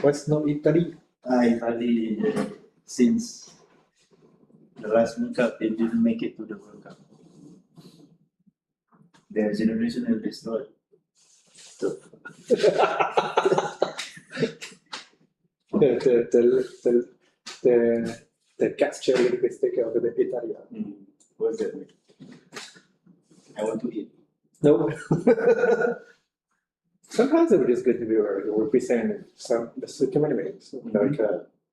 What's no Italy? I hardly since the last World Cup, they didn't make it to the World Cup. Their generation is destroyed. So, The gesture linguistic of the Italian. what's that mean? I want to eat. No. Sometimes it is good to be represent some the communities. Like,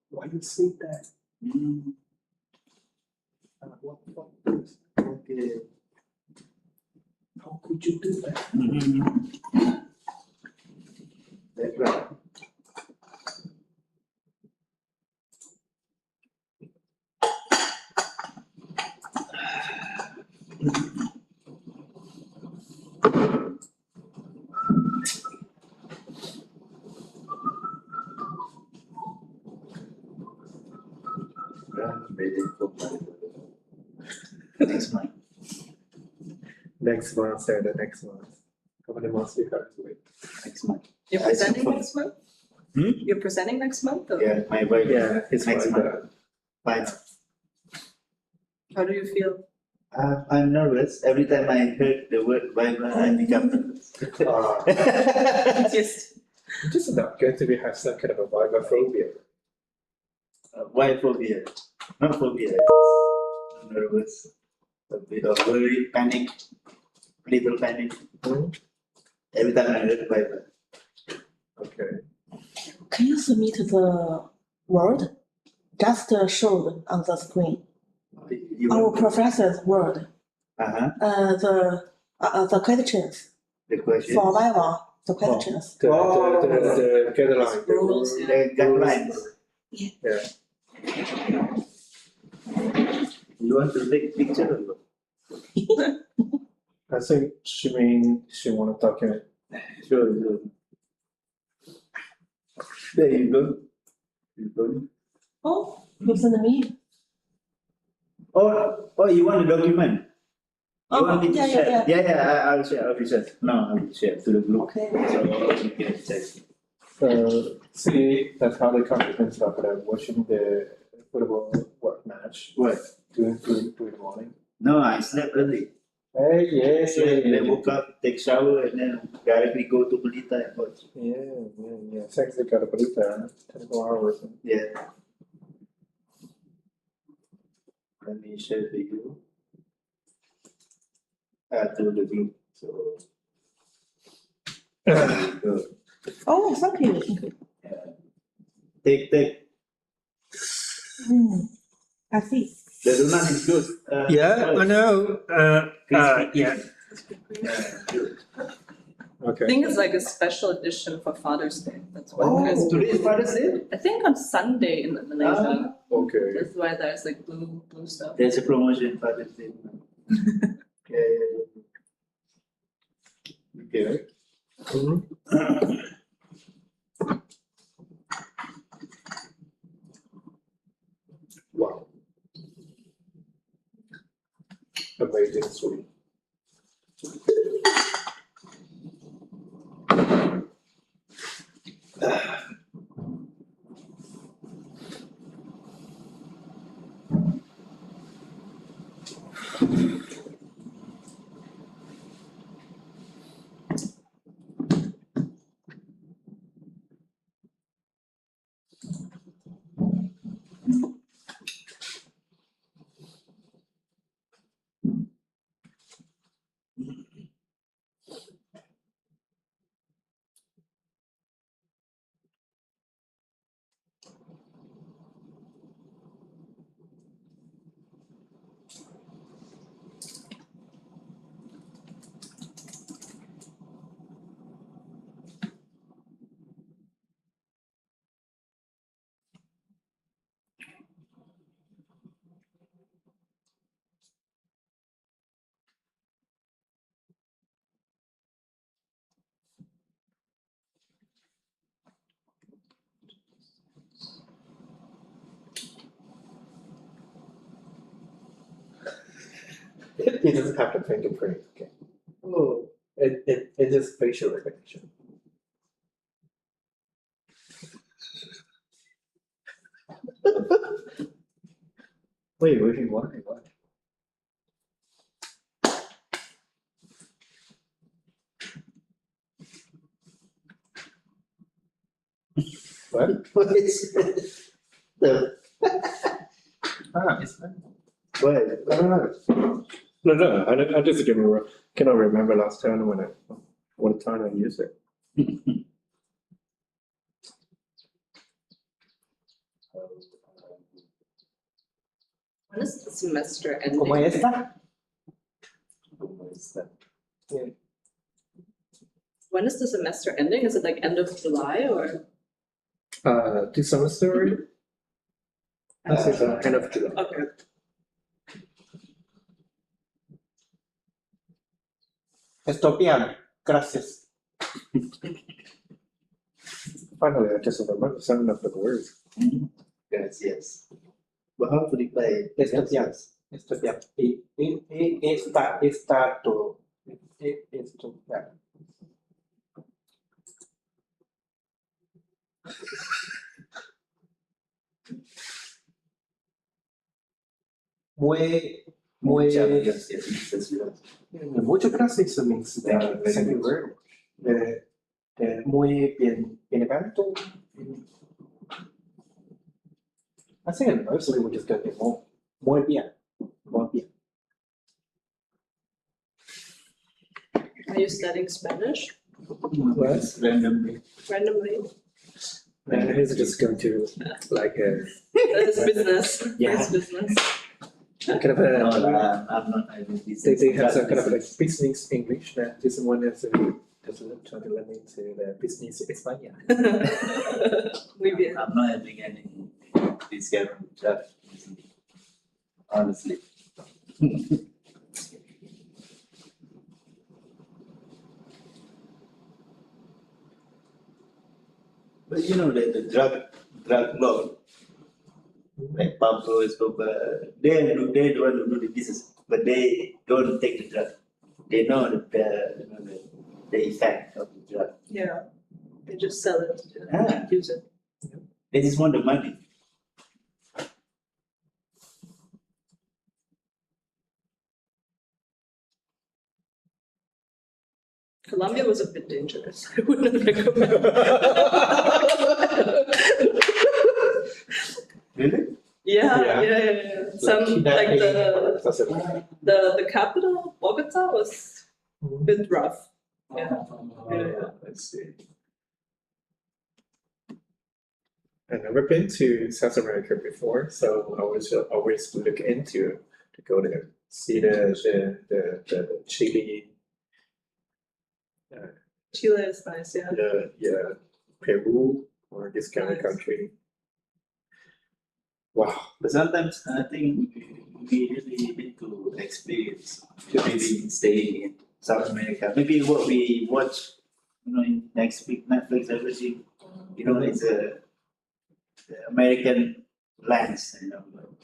why you say that? Mm, What? okay. How could you do that? That's right. Next month. Next month, say the next month. How many months you have to wait? Next month. You're presenting next month? Hmm? You're presenting next month? Or Yeah, my wife. It's next like month. Fine. how do you feel? I'm nervous. Every time I heard the word Bible, I become nervous. Yes. Just not going to be have some kind of a vibophobia. Why phobia? Not phobia. Nervous. A bit of worry, panic, little panic. Every time I heard the Bible. Okay. Can you submit the word? Just showed on the screen. You Our want professor's word. The questions the question? for Viva. The questions. The guideline. Rules, yeah. The guidelines. Yeah. You want to take picture or what? I think she mean she want to document. Sure. There you go. You go. Oh, you send me. Oh, you want the document? You want me to yeah, share? Yeah, I'll share. No, I will share to the group. Okay. So you can check. see that how the Africans started watching the football match What? during the morning. No, I slept early. Hey, yeah, Then woke up, take shower, and then directly go to Pelita and watch. yeah. Thanks, they got a Pelita, 24 hours. Yeah. Let me share the you. To the group. So. Good. Oh, thank you. Take. I see. The donut is good. Yeah, I know. Crispy. Yeah. Good. I Okay. think it's like a special edition for Father's Day. That's why Oh, there's today is Father's Day? I think on Sunday in Malaysia. Okay. That's why there's like blue stuff. There's a promotion Father's Day. Okay. Wow. Amazing sweet. It doesn't have the fingerprint. Okay. Oh, it is facial recognition. Wait, why? What? What is the It's fine. what? No, I just cannot remember last time what time I used it. When is the semester ending? ¿Cómo está? When is the semester ending? Is it like end of July or? This semester, this is end of July. Okay. Estoy bien, gracias. Finally, I just remember some of the words. Yes. But how to reply? Estoy bien, estoy bien. Está todo. Estoy bien. Muy, Yes. Muchas gracias means thank you very much. Muy bien, bienvenido. I think mostly we just get muy bien. Are you studying Spanish What? Randomly. randomly? And he's just going to like That is business. Yeah. That's business. kind of No, a. I'm not. I do this. They have some kind of like business English. This one is just trying to learn into the business España. Muy bien. I'm not having any this kind of job, honestly. But you know that the drug law, like Pablo Escobar, they don't want to do the business, but they don't take the drug. They know the effect of the drug. Yeah. They just sell it, Ah. use it. They just want the money. Colombia was a bit dangerous. I wouldn't recommend. Really? Yeah. Some like the capital, Bogota, was a bit rough. Yeah. Let's see. I've never been to South America before, so I was always look into to go there, see the Chile, Chile is nice, yeah. Peru or this kind of Nice. country. Wow. But sometimes I think we really need to experience maybe staying in South America. Maybe what we watch, in next week, Netflix, everything, it's a American lands,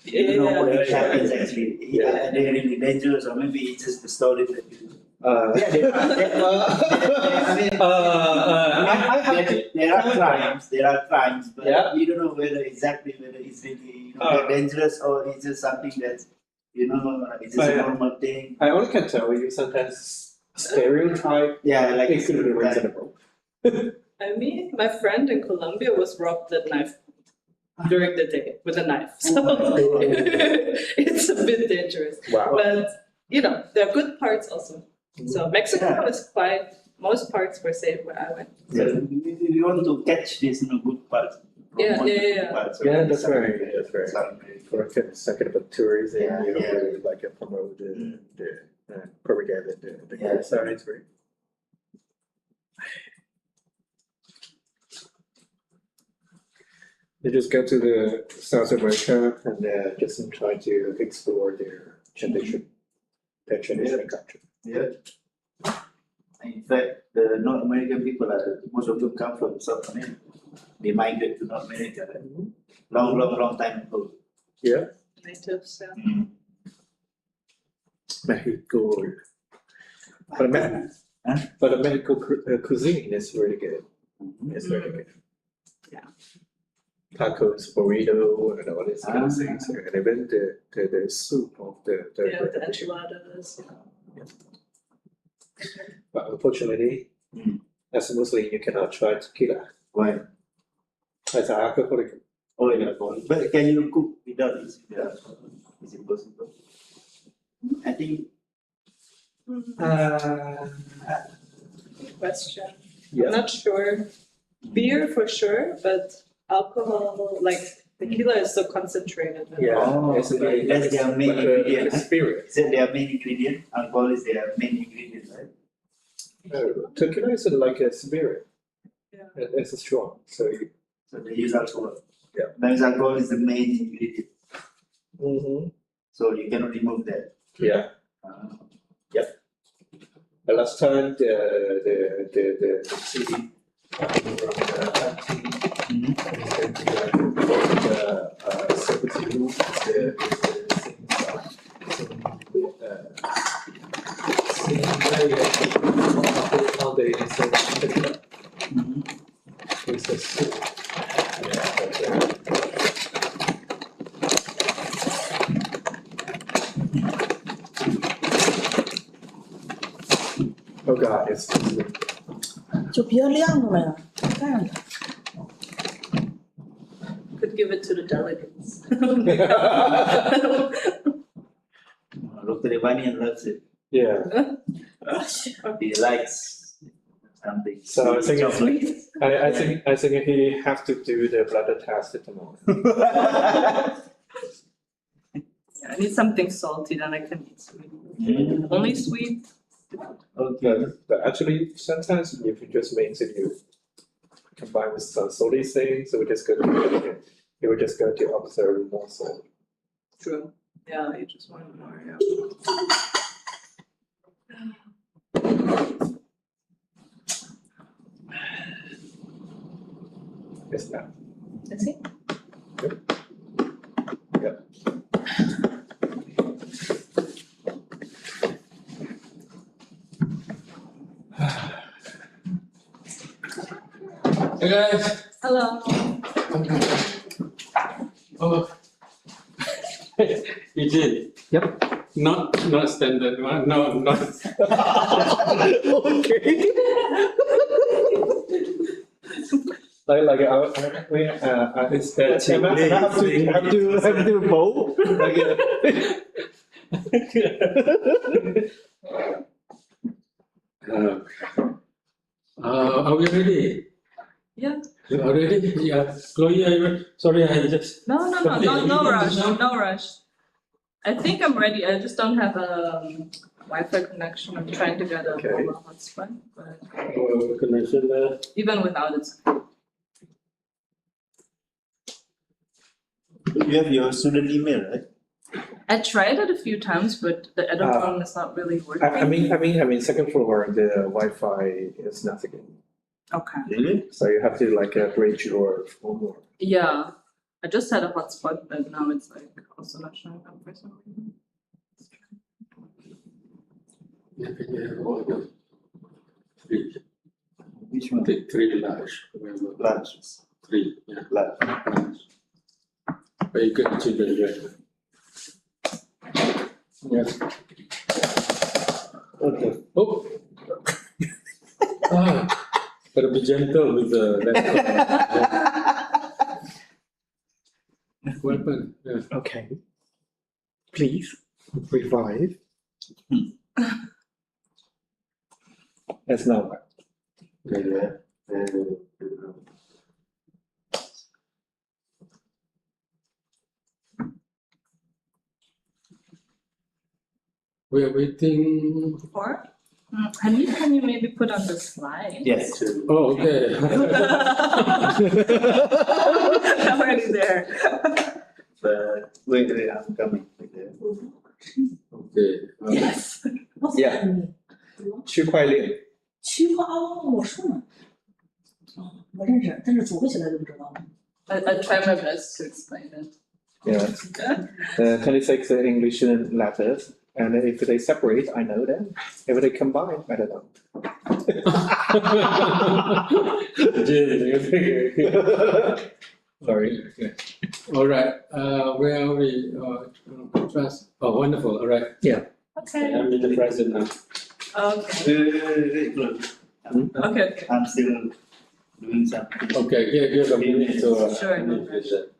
You don't know what happens actually. Are they really dangerous, or maybe it's just the story that you. Yeah, there are crimes. There are crimes, but you don't know whether it's really dangerous or it's just something that's it's just a normal thing. I only can tell you sometimes stereotype. Yeah, like It could be reasonable. I mean, my friend in Colombia was robbed at knife during the day with a knife. So it's a bit dangerous. Wow. But there are good parts also. So Mexico is most parts were safe where I went. Yeah, you want to catch this good parts. Yeah. That's right. For a second of tourism, really like promote the propaganda, the good sides, right? They just go to the South America and just try to explore their tradition, culture. Yeah. In fact, the North American people most of them come from South America. They migrated to North America long time ago. Yeah. Natives, yeah. Mm. Mexico. But the Mexico cuisine is really good. It's very good. Yeah. Tacos, burrito, and all these kind of things, and even the soup of The enchiladas. But unfortunately, as a Muslim, you cannot try tequila. Why? As an alcoholic. Oh, yeah. But can you cook without it? Yeah. Is it possible? I think. Good question. Yeah. I'm not sure. Beer for sure, but alcohol, like tequila, is so concentrated. It's That's their main ingredient. experience. Is that their main ingredient? Alcohol is their main ingredient, right? Tequila is like a spirit. Yeah. It's strong, so So they use alcohol. Yeah. That means alcohol is the main ingredient. Mm-hmm. So you cannot remove that. Yeah. The last time the city Oh God, it's 就比较亮的了，干的。 Could give it to the delegates. Dr. Reevany loves it. yeah. He likes something. So I think it's- chocolate. I think he has to do the blood test tomorrow. I need something salty, then I can eat sweet. Only sweet. Okay. But actually, sometimes if you just makes it, you combine with some salty things, so we just go to you will just go to observe more salt. True. Yeah, you just want more. Yeah. Yes, now. Let's see. Yep. Hey guys. Hello. Oh. You did? Yep. Not standard one, no, not. Okay. Like It's that have to both. Are we ready? Yeah. You are ready? Yeah. Chloe, sorry, I just. No rush. No rush. I think I'm ready. I just don't have a Wi-Fi connection. I'm trying to get a Okay. mobile hotspot, but Connection even without it. You have your student email, right? I tried it a few times, but the edit button is not really working. I mean, second floor, the Wi-Fi is nothing. Okay. Really? So you have to like bridge your phone or. Yeah. I just had a hotspot, but now it's like also not showing up for some reason. Three. Which one? Three large. Large. Three, yeah. Large. Large. Very good children, right? Yes. Okay. Oh. Gotta be gentle with the weapon. Yeah. Okay. Please revive. That's not right. We are waiting. Or? Hanif, can you maybe put on the slide? Yes. Oh, okay. I'm already there. But wait, I'm coming. Okay. Yes. Yeah. 区块链。区块哦，我说呢。哦，我认识，但是组合起来就不知道了。I try my best to explain it. Yeah. 26 English letters, and if they separate, I know them. If they combine, I don't know. Sorry. Okay. All right. Where are we? Contrast. Oh, wonderful. All right. Yeah. Okay. I'm in the present now. Okay. Okay. I'm still doing something. Okay. Give a minute to. Sure, no pressure.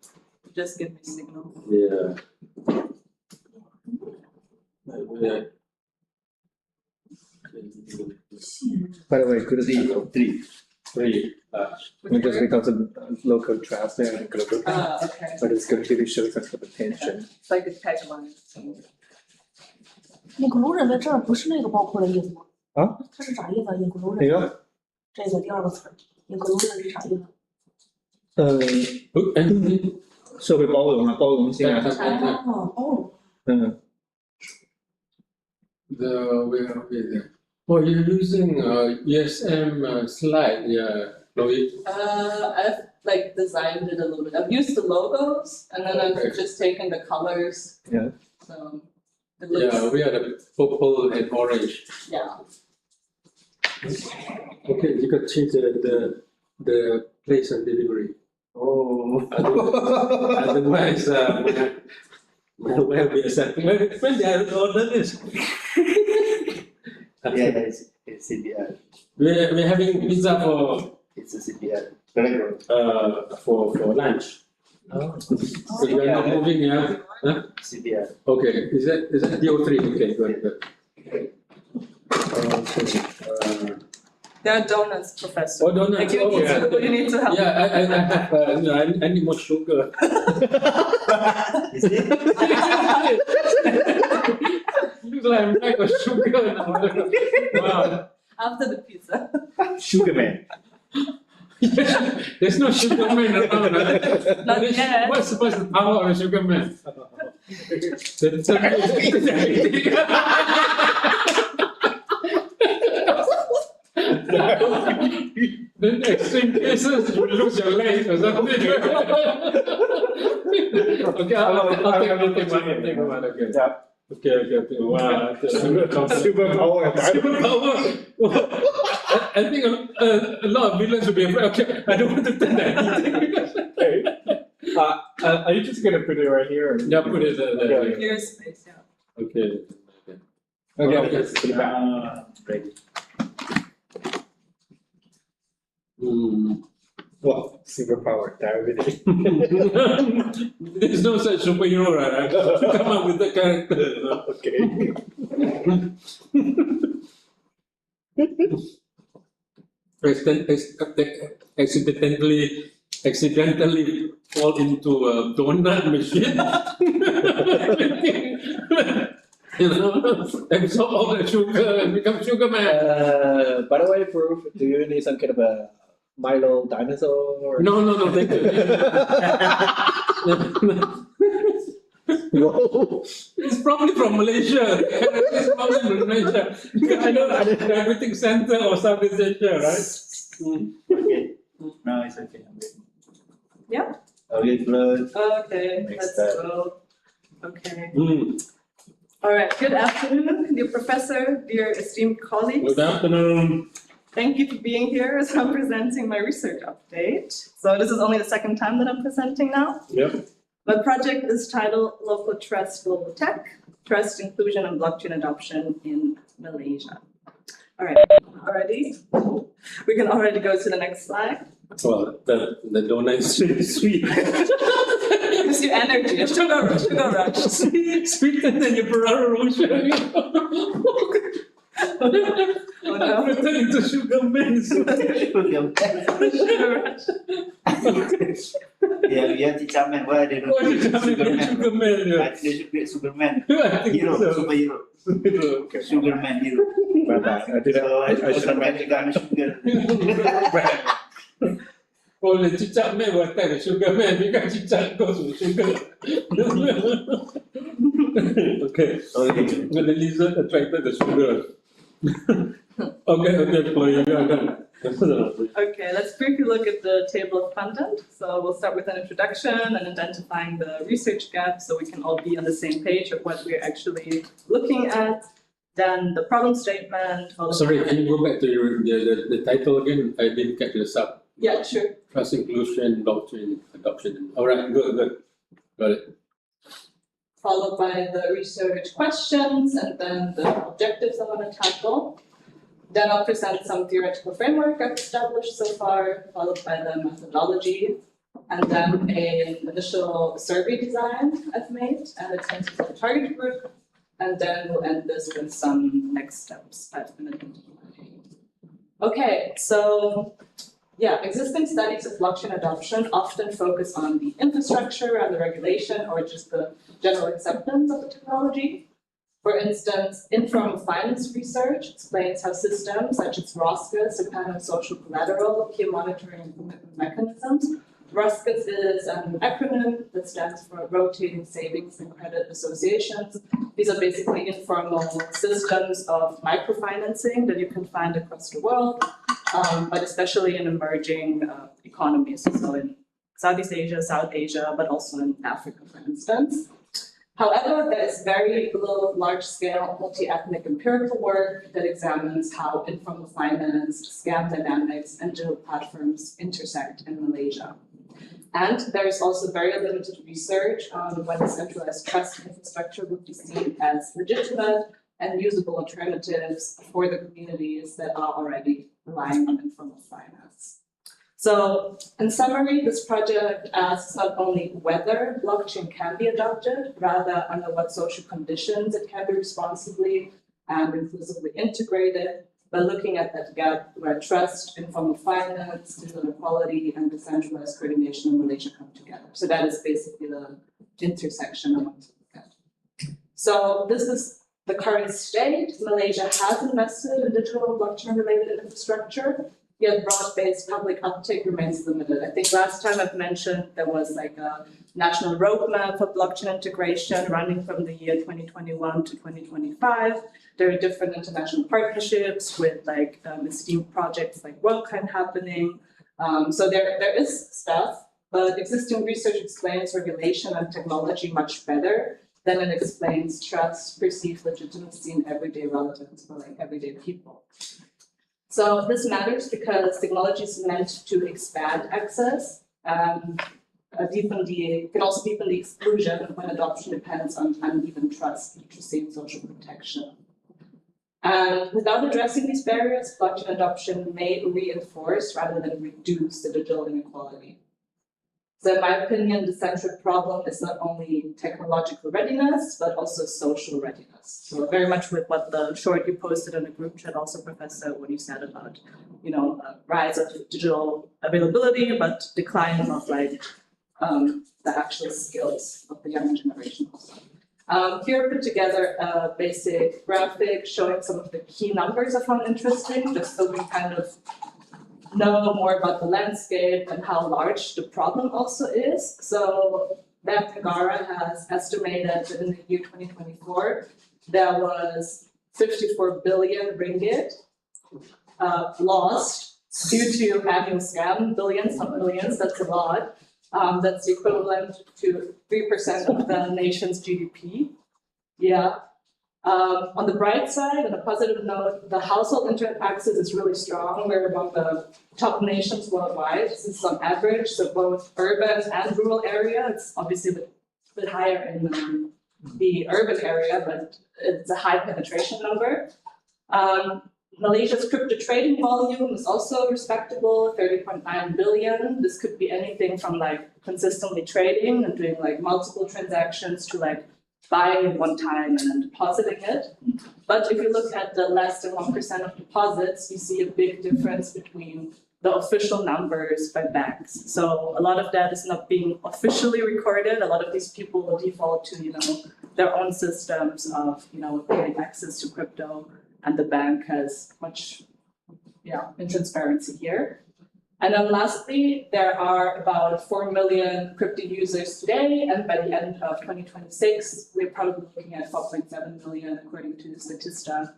Just give me signal. Yeah. By the way, good to see you. Three. Just because of local traffic and global traffic. Okay. But it's good to show sense of attention. It's like a tagline. 印克卢人在这儿不是那个包括的意思吗？啊？它是啥意思啊？印克卢人哪个？这个第二个词儿，印克卢人是啥意思？社会包容啊，包容性啊。哦，包容。Where are we there? Oh, you're using ESM slide, yeah, Chloe. I've like designed it a little bit. I've used the logos and then I've just taken the colors. Yeah. So it looks, Yeah, we are the purple and orange. yeah. Okay, you can change the place of delivery. Oh. Otherwise, where we accept when they are order this. Yeah, it's CBR. We're having pizza It's a CBR. Correct. for lunch. Oh. So you are not moving, yeah? Huh? CBR. Okay, is that DO3? Okay, good. There are donuts, Professor. Oh, donuts. Like you, Oh, need yeah. to, you need to help. Yeah, I have, I need more sugar. Is it? Looks like I'm like a sugar now. Wow. After the pizza. Sugar man. There's no sugar man around. Right? Not yet. What's the power of a sugar man? Then extreme cases, you lose your leg or something. Okay, I'll take one. Okay. Yeah. Okay. Wow. Super power. Superpower. I think a lot of villains will be afraid. Okay, I don't want to tell that. Okay. Are you just gonna put it right here? Or? Yeah, put it there. Here's space, yeah. Okay. Okay, Okay. let's put it back. Ready. Well, superpower, diabetes. There's no such superhero, right? I have to come up with the character. Okay. Accidentally fall into a donut machine. You know, absorb all the sugar and become sugar man. By the way, proof, do you need some kind of a Milo dinosaur? Or... No, thank you. Whoa. It's probably from Malaysia. It's probably from Malaysia. I know, diabetic center or Southeast Asia, right? Okay. Now it's okay. I'm ready. Yeah. Okay, close. Okay, Next let's time. go. Okay. Mm. All right. Good afternoon, dear professor, dear esteemed colleagues. Good afternoon. Thank you for being here as I'm presenting my research update. So this is only the second time that I'm presenting now. Yep. My project is titled Local Trust Global Tech, Trust Inclusion and Blockchain Adoption in Malaysia. All right, we can already go to the next slide. Well, the donut is sweet. It's your energy, sugar rush. Sweeter than your Ferrero Rocher. Oh no. I'm turning to sugar man. Sugar rush. Yeah, Teacher Man. Why they don't Oh, you tell me Superman? Superman, I yeah. think they should create Superman. I think Hero, so. superhero. Okay. Superman hero. My bad. I didn't. So I should have automatically sugar. Oh, the cicak man will attack the sugar man because cicak goes with sugar. Okay. Okay. But the lizard attracted the sugar. Okay, Chloe, you are done. Okay, let's briefly look at the table of content. So we'll start with an introduction and identifying the research gaps so we can all be on the same page of what we're actually looking at. Then the problem statement. Sorry, can you go back to the title again? I didn't catch the sub. Yeah, sure. Trust inclusion, blockchain adoption. All right, good. Got it. Followed by the research questions and then the objectives I want to tackle. Then I'll present some theoretical framework I've established so far, followed by the methodology, and then an initial survey design I've made, and it's into the target group, and then we'll end this with some next steps I've been identifying. Okay, so yeah, existing studies of blockchain adoption often focus on the infrastructure and the regulation or just the general acceptance of the technology. For instance, informal finance research explains how systems such as ROSCAS depend on social collateral, peer monitoring and commitment mechanisms. ROSCAS is an acronym that stands for Rotating Savings and Credit Associations. These are basically informal systems of microfinancing that you can find across the world, but especially in emerging economies, so in Southeast Asia, South Asia, but also in Africa, for instance. However, there is very little large-scale multi-ethnic empirical work that examines how informal finance, scam dynamics, and digital platforms intersect in Malaysia. And there is also very limited research on whether centralized trust infrastructure would be seen as legitimate and usable alternatives for the communities that are already relying on informal finance. So, in summary, this project asks not only whether blockchain can be adopted, rather under what social conditions it can be responsibly and inclusively integrated, by looking at that gap where trust, informal finance, digital equality, and decentralized coordination in Malaysia come together. So that is basically the intersection I want to look at. So this is the current state. Malaysia has invested in digital and blockchain-related infrastructure, yet broad-based public uptake remains limited. I think last time I've mentioned there was like a national roadmap for blockchain integration running from the year 2021 to 2025. There are different international partnerships with like esteemed projects like WorldCoin happening. So there is stuff, but existing research explains regulation and technology much better than it explains trust, perceived legitimacy, and everyday relevance for like everyday people. So this matters because technology is meant to expand access and can also deepen the exclusion when adoption depends on uneven trust, literacy, and social protection. And without addressing these barriers, blockchain adoption may reinforce rather than reduce the digital inequality. So in my opinion, the central problem is not only technological readiness, but also social readiness. So very much with what the short you posted in the group chat, also Professor, what you said about, rise of digital availability, but decline of the actual skills of the younger generation. Here I put together a basic graphic showing some of the key numbers I found interesting, just so we kind of know more about the landscape and how large the problem also is. So Bank Negara has estimated that in the year 2024, there was 54 billion ringgit lost due to annual scam, billions, not millions, that's a lot. That's the equivalent to 3% of the nation's GDP. Yeah. On the bright side, on a positive note, the household internet access is really strong. We're among the top nations worldwide. This is on average, so both urban and rural area. It's obviously a bit higher in the urban area, but it's a high penetration number. Malaysia's crypto trading volume is also respectable, 30.9 billion. This could be anything from consistently trading and doing multiple transactions to buying one time and then depositing it. But if you look at the less than 1% of deposits, you see a big difference between the official numbers by banks. So a lot of that is not being officially recorded. A lot of these people will default to, their own systems of, getting access to crypto, and the bank has much, intransparency here. And then lastly, there are about 4 million crypto users today, and by the end of 2026, we're probably looking at 4.7 million, according to Statista,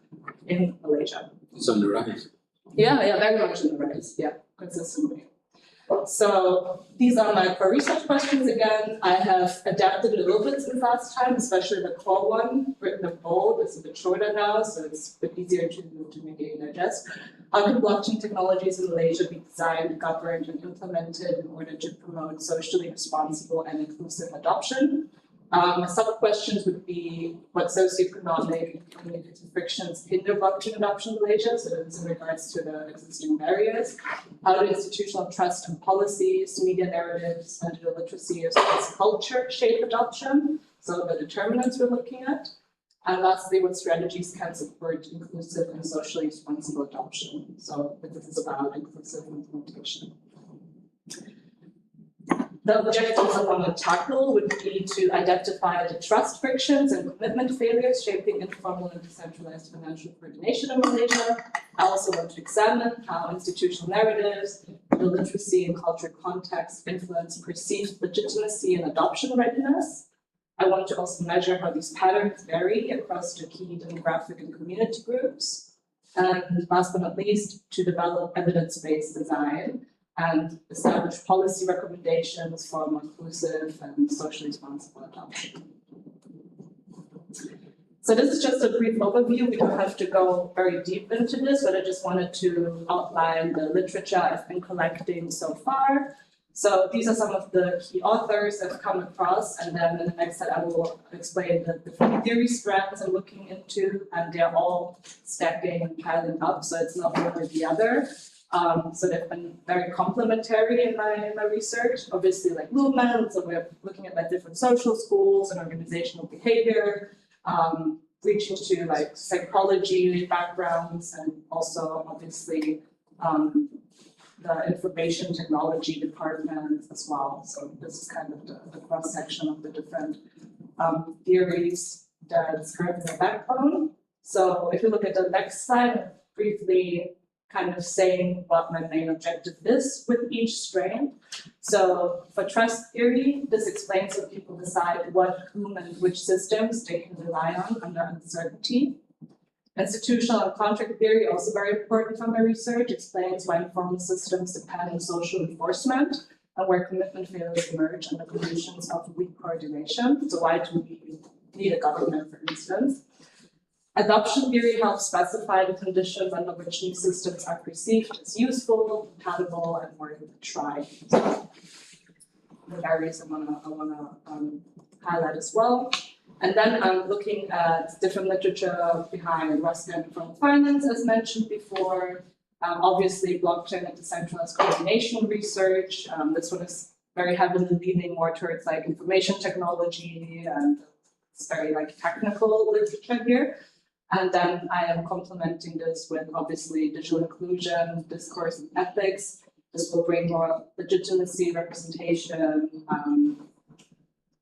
in Malaysia. It's on the rise. Yeah, very much on the rise, consistently. So these are my core research questions again. I have adapted it a little bit since last time, especially the core one, written in bold. It's a bit shorter now, so it's a bit easier to maybe digest. How can blockchain technologies in Malaysia be designed, governed, and implemented in order to promote socially responsible and inclusive adoption? My sub-questions would be what socioeconomic and communicative frictions hinder blockchain adoption in Malaysia, so that's in regards to the existing barriers. How do institutional trust and policies, media narratives, and digital literacy as well as culture shape adoption? So the determinants we're looking at. And lastly, what strategies can support inclusive and socially responsible adoption? So this is about inclusive implementation. The objectives I want to tackle would be to identify the trust frictions and commitment failures shaping informal and decentralized financial coordination in Malaysia. I also want to examine how institutional narratives, the literacy and cultural context influence perceived legitimacy and adoption readiness. I want to also measure how these patterns vary across the key demographic and community groups. And last but not least, to develop evidence-based design and establish policy recommendations for more inclusive and socially responsible adoption. So this is just a brief overview. We don't have to go very deep into this, but I just wanted to outline the literature I've been collecting so far. So these are some of the key authors I've come across, and then in the next slide I will explain the different theory strands I'm looking into, and they're all stacking and piling up, so it's not one or the other. So they've been very complementary in my research. Obviously, movements, so we're looking at different social schools and organizational behavior, reaching to psychology backgrounds, and also obviously the information technology department as well. So this is kind of the cross section of the different theories that's currently the backbone. So if you look at the next slide, briefly kind of saying what my main objective is with each strain. So for trust theory, this explains how people decide what, whom, and which systems they can rely on under uncertainty. Institutional and contract theory, also very important for my research, explains why informal systems depend on social enforcement and where commitment failures emerge under conditions of weak coordination. So why do we need a government, for instance? Adoption theory helps specify the conditions under which new systems are perceived as useful, compatible, and worth a try. The areas I wanna highlight as well. And then I'm looking at different literature behind Rusk and informal finance, as mentioned before. Obviously, blockchain and decentralized coordination research. This one is very heavily leaning more towards like information technology, and it's very like technical literature here. And then I am complementing this with obviously digital inclusion, discourse, and ethics. This will bring more legitimacy, representation,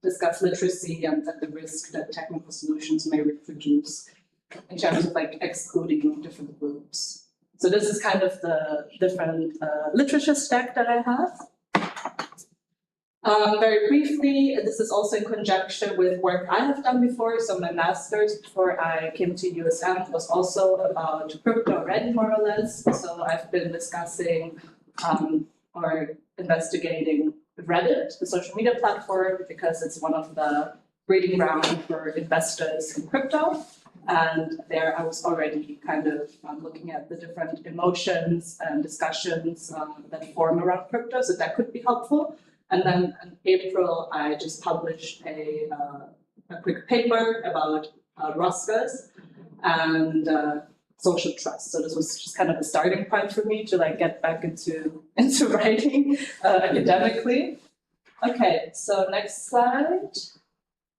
discuss literacy and the risk that technical solutions may reproduce in terms of like excluding different groups. So this is kind of the different literature stack that I have. Very briefly, this is also in conjunction with work I have done before. So my master's before I came to USM was also about crypto already, more or less. So I've been discussing or investigating Reddit, the social media platform, because it's one of the breeding ground for investors in crypto. And there I was already kind of looking at the different emotions and discussions that form around crypto, so that could be helpful. And then in April, I just published a quick paper about Roscas and social trust. So this was just kind of a starting point for me to like get back into writing academically. Okay, so next slide.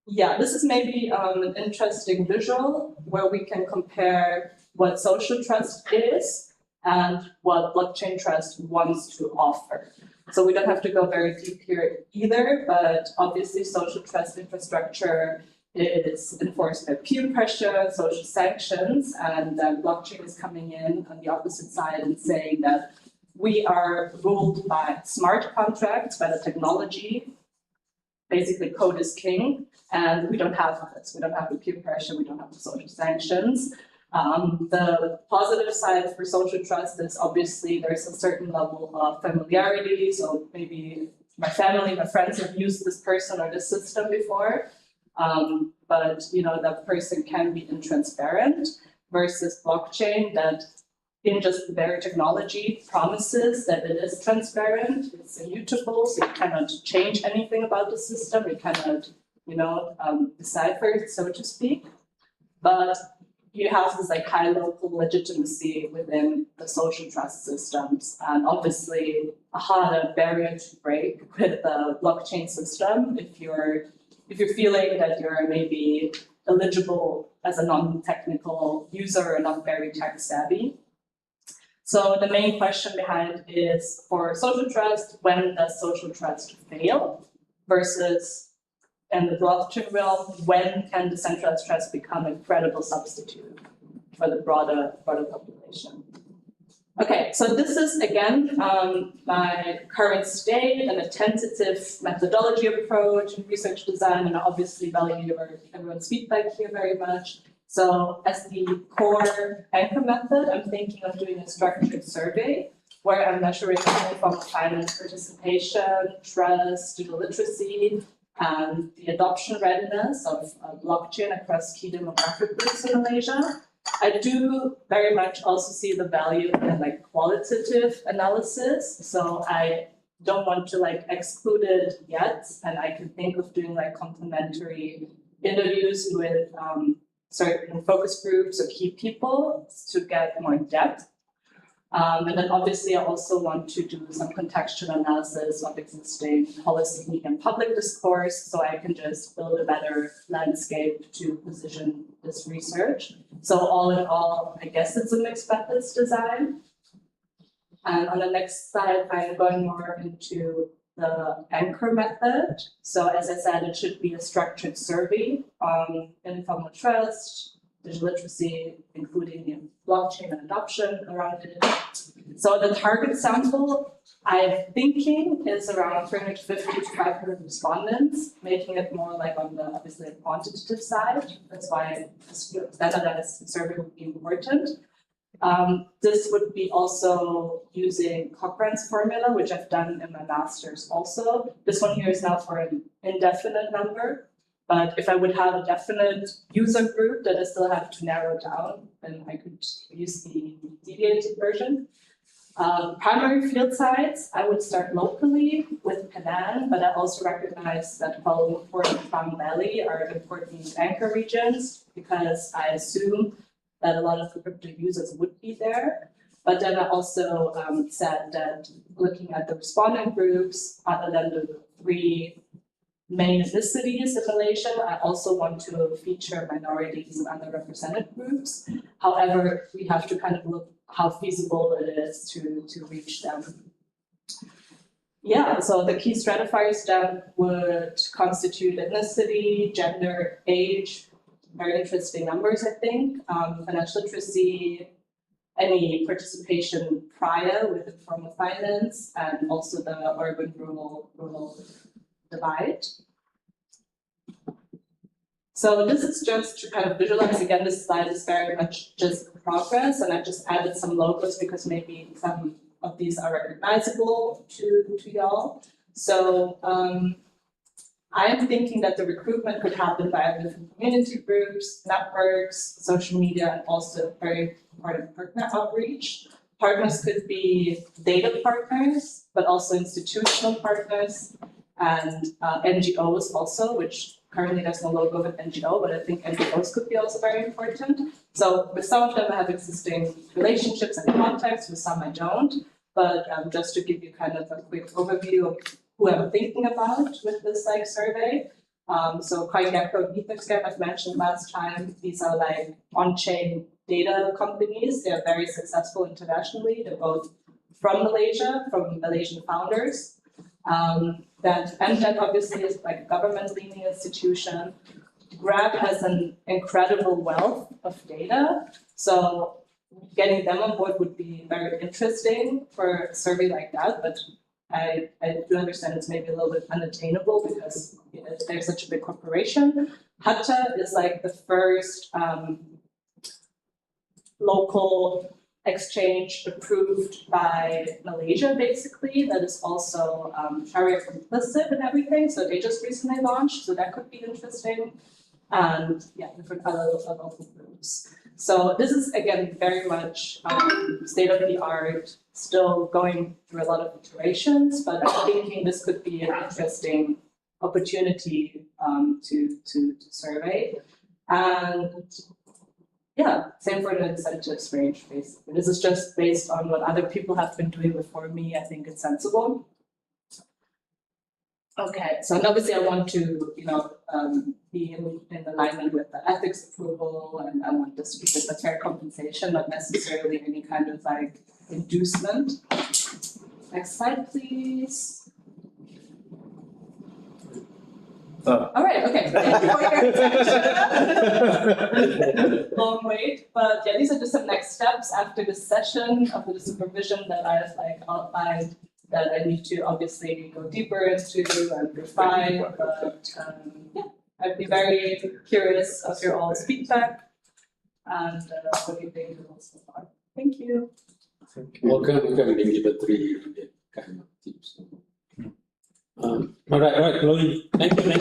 Yeah, this is maybe an interesting visual where we can compare what social trust is and what blockchain trust wants to offer. So we don't have to go very deep here either, but obviously social trust infrastructure is enforced by peer pressure, social sanctions, and then blockchain is coming in on the opposite side and saying that we are ruled by smart contracts, by the technology. Basically, code is king, and we don't have this. We don't have the peer pressure, we don't have the social sanctions. The positive side for social trust is obviously there's a certain level of familiarity. So maybe my family, my friends have used this person or this system before, but you know that person can be intransparent versus blockchain that in just the very technology promises that it is transparent, it's immutable, so you cannot change anything about the system, you cannot, decipher it, so to speak. But you have this like high local legitimacy within the social trust systems, and obviously a harder barrier to break with the blockchain system if you're feeling that you're maybe eligible as a non-technical user or not very tech savvy. So the main question behind is for social trust, when does social trust fail versus in the blockchain realm, when can decentralized trust become a credible substitute for the broader population? Okay, so this is again my current state and a tentative methodology approach in research design, and I obviously value everyone's feedback here very much. So as the core anchor method, I'm thinking of doing a structured survey where I'm measuring from finance participation, trust, digital literacy, and the adoption readiness of blockchain across key demographic groups in Malaysia. I do very much also see the value in like qualitative analysis. So I don't want to like exclude it yet, and I can think of doing like complementary interviews with certain focus groups or key people to get more depth. And then obviously I also want to do some contextual analysis of existing policy and public discourse so I can just build a better landscape to position this research. So all in all, I guess it's a mixed methods design. And on the next slide, I'm going more into the anchor method. So as I said, it should be a structured survey on informal trust, digital literacy, including the blockchain and adoption around it. So the target sample I'm thinking is around 350 to 500 respondents, making it more like on the obviously quantitative side. That's why standardized survey would be important. This would be also using Cochrane's formula, which I've done in my master's also. This one here is now for an indefinite number. But if I would have a definite user group that I still have to narrow down, then I could use the deviated version. Primary field sites, I would start locally with Penang, but I also recognize that Kuala Lumpur and Klang Valley are important anchor regions because I assume that a lot of the crypto users would be there. But then I also said that looking at the respondent groups, other than the 3 main ethnicities in Malaysia, I also want to feature minorities and underrepresented groups. However, we have to kind of look how feasible it is to reach them. Yeah, so the key stratifiers then would constitute ethnicity, gender, age, very interesting numbers, I think, financial literacy, any participation prior with informal finance, and also the urban-rural divide. So this is just to kind of visualize, again, this slide is very much just progress, and I just added some logos because maybe some of these are recognizable to y'all. So I am thinking that the recruitment could happen via different community groups, networks, social media, and also very important partner outreach. Partners could be data partners, but also institutional partners and NGOs also, which currently there's no logo of an NGO, but I think NGOs could be also very important. So with some of them I have existing relationships and contacts, with some I don't. But just to give you kind of a quick overview of who I'm thinking about with this like survey. So CoinGecko and Etherscan I've mentioned last time, these are like on-chain data companies. They're very successful internationally. They're both from Malaysia, from Malaysian founders. Then obviously is like a government-leaning institution. Grab has an incredible wealth of data. So getting them on board would be very interesting for a survey like that, but I do understand it's maybe a little bit unattainable because they're such a big corporation. Hatta is like the first local exchange approved by Malaysia, basically, that is also Sharia complicit and everything. So they just recently launched, so that could be interesting. And yeah, different other local groups. So this is, again, very much state of the art, still going through a lot of iterations, but I'm thinking this could be an interesting opportunity to survey. And yeah, same for the incentives range, basically. This is just based on what other people have been doing before me. I think it's sensible. Okay, so obviously I want to, be in alignment with the ethics approval, and I want this to be a fair compensation, not necessarily any kind of like inducement. Next slide, please. All right, okay. Thank you for your attention. Long wait, but yeah, these are just some next steps after this session, after the supervision that I've like outlined, that I need to obviously go deeper into and refine. But yeah, I'd be very curious of your all's feedback and what you think of all so far. Thank you. Welcome, give it 3 kind of tips. All right, Chloe. Thank you.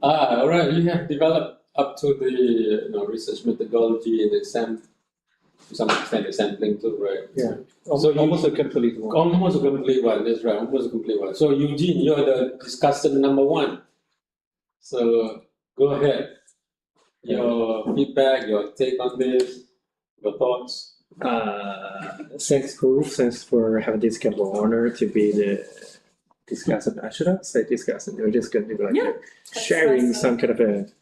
All right, we have developed up to the research methodology and to some extent the sampling too, right? Yeah. So Almost a complete one. Almost a complete one, that's right, almost a complete one. So Eugene, you're the discussant number 1. So go ahead. Your feedback, your take on this, your thoughts. Thanks, Guru. Thanks for having this kind of honor to be the discussant. I should not say discussant. You're just going to be like sharing some kind of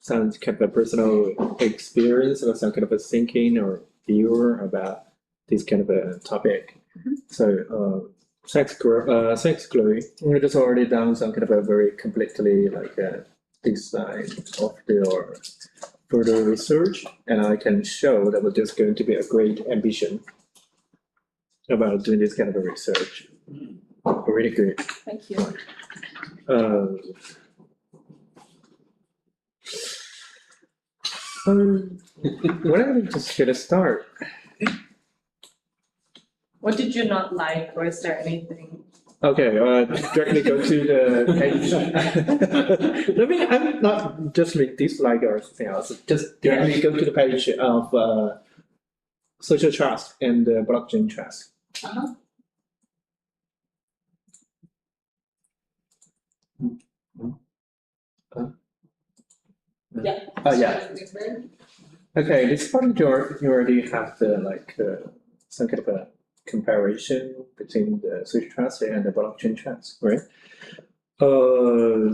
some kind of personal experience or some kind of a thinking or view about this kind of a topic. So thanks, Chloe. We just already done some kind of a very completely like design of your further research, and I can show that there's going to be a great ambition about doing this kind of a research. Really good. Thank you. Why don't we just get a start? What did you not like, or is there anything Okay, directly go to the page. Let me, I'm not just read this slide or something else, just directly go to the page of social trust and blockchain trust. Uh-huh. Yeah. Yeah. Okay, this part you already have the some kind of a comparison between the social trust and the blockchain trust, right?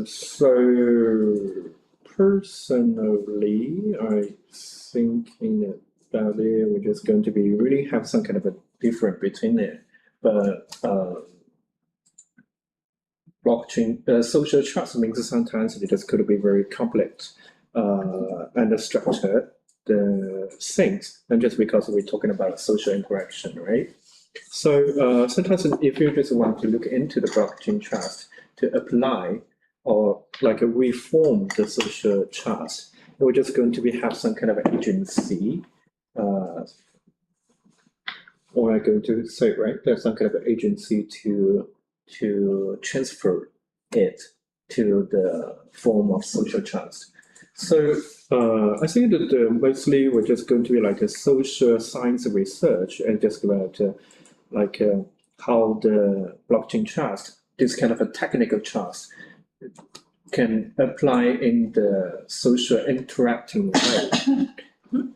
So personally, I thinking about it, we're just going to be really have some kind of a difference between it, but blockchain social trust means sometimes it just could be very complex and structured the things, and just because we're talking about social interaction, right? So sometimes if you just want to look into the blockchain trust to apply or like reform the social trust, we're just going to be have some kind of agency, or I'm going to say, right, there's some kind of agency to transfer it to the form of social trust. So I think that mostly we're just going to be like a social science research and just about how the blockchain trust, this kind of a technical trust, can apply in the social interacting way.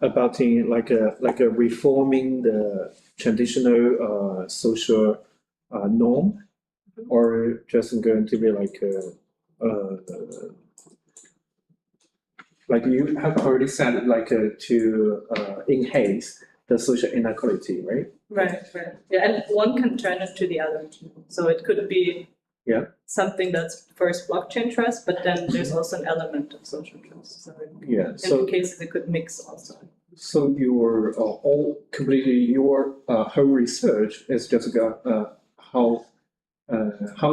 About in like a reforming the traditional social norm, or just going to be like you have already said, to enhance the social inequality, right? Right. Yeah, and one can turn into the other too. So it could be something that's first blockchain trust, but then there's also an element of social trust. So in some cases it could mix also. So your your whole research is just how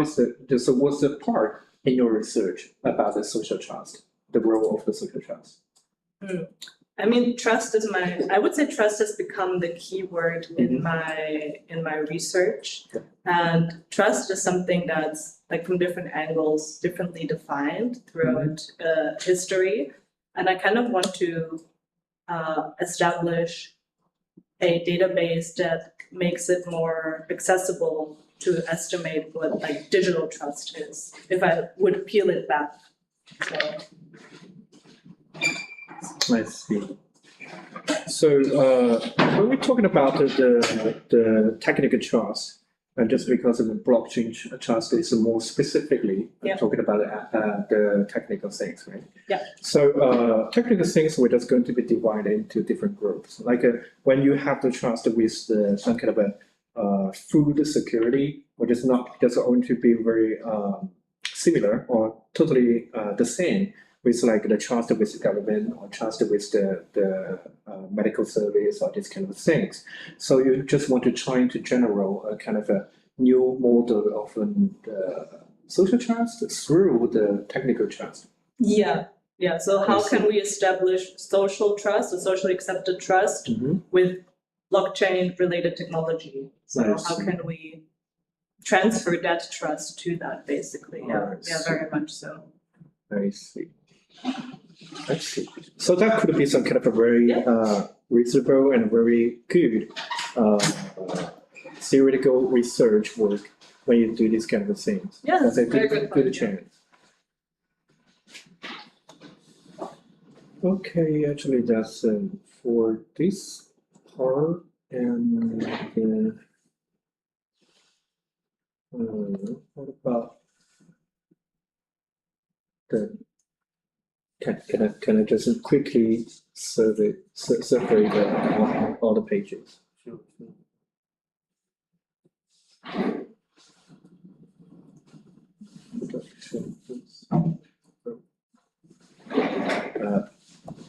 is so what's the part in your research about the social trust, the role of the social trust? I mean, I would say trust has become the key word in my research. And trust is something that's like from different angles, differently defined throughout history. And I kind of want to establish a database that makes it more accessible to estimate what like digital trust is, if I would peel it back. So. I see. So when we're talking about the technical trust, and just because of the blockchain trust is more specifically talking about the technical things, right? Yeah. So technical things, we're just going to be divided into different groups. Like when you have the trust with some kind of a food security, which is not just going to be very similar or totally the same with like the trust with the government or trust with the medical service or these kind of things. So you just want to try to generate a kind of a new model of social trust through the technical trust. Yeah. So how can we establish social trust, a socially accepted trust with blockchain related technology? So how can we transfer that trust to that basically? Yeah, very much so. I see. I see. So that could be some kind of a very reasonable and very good theoretical research work when you do these kind of things. Yeah, that's a very good chance. Okay, actually that's for this part, and what about the can I just quickly separate all the pages? Sure.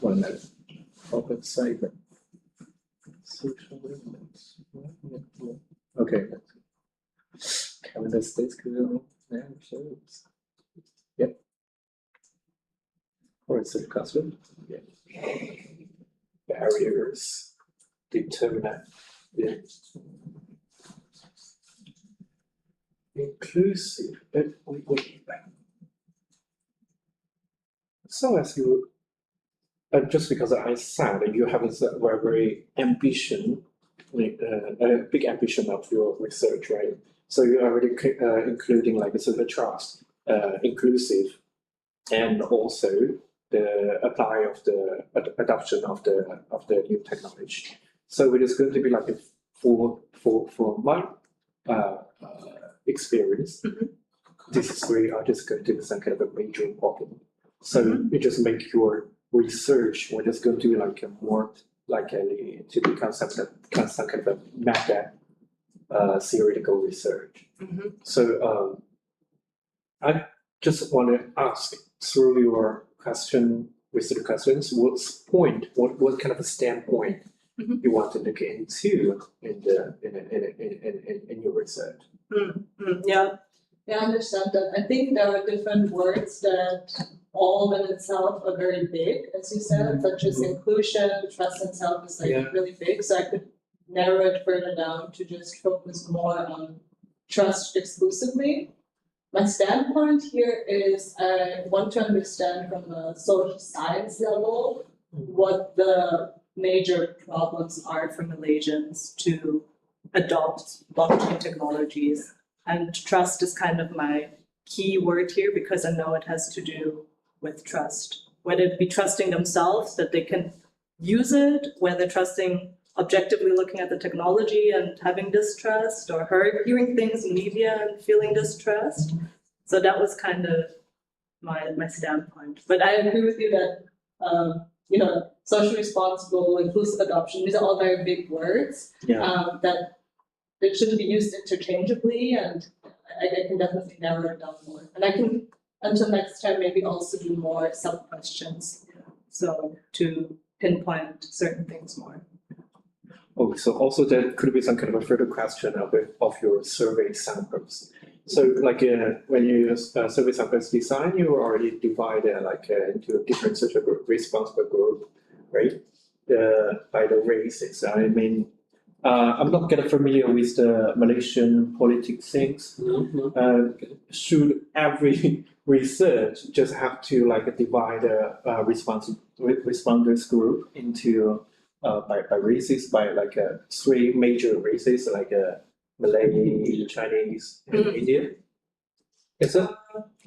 One minute. Open segment. Social elements. Okay. Calendar states go and shows. Yep. Or it's a classroom. Yeah. Barriers. Determinant. Yeah. inclusive. Wait. So as you, just because I said you have a very ambition, a big ambition of your research, right? So you're already including like a silver trust, inclusive, and also the apply of the adoption of the new technology. So it is going to be like for my experience, these three are just going to be some kind of a major problem. So it just make your research, or just going to be like a more likely to become some kind of a meta theoretical research. So I just want to ask through your research questions, what kind of a standpoint you want to look into in your research? Yeah, I understand that. I think there are different words that all in itself are very big, as you said, such as inclusion, trust in self is like really big. So I could narrow it further down to just focus more on trust exclusively. My standpoint here is I want to understand from a social science level what the major problems are for Malaysians to adopt blockchain technologies. And trust is kind of my key word here because I know it has to do with trust. Whether it be trusting themselves that they can use it, whether trusting objectively looking at the technology and having distrust, or hearing things in media and feeling distrust. So that was kind of my standpoint. But I agree with you that social responsible, inclusive adoption, these are all very big words that it shouldn't be used interchangeably, and I can definitely narrow it down more. And I can, until next time, maybe also do more sub-questions, so to pinpoint certain things more. Oh, so also there could be some kind of a further question of your survey samples. So like when you survey samples design, you already divide into a different sort of responsible group, right? By the races. I mean, I'm not getting familiar with the Malaysian politics things. Should every research just have to like divide a responders group into by races, by like three major races, like Malay, Chinese, and Indian? Is it?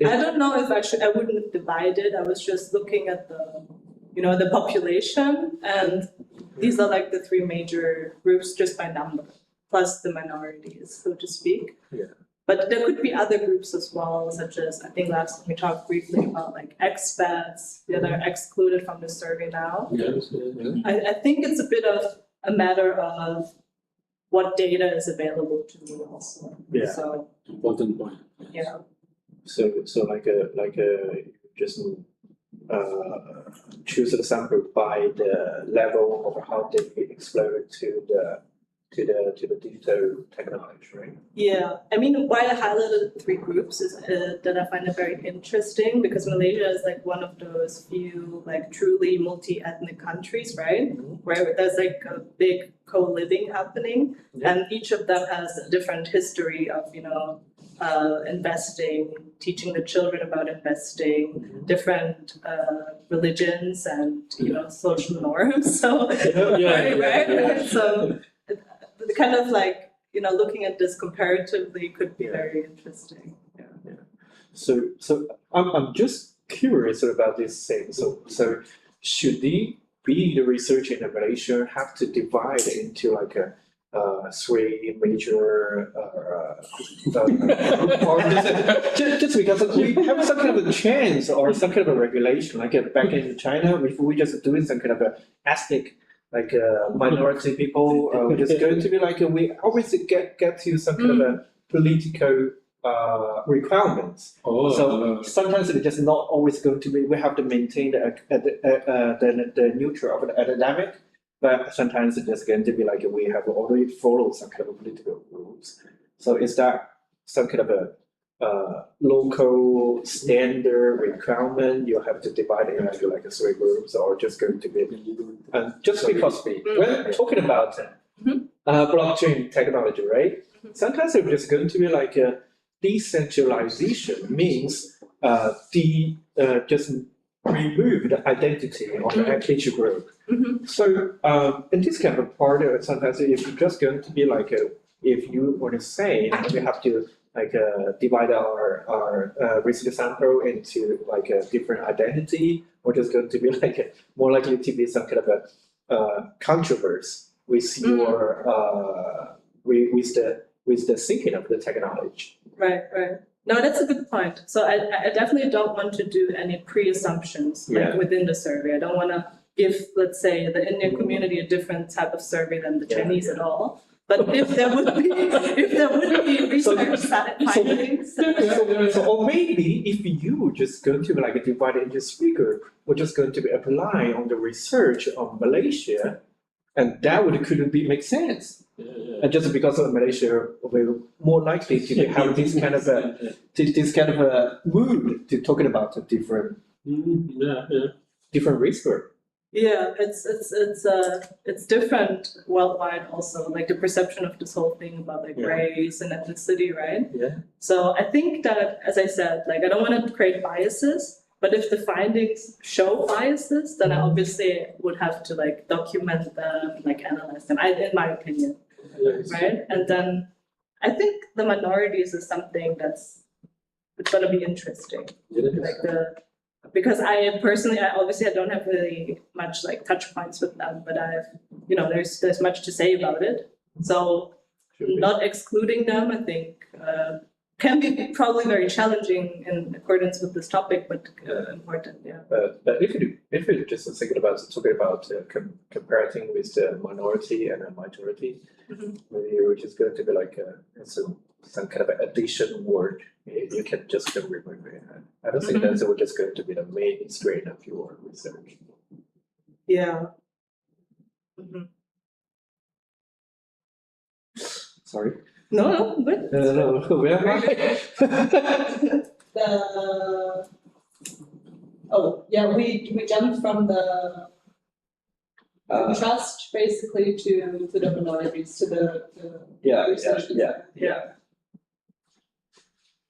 I don't know if I wouldn't divide it. I was just looking at the population, and these are like the three major groups just by number, plus the minorities, so to speak. Yeah. But there could be other groups as well, such as, I think last time we talked briefly about like expats that are excluded from the survey now. I think it's a bit of a matter of what data is available to me also. Yeah. So Important point. yeah. So just choose the sample by the level of how they explore it to the digital technology, right? Yeah, I mean, why I highlighted three groups is that I find it very interesting because Malaysia is like one of those few like truly multi-ethnic countries, right? Where there's like a big co-living happening, and each of them has a different history of investing, teaching the children about investing, different religions and social norms. So right. So the kind of like looking at this comparatively could be very interesting. Yeah. So I'm just curious about this thing. So should the research in Malaysia have to divide into like a three major or just because we have some kind of a chance or some kind of a regulation, like back in China, if we just doing some kind of a ethnic like minority people, it's going to be like we always get to some kind of a political requirements. So sometimes it's just not always going to be. We have to maintain the neutral of the academic, but sometimes it's just going to be like we have already followed some kind of political rules. So is that some kind of a local standard requirement? You have to divide it into like three groups, or just going to be just because when talking about blockchain technology, right? Sometimes it's just going to be like decentralization means just remove the identity of the each group. So in this kind of part, sometimes if you're just going to be like if you want to say we have to like divide our research sample into like a different identity, or just going to be like more likely to be some kind of a controversy with your with the thinking of the technology. Right. No, that's a good point. So I definitely don't want to do any pre-assumptions within the survey. I don't want to give, let's say, the Indian community a different type of survey than the Chinese at all. But if there would be research findings. Or maybe if you just going to like divide it into speaker, we're just going to be apply on the research of Malaysia, and that could make sense. And just because of Malaysia, we're more likely to have this kind of a mood to talking about a different different risk group. Yeah, it's different worldwide also, like the perception of this whole thing about like race and ethnicity, right? Yeah. So I think that, as I said, like I don't want to create biases, but if the findings show biases, then I obviously would have to like document them, like analyze them, in my opinion, right? And then I think the minorities is something it's gonna be interesting, like because I obviously don't have really much like touch points with them, but there's much to say about it. So not excluding them, I think, can be probably very challenging in accordance with this topic, but important, yeah. But if you just talking about comparing with the minority and a majority, maybe which is going to be like some kind of addition word. You can just remove it. I don't think that's just going to be the main strain of your research. Yeah. Sorry. No, good. No. Where am I? We jumped from the trust basically to the minorities, to the research. Yeah.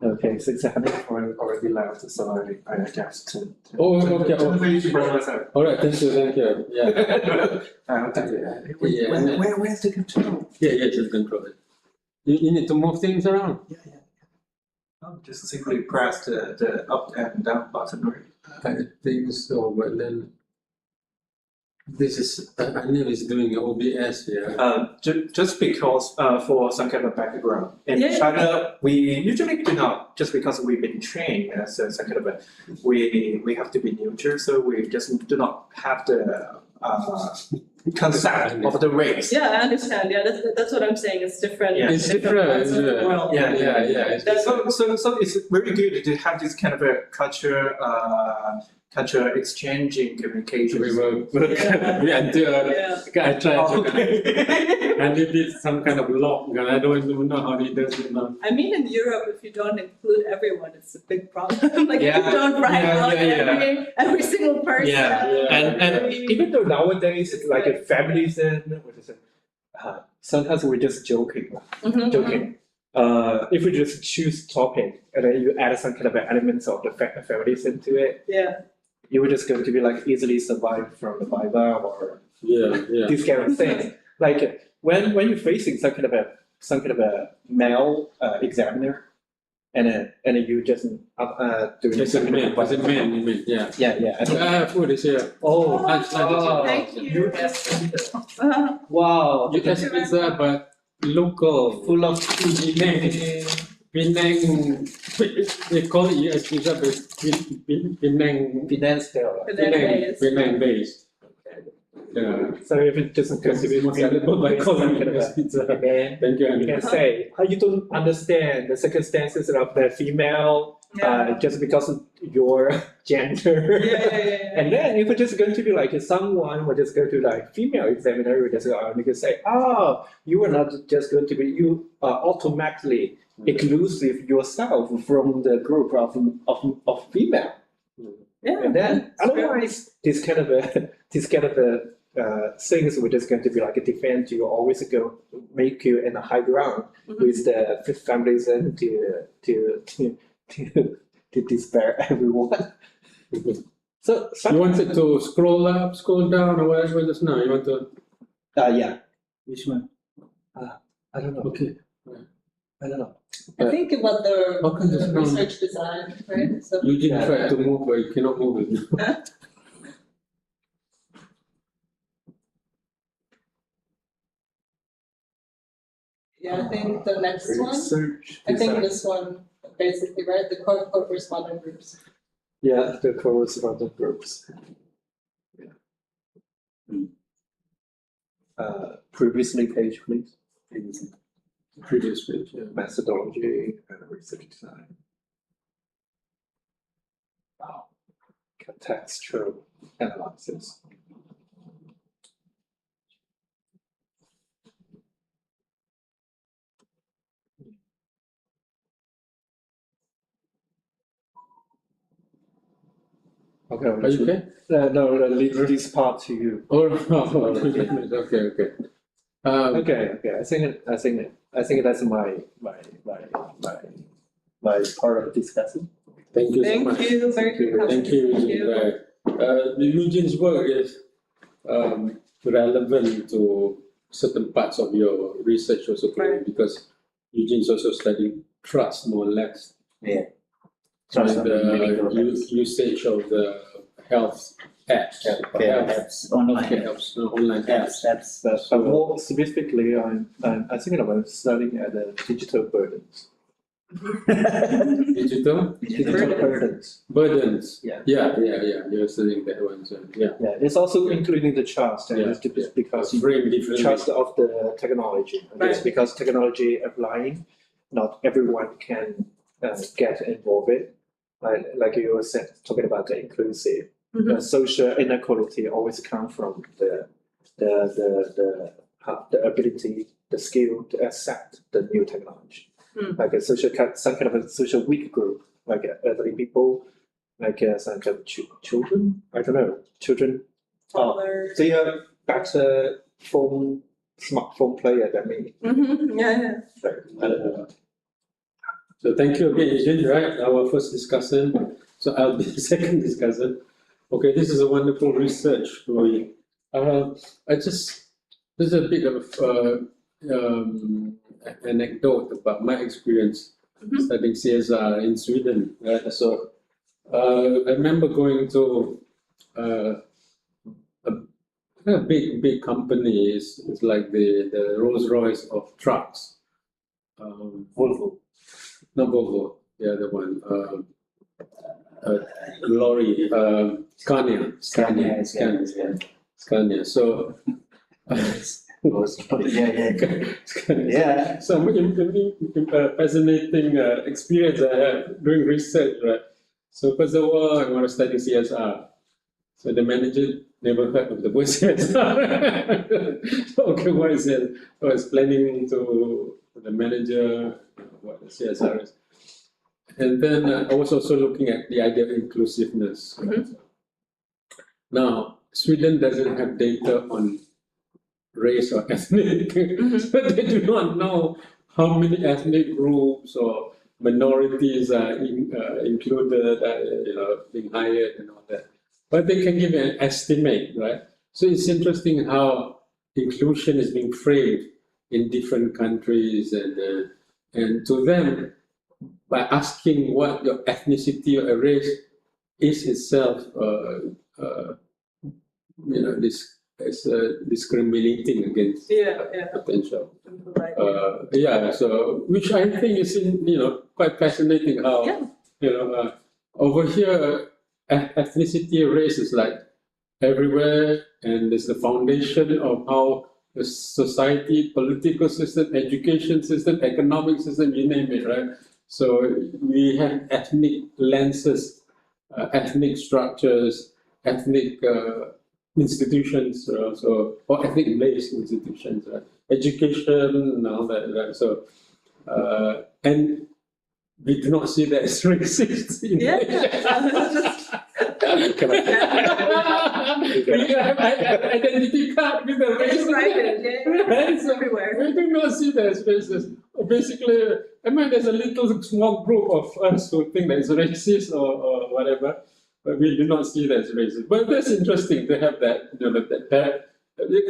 Okay, since Hanif already left, so I just Okay. myself. All right, thank you. Yeah. Where's the control? Yeah, just control it. You need to move things around. Yeah. Oh, just simply press the up and down button, right? I think so, but then this is Hanif is doing OBS here. Just because for some kind of background. In China, we usually do not, just because we've been trained as some kind of we have to be neutral, so we just do not have the concept of the race. Yeah, I understand. Yeah, that's what I'm saying. It's different. Yeah. It's different. parts of the world. Yeah. So it's very good to have this kind of a culture exchanging communication. We I tried to and he did some kind of log, and I don't even know how he does it now. I mean, in Europe, if you don't include everyone, it's a big problem. Like if you don't write out every single person. And even though nowadays it's like a families and sometimes we're just joking. If we just choose topic and then you add some kind of elements of the families into it, you were just going to be like easily survive from the Bible or these kind of things. Like when you're facing some kind of a male examiner, and you just doing It's a man. Was it man? You mean? Yeah. Food is here. Thank you. Wow. You just pizza, but local, Full of Penang. They call it US pizza, but Penang based. Yeah. So if it doesn't go to be Most valuable by calling it US pizza. Thank you, you can Hanif. say how you don't understand the circumstances of the female just because of your gender. And then if it's just going to be like someone will just go to like female examiner, we just you can say, you are not just going to be you automatically exclusive yourself from the group of female. And then otherwise this kind of a things which is going to be like defend you, always go make you in a high ground with the families and to despair everyone. So You wanted to scroll up, scroll down, or whatever just now? You want to? yeah, Which one? I don't know. Okay. I don't know. I think about How can this the come? research design, right? So You did try to move, but you cannot move it. yeah, I think the next one, Research. I think design. this one, basically, right? The core correspondent groups. Yeah, the correspondent groups. Previously page, please. Previous page, yeah. Methodology and research design. Wow. Contextual analysis. Okay, Are you okay? no, leave this part to you. Oh, okay. Okay. I think that's my part of discussion. Thank you so much. Thank you, very good. Thank you. Eugene's work is relevant to certain parts of your research also, Right. because Eugene's also studying trust more or less. Yeah. And Trust on the medical apps. usage of the health apps. Healthcare apps, online Healthcare apps, online apps. apps. But more specifically, I'm thinking about studying at the digital burdens. Digital Digital burdens. burdens. Yeah. Yeah. You're studying that one, so yeah. Yeah, it's also including the trust, and Yeah, it's because Frame differently. trust of the technology. And it's Right. because technology applying, not everyone can get involved in. Like you were talking about the inclusive, the social inequality always come from the ability, the skill to accept the new technology. Like a some kind of a social weak group, like elderly people, like some kind of children. I don't know, children. Toddlers. They are better smartphone player than me. Yeah. So, I don't know. So thank you again, Eugene, right? Our first discussion. So I'll be the second discussion. Okay, this is a wonderful research, Roy. There's a bit of anecdote about my experience studying CSR in Sweden. Right? So I remember going to a big company. It's like the Rolls Royce of trucks. Volvo. Not Volvo, the other one. Lorry, Scania. So, Yeah. some fascinating experience I had doing research, right? So first of all, I want to study CSR. So the manager never heard of the word CSR. Okay, what is it? I was planning to the manager what the CSR is. And then I was also looking at the idea of inclusiveness. Now, Sweden doesn't have data on race or ethnic, so they do not know how many ethnic groups or minorities are included, being hired and all that. But they can give an estimate, right? So it's interesting how inclusion is being framed in different countries, and to them, by asking what your ethnicity or race is itself, this is discriminating against potential. So which I think is quite fascinating how over here ethnicity, race is like everywhere, and it's the foundation of how the society, political system, education system, economic system, you name it, right? So we have ethnic lenses, ethnic structures, ethnic institutions, or ethnic-based institutions, right? Education and all that, right? So, and we do not see that as racist in Malaysia. You have identity card with the race. Right? So everywhere. we do not see that as racist. Basically, I mean, there's a little small group of us who think that it's racist or whatever, but we do not see that as racist. But that's interesting to have that,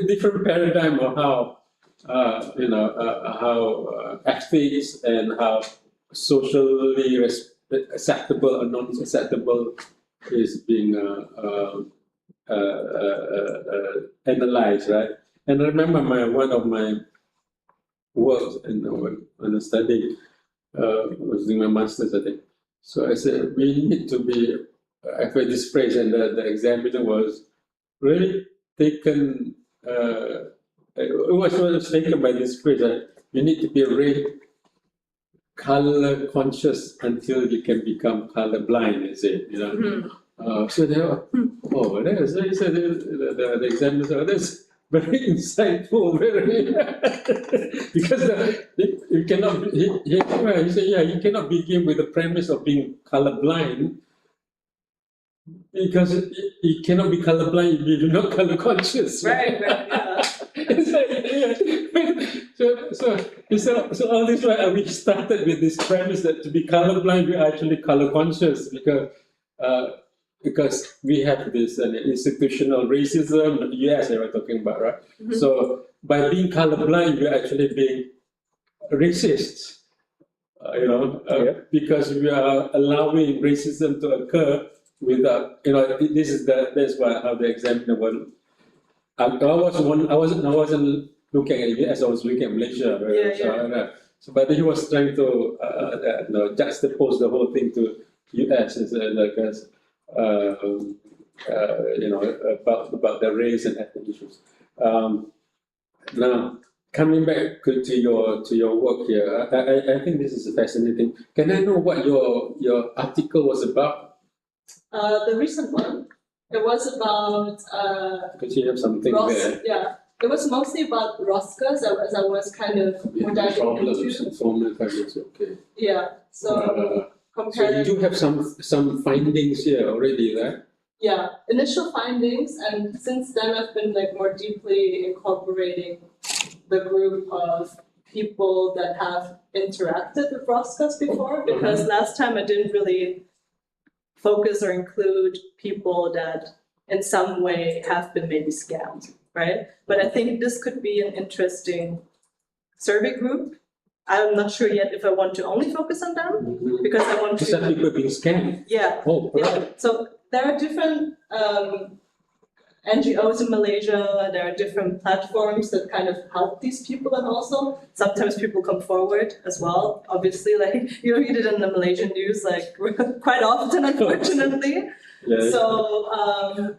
different paradigm of how, how ethics and how socially acceptable or non-acceptable is being analyzed, right? And I remember one of my works when I studied, was doing my master's, I think. So I said, we need to be, I heard this phrase, and the examiner was really taken, was taken by this phrase, that you need to be really color conscious until you can become color blind, they say, so they were, the examiner said, that's very insightful, very because you cannot. He said, you cannot begin with the premise of being colorblind, because you cannot be colorblind if you're not color conscious. Right. So all this while we started with this premise that to be colorblind we're actually color conscious, because we have this institutional racism, US they were talking about, right? So by being colorblind, we're actually being racist, because we are allowing racism to occur without, that's why how the examiner was. I wasn't looking at US, I was looking at Malaysia. Right? So, but he was trying to juxtapose the whole thing to US about the race and ethnic issues. Now, coming back to your work here, I think this is fascinating. Can I know what your article was about? The recent one, it was about Because you have something there. Yeah, it was mostly about Roscas, as I was kind of diving Problems, into. formal problems, okay. Yeah, so So compared. you do have some findings here already, right? Yeah, initial findings, and since then I've been more deeply incorporating the group of people that have interacted with Roscas before, because last time I didn't really focus or include people that in some way have been maybe scammed, right? But I think this could be an interesting survey group. I'm not sure yet if I want to only focus on them, because I want These are to. people being scammed. Yeah. Oh, right. Yeah. So there are different NGOs in Malaysia, there are different platforms that kind of help these people, and also sometimes people come forward as well. Obviously, you read it in the Malaysian news quite often, unfortunately. Yeah. So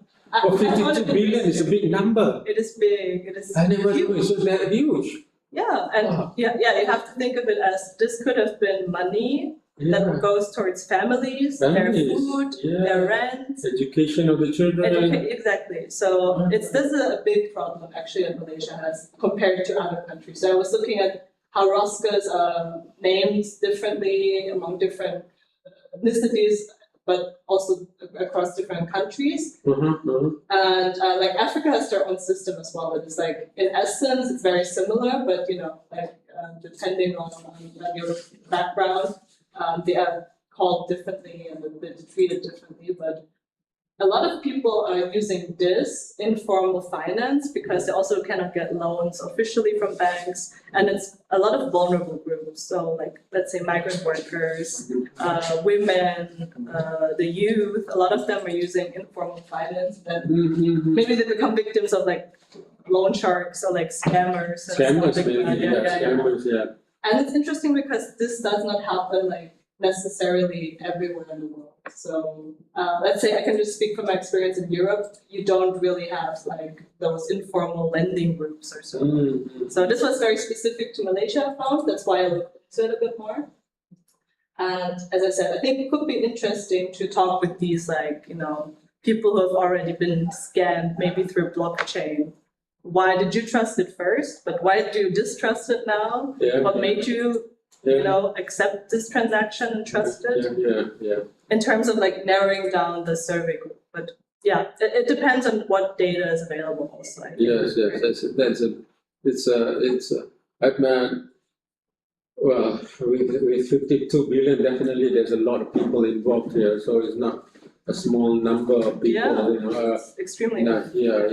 52 billion is a big number. it is big. It is I never knew huge. it was that huge. Yeah, and Wow. you have to think of it as this could have been money that goes towards families, their food, their rent, Education of the children. exactly. So this is a big problem actually that Malaysia has compared to other countries. So I was looking at how Roscas are named differently among different ethnicities, but also across different countries. And Africa has their own system as well. It's in essence it's very similar, but depending on your background, they are called differently and they're treated differently. But a lot of people are using this informal finance because they also cannot get loans officially from banks, and it's a lot of vulnerable groups. So let's say migrant workers, women, the youth, a lot of them are using informal finance, but maybe they become victims of loan sharks or scammers. Scammers, maybe. scammers, And it's interesting because this does not happen necessarily everywhere in the world. So let's say I can just speak from my experience in Europe. You don't really have those informal lending groups or so. So this was very specific to Malaysia, I found. That's why I looked into it a bit more. And as I said, I think it could be interesting to talk with these people who have already been scammed, maybe through blockchain. Why did you trust it first? But why do you distrust it now? What made you accept this transaction and trust it? Yeah. In terms of narrowing down the survey group. But yeah, it depends on what data is available also. I think. Yes, it's well, with 52 billion, definitely there's a lot of people involved here, so it's not a small number of people. Yeah, You know, it's extremely no, yeah,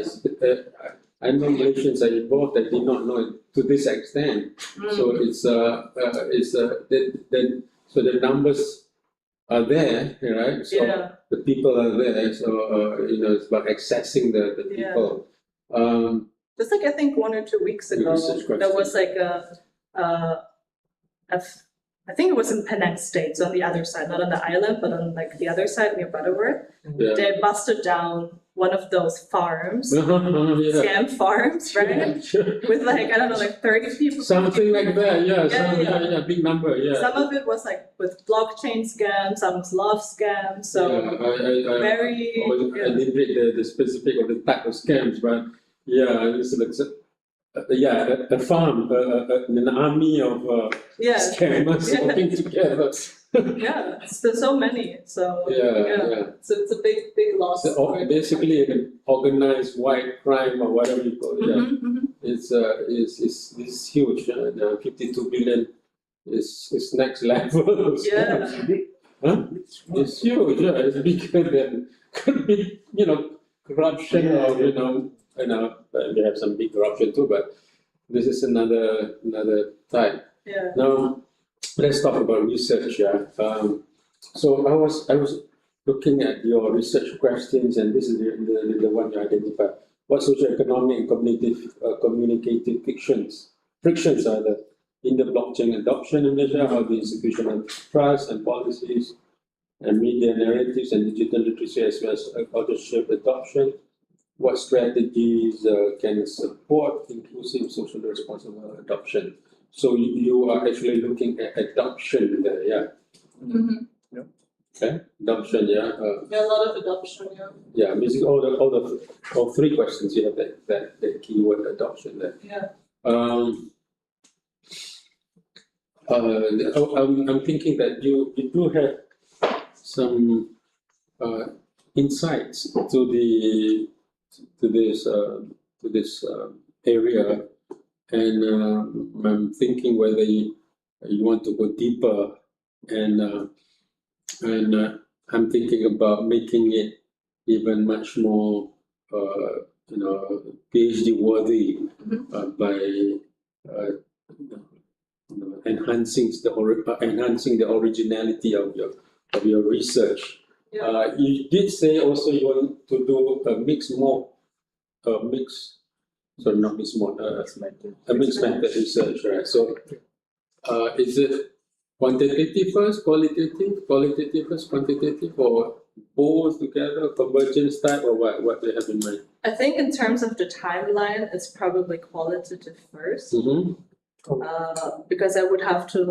I know Malaysians are involved. I did not know it to this extent. So so the numbers are there, right? So Yeah. the people are there. So it's about accessing the people. Just like I think 1 or 2 weeks ago, Research question. there was like I think it was in Penang State, so on the other side, not on the island, but on like the other side near Butterworth. Yeah. They busted down one of those farms, Yeah. scam farms, right? With like, I don't know, like 30 people. Something like that, yeah. Yeah. Big number, yeah. Some of it was like with blockchain scams, some was love scams, so I very. didn't read the specific of the type of scams, but yeah, it's like a farm, an army of scammers working together. Yeah, there's so many. So Yeah. So it's a big loss. So basically, an organized white crime or whatever you call it. It's huge. The 52 billion is next level. Yeah. Huh? It's huge. Yeah, it's bigger than could be corruption or we have some big corruption too, but this is another type. Yeah. Now, let's talk about research. Yeah. So I was looking at your research questions, and this is the one you identified. What socioeconomic and communicative frictions are there in the blockchain adoption in Malaysia? How the institutional trust and policies and media narratives and digital literacy as well as authorship adoption? What strategies can support inclusive, socially responsible adoption? So you are actually looking at adoption there, yeah? Okay, adoption, yeah. A lot of adoption, yeah. Yeah, basically all three questions you have that keyword adoption there. Yeah. I'm thinking that you do have some insights to this area, and I'm thinking whether you want to go deeper, and I'm thinking about making it even much more PhD worthy by enhancing the originality of your research. Yeah. You did say also you want to do a mixed method research, right? So, is it quantitative first, qualitative first, quantitative, or both together, convergence type, or what do you have in mind? I think in terms of the timeline, it's probably qualitative first. Because I would have to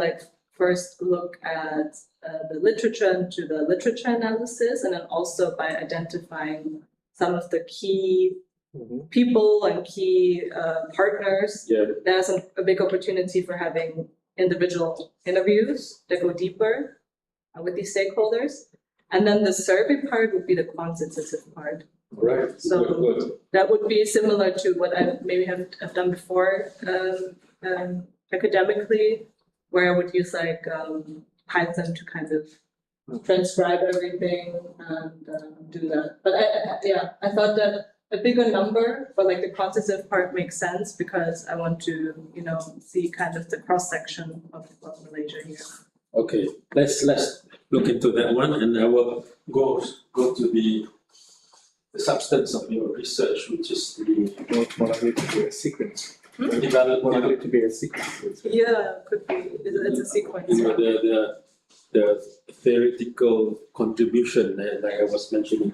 first look at the literature and do the literature analysis, and then also by identifying some of the key people and key partners. Yeah. There's a big opportunity for having individual interviews that go deeper with these stakeholders. And then the survey part would be the quantitative part. Right. So good. that would be similar to what I maybe have done before academically, where I would use Python to kind of transcribe everything and do that. But I thought that a bigger number for the quantitative part makes sense because I want to see kind of the cross section of Malaysia here. Okay, let's look into that one, and I will go to the substance of your research, which is the More likely to be a sequence. development. More likely to be a sequence. Yeah, could be. It's a sequence. The theoretical contribution, like I was mentioning.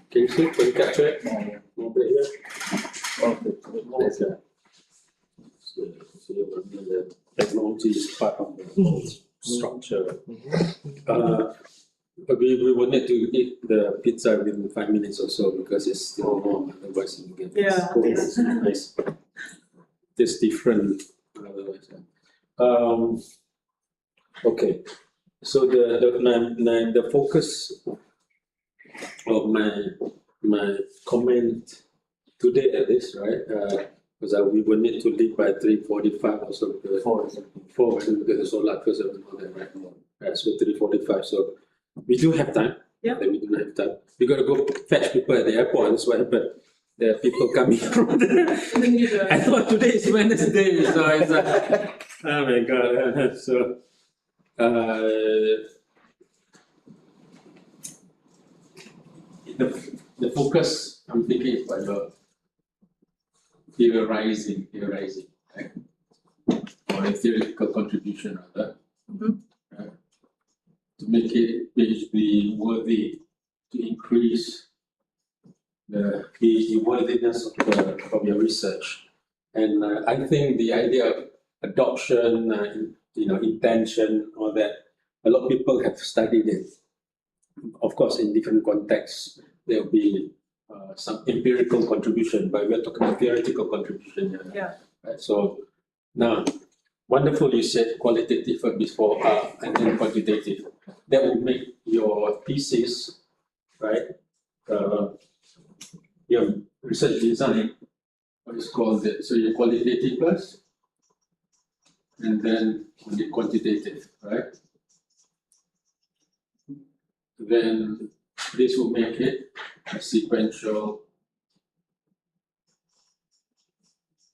Can you see? Can you capture it? Over here. There's the technology is part of the structure. We wanted to eat the pizza within 5 minutes or so because it's still warm. Otherwise, you get this nice. It's different. Okay, so the focus of my comment today at this, right? Because we will need to leave by 3:45 or so. Four, because the solar curse and all that, right? So 3:45. So we do have time. Yeah. Then we do not have time. We got to go fetch people at the airport. That's what happened. There are people coming from there. I thought today is Wednesday, so it's like, oh my God. So, the focus I'm thinking is about your theorizing, right? Or a theoretical contribution rather. To make it basically worthy, to increase the worthiness of your research. And I think the idea of adoption, intention, all that, a lot of people have studied it. Of course, in different contexts, there will be some empirical contribution, but we're talking about theoretical contribution here. Yeah. Right? So now, wonderful you said qualitative before and then quantitative. That will make your thesis, right? Your research design, what is called it. So your qualitative first, and then the quantitative, right? Then this will make it a sequential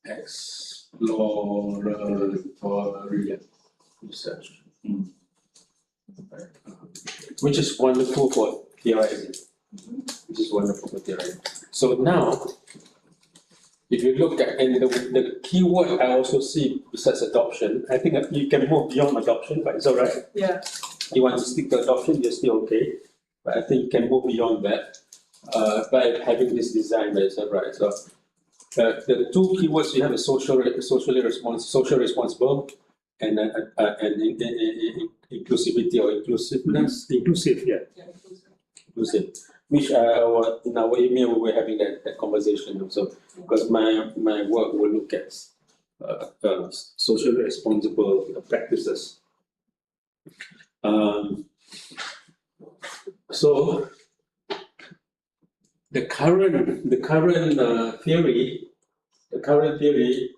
exploratory research. Right. Which is wonderful for theorizing. So now, if you look at, and the keyword I also see besides adoption, I think you can move beyond adoption, but it's all right. Yeah. You want to stick to adoption, you're still okay. But I think you can move beyond that by having this design, but it's all right. So the two keywords you have is social responsible, and inclusivity or inclusiveness. Inclusive. Inclusive. Which in our email we were having that conversation also, because my work will look at socially responsible practices. So the current theory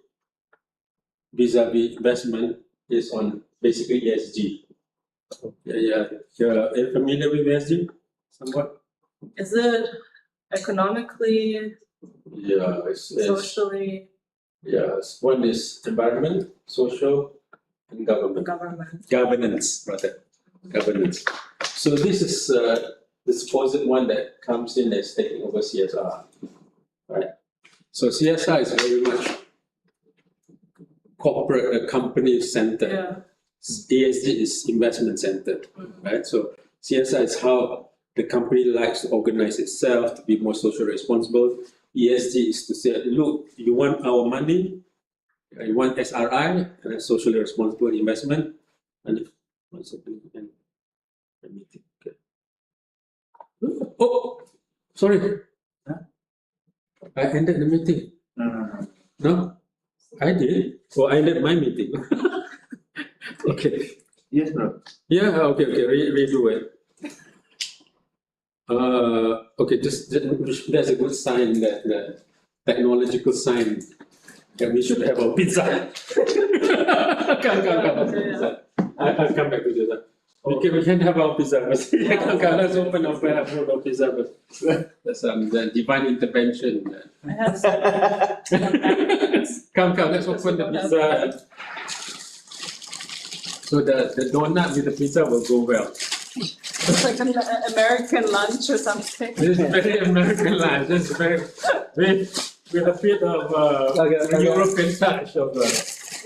vis-a-vis investment is on basically ESG. You're familiar with ESG somewhat? Is it economically, Yeah, it's socially, yes. One is environment, social, and government. Governance, rather. Governance. So this is the supposed one that comes in as taking over CSR, right? So CSR is very much corporate, company centered. yeah. ESG is investment centered, right? So CSR is how the company likes to organize itself to be more socially responsible. ESG is to say, look, you want our money, you want SRI, and a socially responsible investment. And if, one second, let me think. Okay. Oh, sorry. I ended the meeting. No? I did? Or I ended my meeting. Okay. Yes, bro. Yeah, okay, redo it. Okay, that's a good sign that the technological sign that we should have a pizza. Come. I'll come back to this. We can have our pizza. Let's open our pizza. That's the divine intervention. I have some Come, let's open the pizza. So the donut with the pizza will go well. It's like an American lunch or something. This is very American lunch. This is very with a bit of European touch of.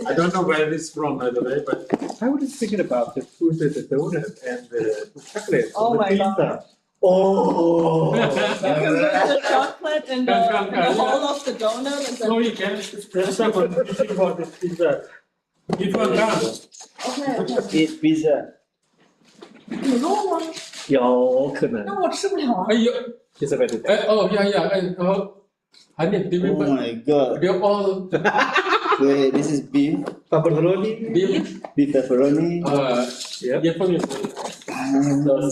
I don't know where this is from, by the way, but I was thinking about the food, the donut, and the chocolate. Oh the my pizza. God. Oh. You can put the chocolate in the Come. hole of the donut and then. so you can. There's someone teaching about this pizza. If you come. OK， Eat pizza. 有肉吗？有可能。那我吃不了啊。哎呦， It's a better. Hanif, Oh remember? my god. They're all Wait, this is beef, Pepperoni. beef pepperoni. Yeah. yeah, for me. Let me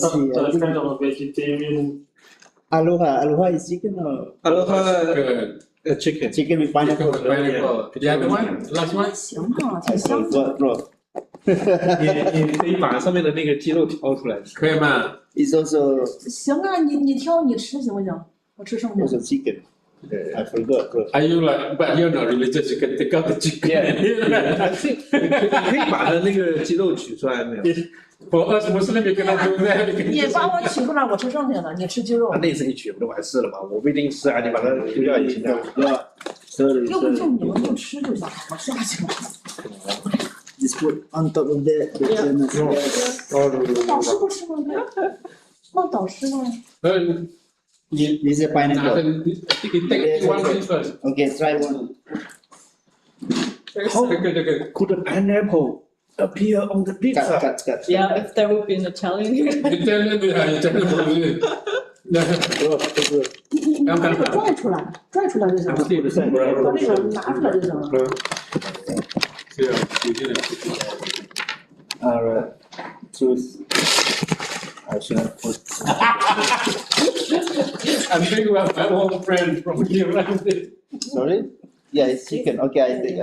see. Some kind of a vegetarian Aloha is chicken or Aloha Good. chicken. chicken with pineapple? Pineapple. The other one? Last one? 行啊， I 挺香的。 forgot. 你可以把上面的那个鸡肉挑出来。可以吗？ It's also 行啊，你挑你吃行不行？我吃剩下的。 also chicken. I forgot. Are you like, but you're not religious, you can take out the chicken. 你可以把它那个鸡肉取出来没有？ For us Muslim, you cannot do that. You can 你 just- 把我取出来，我吃剩下的，你吃鸡肉。那次你取不就完事了吗？我不一定吃啊，你把它丢掉也行的。 Yeah. Sorry. 要不 sorry. 就你们就吃就行了，我下去了。 Just put on top of that. Yes. 导师不吃吗？那导师呢？ You This is a pineapple. you take one piece first. Okay, try one. Okay. Could a pineapple appear on the Cut, pizza? cut. Yeah, if there would be an Italian here. Italian, yeah, Italian. 你把这个拽出来，拽出来就行了。把这个拿出来就行了。 Yeah, you did it. Alright. Choose. I should have put. I'm thinking about my old friend from here. Sorry? Yeah, it's chicken. Okay, I take.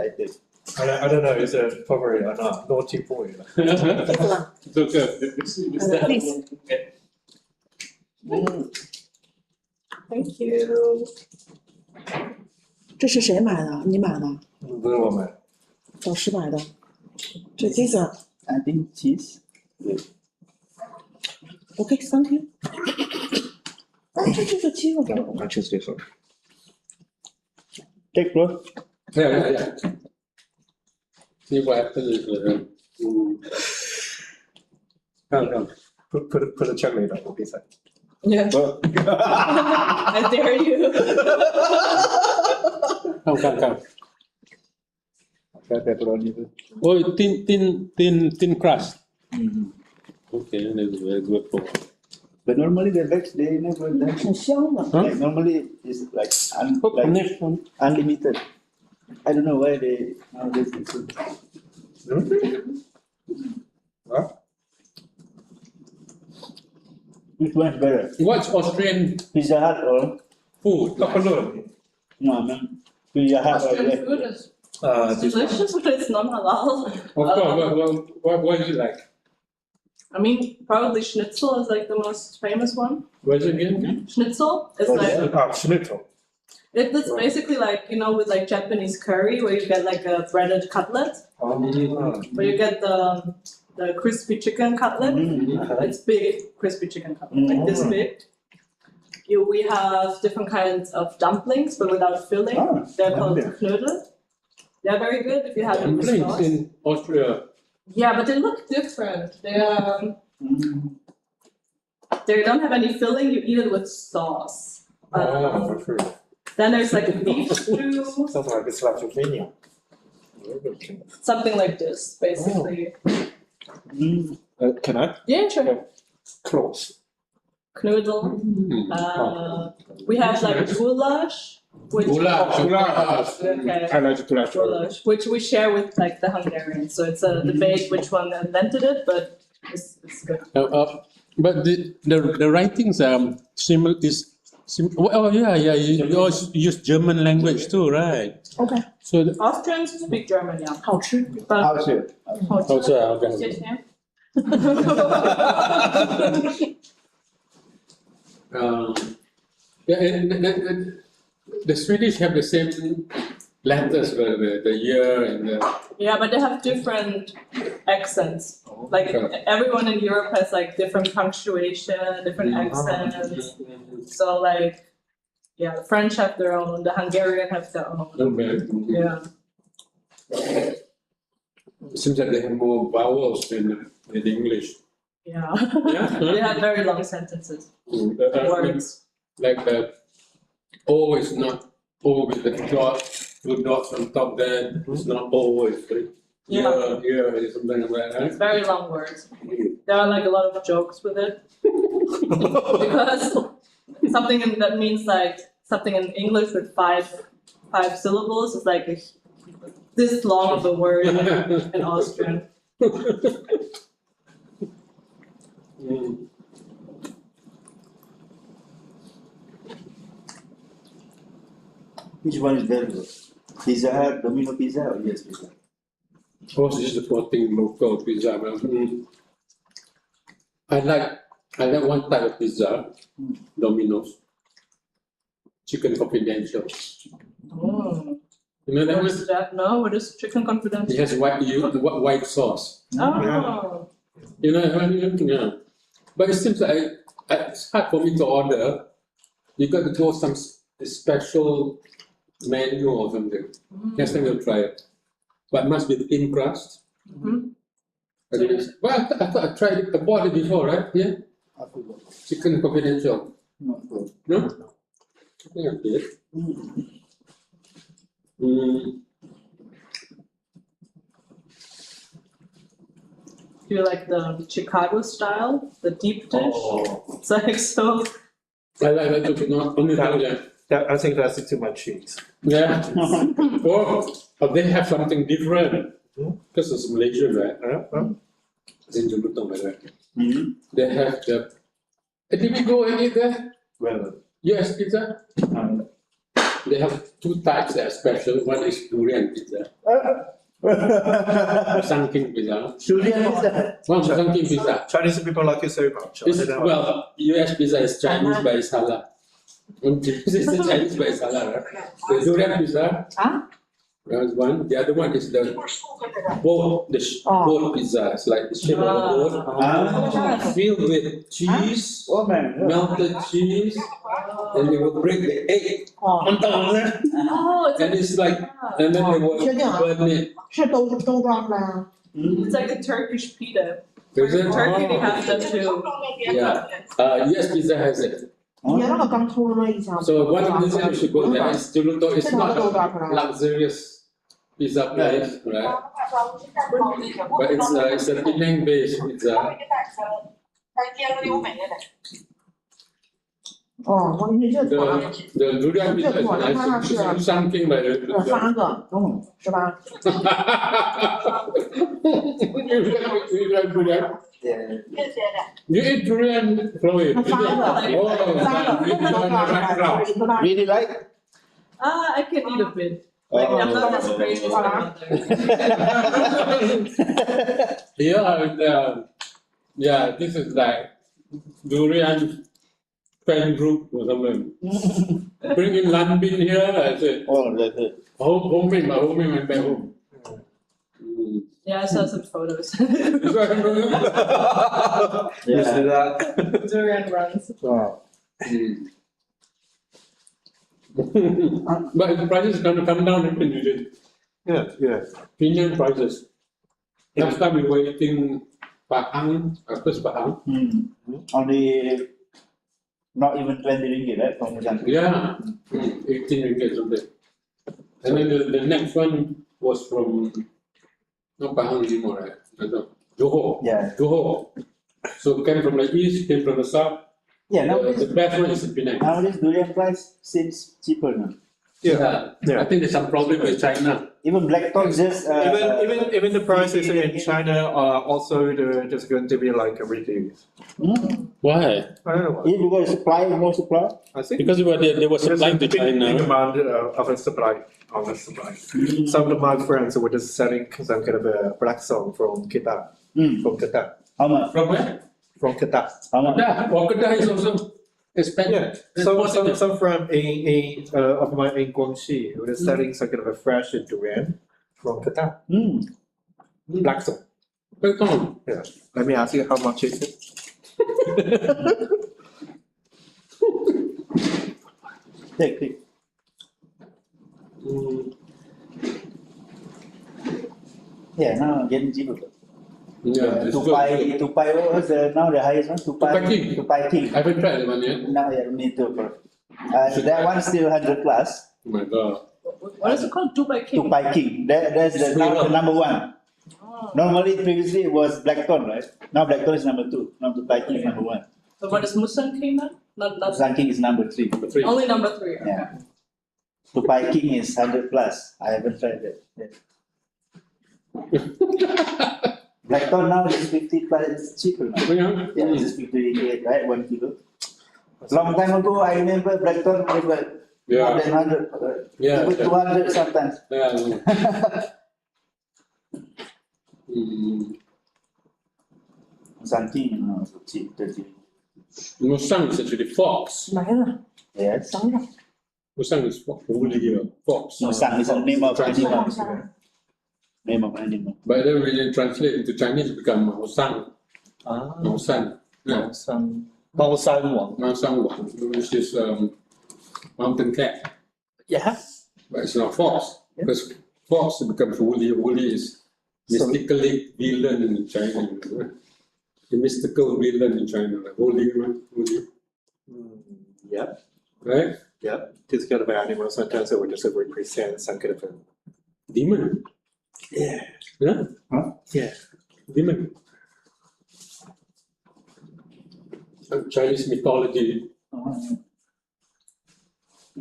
I don't know, it's a favorite or not. Naughty boy. 这个吧， It's okay. please。 Thank you. 这是谁买的？你买的？不是我们。导师买的。这个 I think cheese. OK，thank you。哎，这个鸡肉。我吃这份。 Take bro. Yeah. See what happens. Come. Put a chocolate on the pizza. Yeah. I dare you. Come. Got pepperoni. Oh, thin crust. Okay, that's very good for. But normally the veg they never that. 挺香的。 Like normally it's like Next one. unlimited. I don't know why they nowadays do so. Which one's better? What's Austrian Pizza Hut or food? no man? Pizza Hut or Austrian food is delicious, but it's not halal. Of course. What do you like? I mean, probably schnitzel is like the most famous one. What's it again? Schnitzel is like, Schnitzel. it's basically like, you know, with like Japanese curry where you get like a breaded cutlet, where you get the crispy chicken cutlet. It's big crispy chicken cutlet, like this big. We have different kinds of dumplings, but without filling. Ah, They're called dumpling. knödel. They're very good if you have them with Dumplings sauce. in Austria. Yeah, but they look different. They don't have any filling. You eat it with sauce. Then there's like a beef stew, Sounds like it's Slovenia. something like this, basically. Can I? Yeah, sure. Close. Knödel. We have like goulash, which Goulash. okay, I like goulash. goulash, which we share with like the Hungarians. So it's a debate which one invented it, but it's good. But the writings are similar. Oh yeah. You also use German language too, right? OK， So Austrians speak German, yeah. 好吃。 But How's it? okay. Yeah, and the Swedish have the same letters, the year and the. Yeah, but they have different accents. Like Okay. everyone in Europe has like different punctuation, different accents. So like, yeah, the French have their own, the Hungarian have their own. Yeah. Seems like they have more vowels than English. Yeah. Yeah. They have very long sentences. Words. Like the O is not O with the dot, two dots on top. Then it's not always. Yeah. Yeah, something like that. It's very long words. There are like a lot of jokes with it. Because something that means like something in English with five syllables is like this long of a word in Austrian. Which one is better? Pizza Hut, Domino Pizza, or Yes Pizza? Oh, this is supporting local pizza. I like one type of pizza, Domino's. Chicken confidential. Oh. You know that What one? is that? No, what is chicken It confidential? has white sauce. Oh. You know, yeah. But it seems like it's hard for me to order. You got to go some special menu or something. Next time we'll try it. But it must be thin crust. Mhm. Well, I thought I tried it. I bought it before, right? Yeah. I forgot. Chicken confidential. Not good. No? I think I did. Do you like the Chicago style, the deep dish? Oh, It's like so. I like that too. Not only that. I think that's too much cheese. Yeah. Or they have something different. Because it's Malaysia, right? It's in Siswanto, by the way. Mm-hmm. They have the. Did we go and eat there? Well, Yes, pizza. They have two types that are special. One is durian pizza. Sunking pizza. Durian is that? One sunking pizza. Chinese people like it so much. I It's, don't know. well, US pizza is Chinese but it's halal. This is the Chinese but it's halal, right? The durian pizza. That's one. The other one is the boat, boat pizza. It's like the shape of a boat, filled with cheese, Oh man. melted cheese, and they will break the egg on top of that. Oh, it's And like, it's like, and then they will burn it. 是都装的啊。 it's like a Turkish pita. Is it? In Turkey, they have them too. Yeah. US pizza has it. 你那个刚出了一箱。 So one of the things you should go there is Siswanto. It's not a luxurious pizza place, right? But it's a Penang based pizza. 哦，我你这多 The durian pizza is nice. It's something like 3个，是吧？ You like durian? Yeah. You eat durian, Chloe? 那3个， Oh, 3 you 个， on the right route. 一个大。 Really like? I can eat a bit. Like, I'm not as crazy as my mother. Yeah, this is like durian fan group or something. Bring in lan bin here, I said, Oh, like that. homemade back home. Yeah, I saw some photos. You see that? Durian runs. Wow. But the prices is going to come down in Indonesia. Yeah. Premium prices. Last time we were eating Pahang, first Pahang. Only not even 20 ringgit, right? From Nusantara. Yeah, 18 ringgit something. And then the next one was from, not Pahang anymore, right? I don't know. Johor. Yeah. Johor. So came from the east, came from the south. Yeah, The best one is in Penang. nowadays durian price seems cheaper now. Yeah. I think there's some problem with China. Even blackthorn just Even the prices in China are also just going to be like reduced. Why? I don't know why. If you got supply, more supply. I think Because they were supplying to big China. demand of a supply. Some of my friends were just selling some kind of a black song from Qatar. From Qatar. How much? From where? From Qatar. How much? Yeah, Wakata is also expensive. Yeah. Some from of my in Guangxi who is selling some kind of a fresh durian from Qatar. Black song. Yeah. Let me ask you how much is it? Take. Yeah, now getting cheaper. Yeah, it's Tupai, good. what was now the highest one? Tupai King. Tupai King. I haven't tried the one yet. Now yeah, me too, bro. That one still 100 plus. Oh my god. What is it called? Dubai King. Tupai King. That's the now the number one. Oh. Normally previously it was Blackthorn, right? Now Blackthorn is number 2. Now Tupai King is number 1. So what is Musang King then? Not Sun King is number 3. only number 3. Yeah. Tupai King is 100 plus. I haven't tried that. Yeah. Blackthorn now is 50 plus. It's cheaper now. Yeah, it's just 50 ringgit, right? 1 kilo. Long time ago, I remember Blackthorn was like More Yeah, than 100, yeah, even 200 sometimes. yeah. Something, you know, so cheap, dirty. Musang is actually fox. 来了， Yes. 等等， Musang is狐狸 fox. Musang is a name of Translate. animal. 看一下， Name of animal. But then when you translate into Chinese, it become Musang, 啊， Musang, 猫山王 Musang, which is mountain cat. Yeah. But it's not fox, because fox becomes Wuli. Wuli is So- mystically villain in China. The mystical villain in China, like Wuli, Wuli, Yeah. right? Yeah. This kind of animal sometimes it would just represent some kind of a Demon. yeah. Yeah? Huh? Yeah. Demon. Chinese mythology,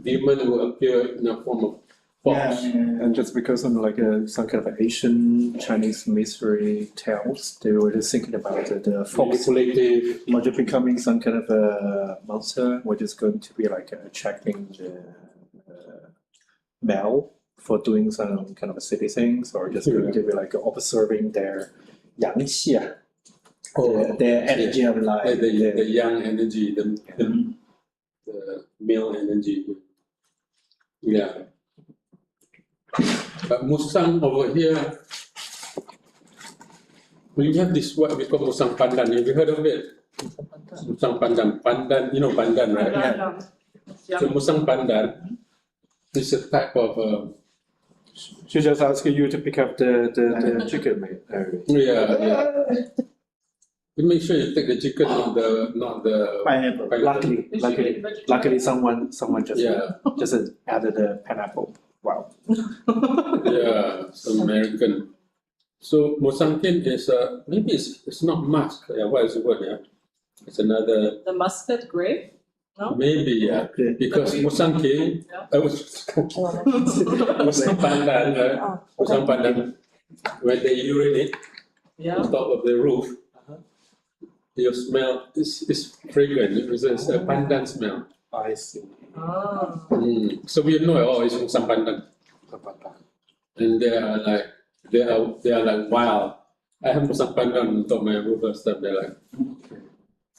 demon will appear in a form of fox. And just because of like some kind of Asian Chinese mystery tales, they were just thinking about the fox Manipulative. might becoming some kind of a monster, which is going to be like attracting the male for doing some kind of silly things, or just going to be like observing their yang xia, their energy of life. The young energy, the male energy. Yeah. But Musang over here, we have this what we call Musang Pandan. Have you heard of it? Musang Pandan. Pandan, you know Pandan, right? Yeah. So Musang Pandan is a type of She just asking you to pick up the chicken, mate. yeah. You make sure you take the chicken, not the Pineapple. Luckily, someone just Yeah. just added the pineapple. Wow. yeah, some American. So Musangkin is maybe it's not musk. Yeah, what is the word? Yeah, it's another The muscat grape? No? maybe yeah. Because Musangkin, Musang Pandan, Musang Pandan, when they urinate Yeah. on top of the roof, your smell is fragrant. It's a pandan smell. I see. Ah. So we know it's Musang Pandan, and they are like wild. I have Musang Pandan on top of my roof and stuff. They're like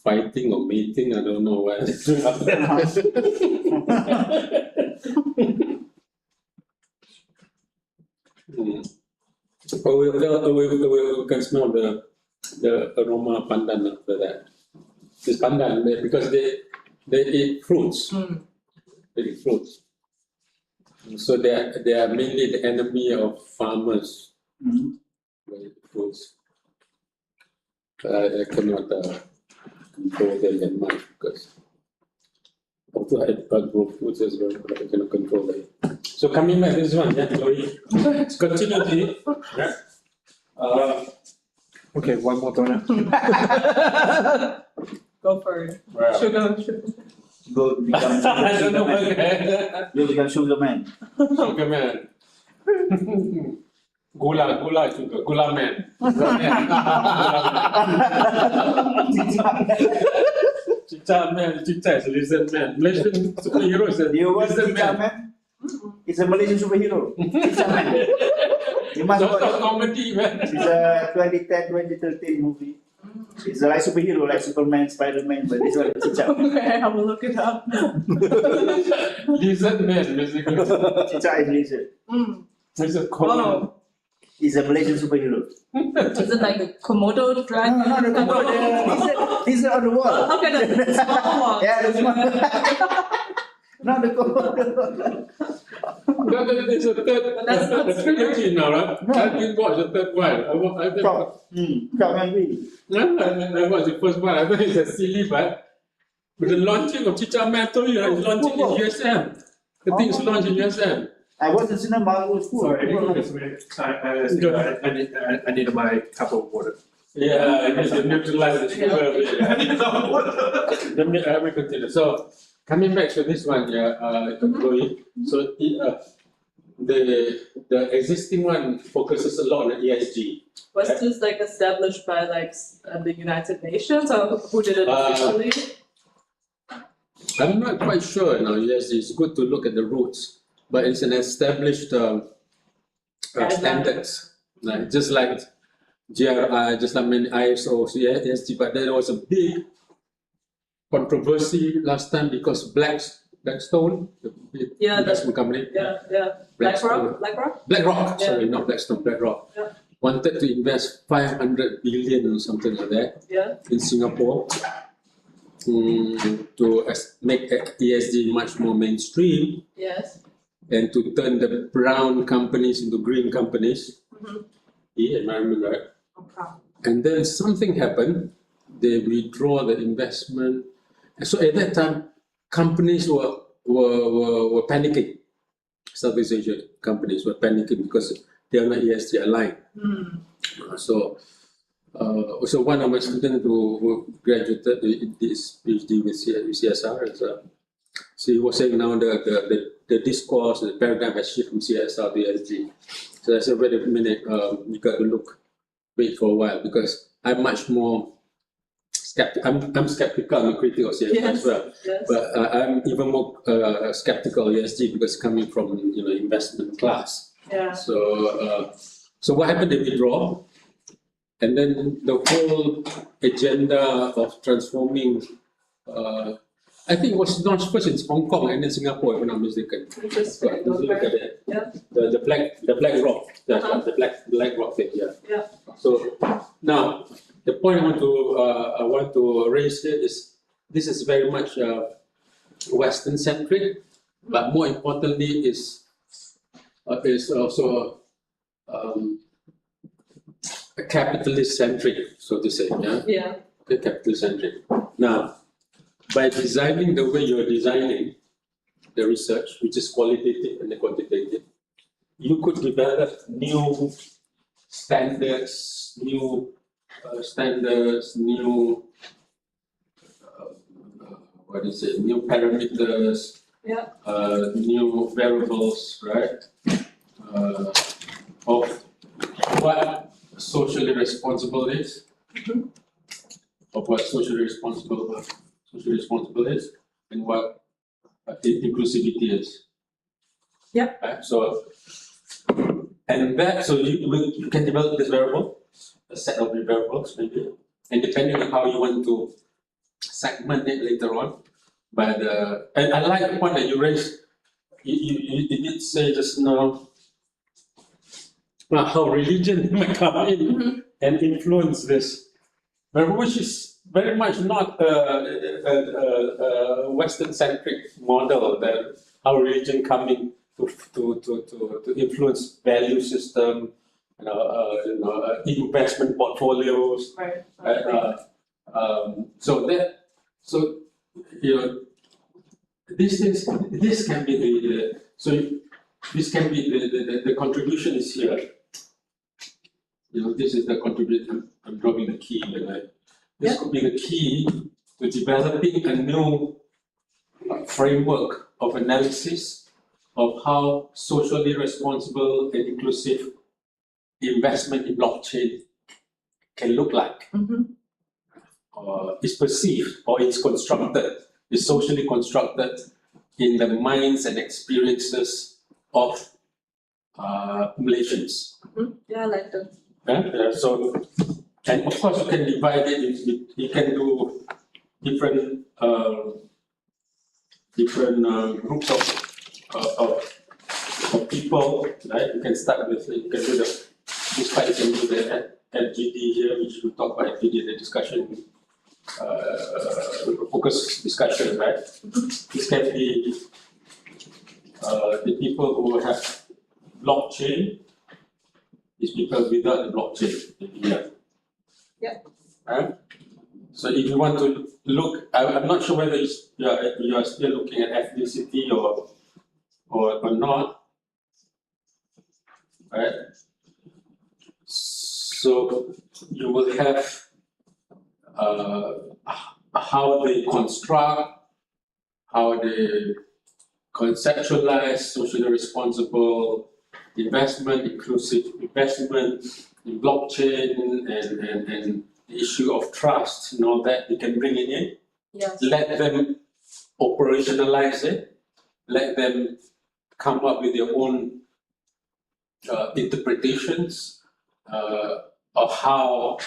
fighting or mating. I don't know why. But we can smell the aroma of pandan after that. This pandan because they eat fruits. They eat fruits. So they are mainly the enemy of farmers. They eat fruits. I cannot control them that much because although I grow fruits as well, but I cannot control them. So coming back this one, yeah, Chloe. Let's continue to eat. Yeah. Okay, one more donut. Go for it. Wow. Sugar. Go become I don't know what you become sugar man. Sugar man. Gula sugar. Gula man. Chicha man. Chicha is a lizard man. Malaysian superhero is a Do you watch lizard Chicha man. Man? It's a Malaysian superhero. Chicha Man. You must It's watch. a comedy man. It's a 2010-2013 movie. It's like superhero, like Superman, Spider-Man, but this one is Chicha. Okay, I will look it up. Lizard man basically. Chicha is lizard. It's a common. Oh, He's a Malaysian superhero. is it like a Komodo dragon? No, the Komodo. Lizard on the wall. Okay, the small one. Yeah, the small. Not the Komodo. There's a third. That's not a trilogy now, right? I didn't watch the third one. Crowd Movie. I watched the first one. I thought it's a silly, but with the launching of Chicha Man, I told you, it's launching in USM. The thing is launched in USM. I watched the cinema. It was cool. Sorry, I need my cup of water. Yeah, it is neutralize the sugar. Let me continue. So, coming back to this one, Chloe. So, the existing one focuses a lot on ESG. Was this like established by like the United Nations or who did it officially? I'm not quite sure now. Yes, it's good to look at the roots, but it's an established standards. Like, just like GRI, just like many ISO, ESG, but there was a big controversy last time because Blackstone, the big Yeah, investment company, BlackRock. BlackRock, Yeah. sorry, not Blackstone, BlackRock, Yeah. wanted to invest 500 billion or something like that Yeah. in Singapore to make ESG much more mainstream Yes. and to turn the brown companies into green companies. Mhm. Yeah, I remember that. Okay. And then something happened. They withdraw the investment. And so at that time, companies were panicking. Southeast Asia companies were panicking because they are not ESG aligned. So one of my students who graduated in this PhD with CSR, so he was saying now the discourse, the paradigm has shifted from CSR to ESG. So I said, wait a minute, you got to wait for a while because I'm much more skeptical. I'm skeptical, I'm a critic of CSR as well. Yes. But I'm even more skeptical of ESG because coming from investment class. Yeah. So what happened? They withdraw, and then the whole agenda of transforming. I think it was launched first in Hong Kong and then Singapore, if I'm not mistaken. Interesting. But look at it. Yeah. The black rock, Uh-huh. the black rock thing, yeah. Yeah. So now the point I want to raise here is this is very much Western centric, but more importantly is also a capitalist centric, so to say, yeah. Yeah. Okay, capitalist centric. Now, by designing the way you're designing the research, which is qualitative and quantitative, you could develop new standards, new new parameters, Yeah. new variables, right? Of what socially responsible is, of what socially responsible is, and what inclusivity is. Yeah. Right? So you can develop this variable, a set of variables maybe, and depending on how you want to segment it later on. But and I like the point that you raised. You did say just now how religion might come in and influence this, but which is very much not a Western-centric model. That how religion coming to influence value system, investment portfolios. Right. This can be the contribution is here. This is the contribution. I'm dropping the key. This could be the key to developing a new framework of analysis of how socially responsible and inclusive investment in blockchain can look like. Is perceived or is constructed, is socially constructed in the minds and experiences of Malaysians. Yeah, I like that. So, and of course you can divide it, you can do different groups of people, right? You can start with, you can do this part, you can do the FGD here, which we talk about FGD, the discussion, focus discussion, right? This can be the people who have blockchain, these people without the blockchain. Yeah. Right? So if you want to look, I'm not sure whether you are still looking at ethnicity or not, right? So you will have how they construct, how they conceptualize socially responsible investment, inclusive investment in blockchain, and the issue of trust and all that. You can bring it in. Yes. Let them operationalize it, let them come up with their own interpretations of how,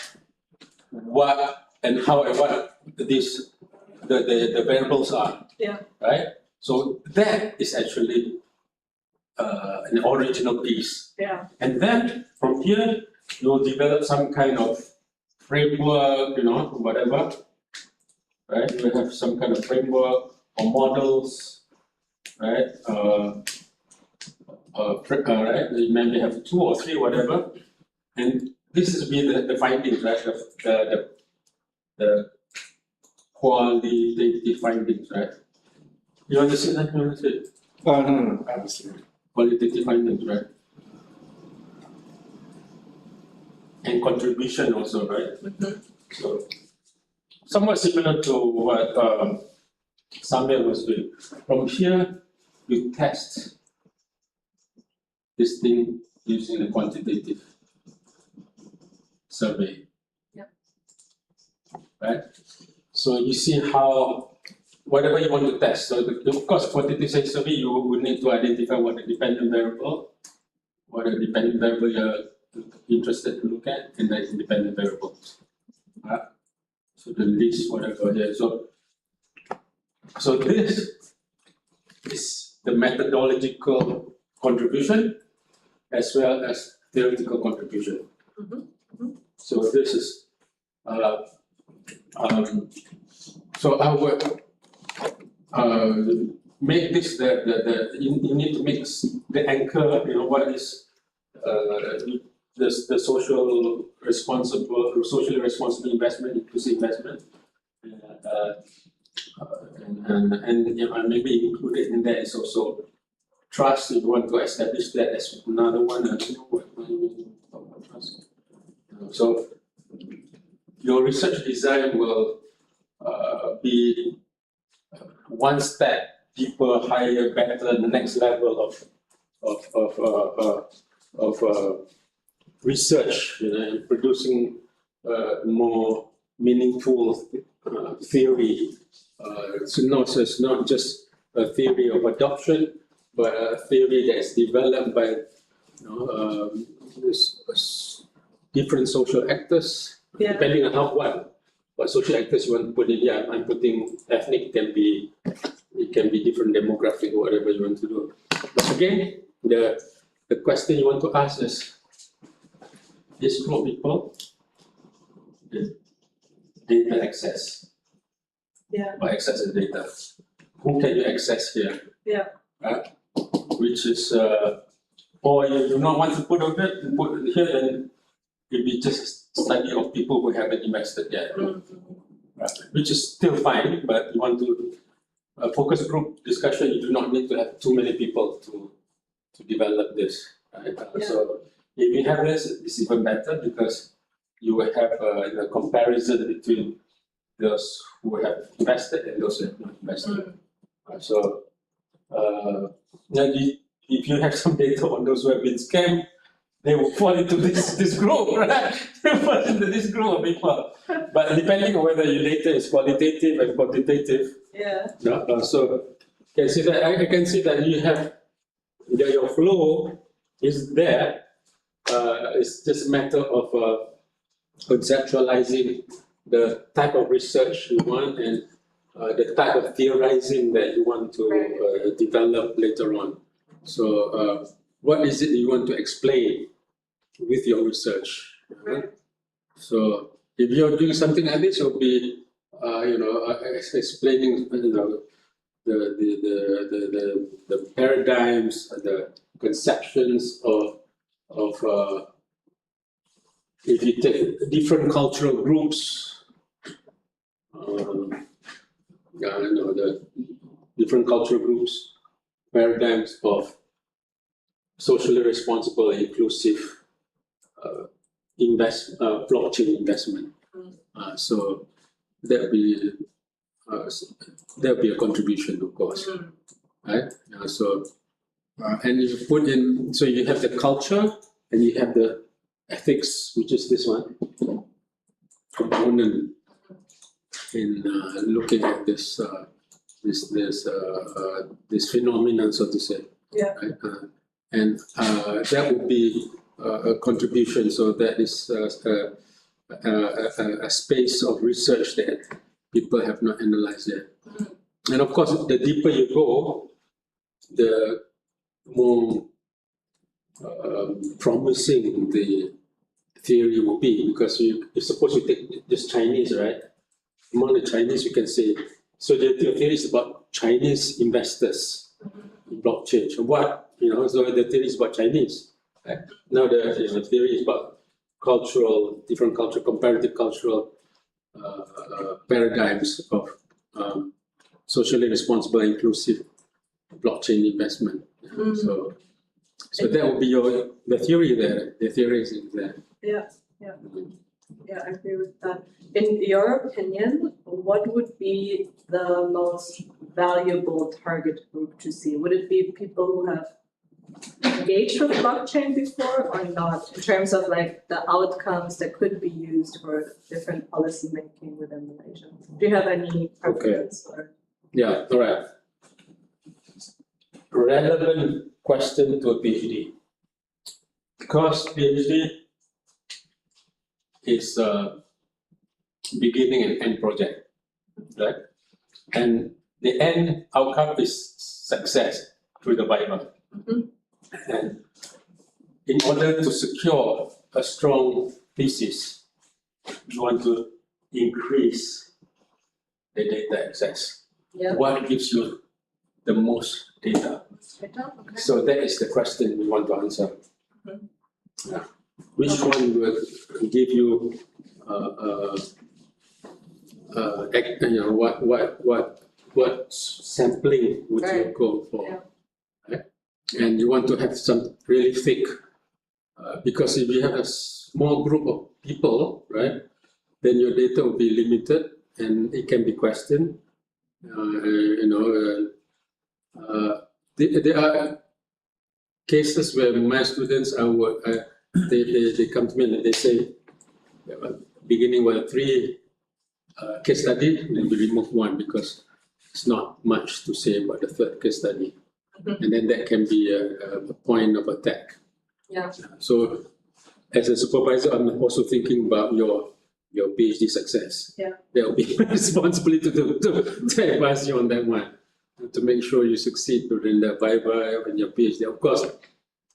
what, and how and what these the variables are. Yeah. Right? So that is actually an original piece. Yeah. And then from here, you'll develop some kind of framework, whatever. Right? You have some kind of framework or models, right? Right? You maybe have 2 or 3, whatever. And this is be the findings, right? The qualitative findings, right? You understand that? You understand? No, I understand. Qualitative findings, right? And contribution also, right? So, somewhat similar to what Samuel was doing. From here, you test this thing using a quantitative survey. Yeah. Right? So you see how, whatever you want to test. So of course, quantitative survey, you would need to identify what the dependent variable you're interested to look at, and the independent variable. So the list, whatever there. So this is the methodological contribution as well as theoretical contribution. So this is so I would make this you need to make the anchor, what is the socially responsible investment, inclusive investment, and maybe included in that is also trust. If you want to establish that as another one, I don't know what you mean about trust. So your research design will be one step deeper, higher, better, the next level of research, and producing more meaningful theory. So it's not just a theory of adoption, but a theory that's developed by different social actors, depending on what social actors you want to put in. Yeah, I'm putting ethnic, it can be different demographic, whatever you want to do. But again, the question you want to ask is, this group of people, data access. Yeah. By accessing data. Who can you access here? Yeah. Which is, or you do not want to put it here, then it'll be just a study of people who haven't invested yet. Which is still fine, but you want to focus group discussion, you do not need to have too many people to develop this. Right? So if you have this, it's even better because you will have a comparison between those who have invested and those who have not invested. So if you have some data on those who have been scammed, they will fall into this group, right? They will fall into this group of people. But depending on whether your data is qualitative and quantitative, so I can see that you have your flow is there. It's just a matter of conceptualizing the type of research you want and the type of theorizing that you want to develop later on. So what is it you want to explain with your research? So if you're doing something like this, you'll be explaining the paradigms, the conceptions of if you take different cultural groups, the different cultural groups, paradigms of socially responsible and inclusive blockchain investment. So there'll be a contribution, of course, right? So and you put in, so you have the culture and you have the ethics, which is this one component in looking at this this phenomenon, so to say. Yeah. Right? And that would be a contribution. So that is a space of research that people have not analyzed yet. And of course, the deeper you go, the more promising the theory will be, because if suppose you take just Chinese, right? Among the Chinese, you can say, so the theory is about Chinese investors in blockchain. So what, so the theory is about Chinese. Right? Now the theory is about different cultural, comparative cultural paradigms of socially responsible, inclusive blockchain investment. So that would be the theory there. The theory is there. Yeah, I agree with that. In your opinion, what would be the most valuable target group to see? Would it be people who have engaged with blockchain before or not, in terms of like the outcomes that could be used for different policy making within Malaysia? Do you have any preference? Or? Yeah, all right. Relevant question to a PhD. Because PhD is a beginning and end project, right? And the end outcome is success through the Bible. And in order to secure a strong thesis, you want to increase the data access. Yeah. What gives you the most data? Okay. So that is the question we want to answer. Yeah. Which one will give you what sampling would you go for? Yeah. Right? And you want to have some really thick, because if you have a small group of people, right, then your data will be limited and it can be questioned. There are cases where my students they come to me and they say, beginning with 3 case study, then we remove 1 because it's not much to say about the 3rd case study. And then that can be a point of attack. Yeah. So as a supervisor, I'm also thinking about your PhD success. Yeah. That will be my responsibility to advise you on that one, to make sure you succeed during the Viva and your PhD. Of course,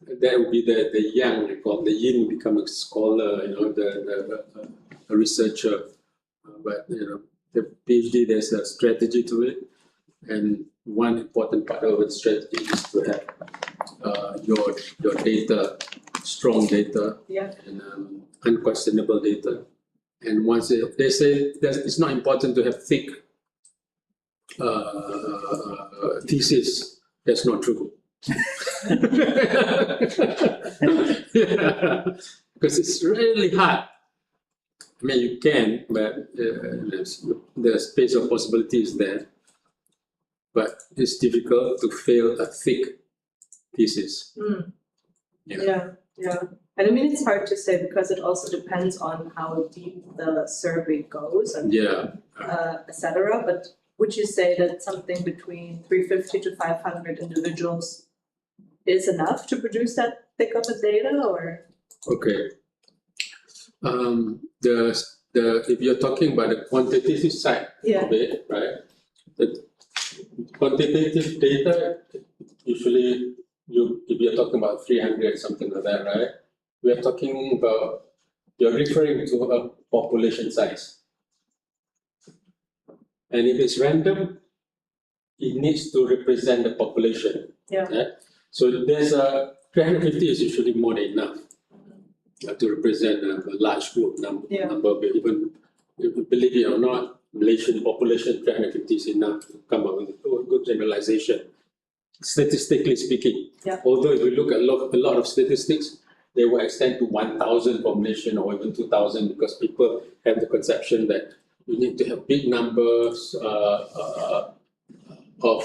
that would be the young, the yin become a scholar, a researcher. But the PhD, there's a strategy to it, and one important part of the strategy is to have your data, strong data, and unquestionable data. And once they say that it's not important to have thick thesis, that's not true. Because it's really hard. I mean, you can, but the space of possibility is there. But it's difficult to fail a thick thesis. Yeah. And I mean, it's hard to say because it also depends on how deep the survey goes and etc. But would you say that something between 350 to 500 individuals is enough to produce that thick of a data, or? Okay. If you're talking about the quantitative side of it, right? The quantitative data, usually if you're talking about 300, something like that, right? We are talking about, you're referring to a population size. And if it's random, it needs to represent the population. Yeah. Right? So there's 350 is usually more than enough to represent a large group number. Even believe it or not, Malaysian population 350 is enough to come up with a good generalization. Statistically speaking, although if we look at a lot of statistics, they will extend to 1,000 population or even 2,000 because people have the conception that you need to have big numbers of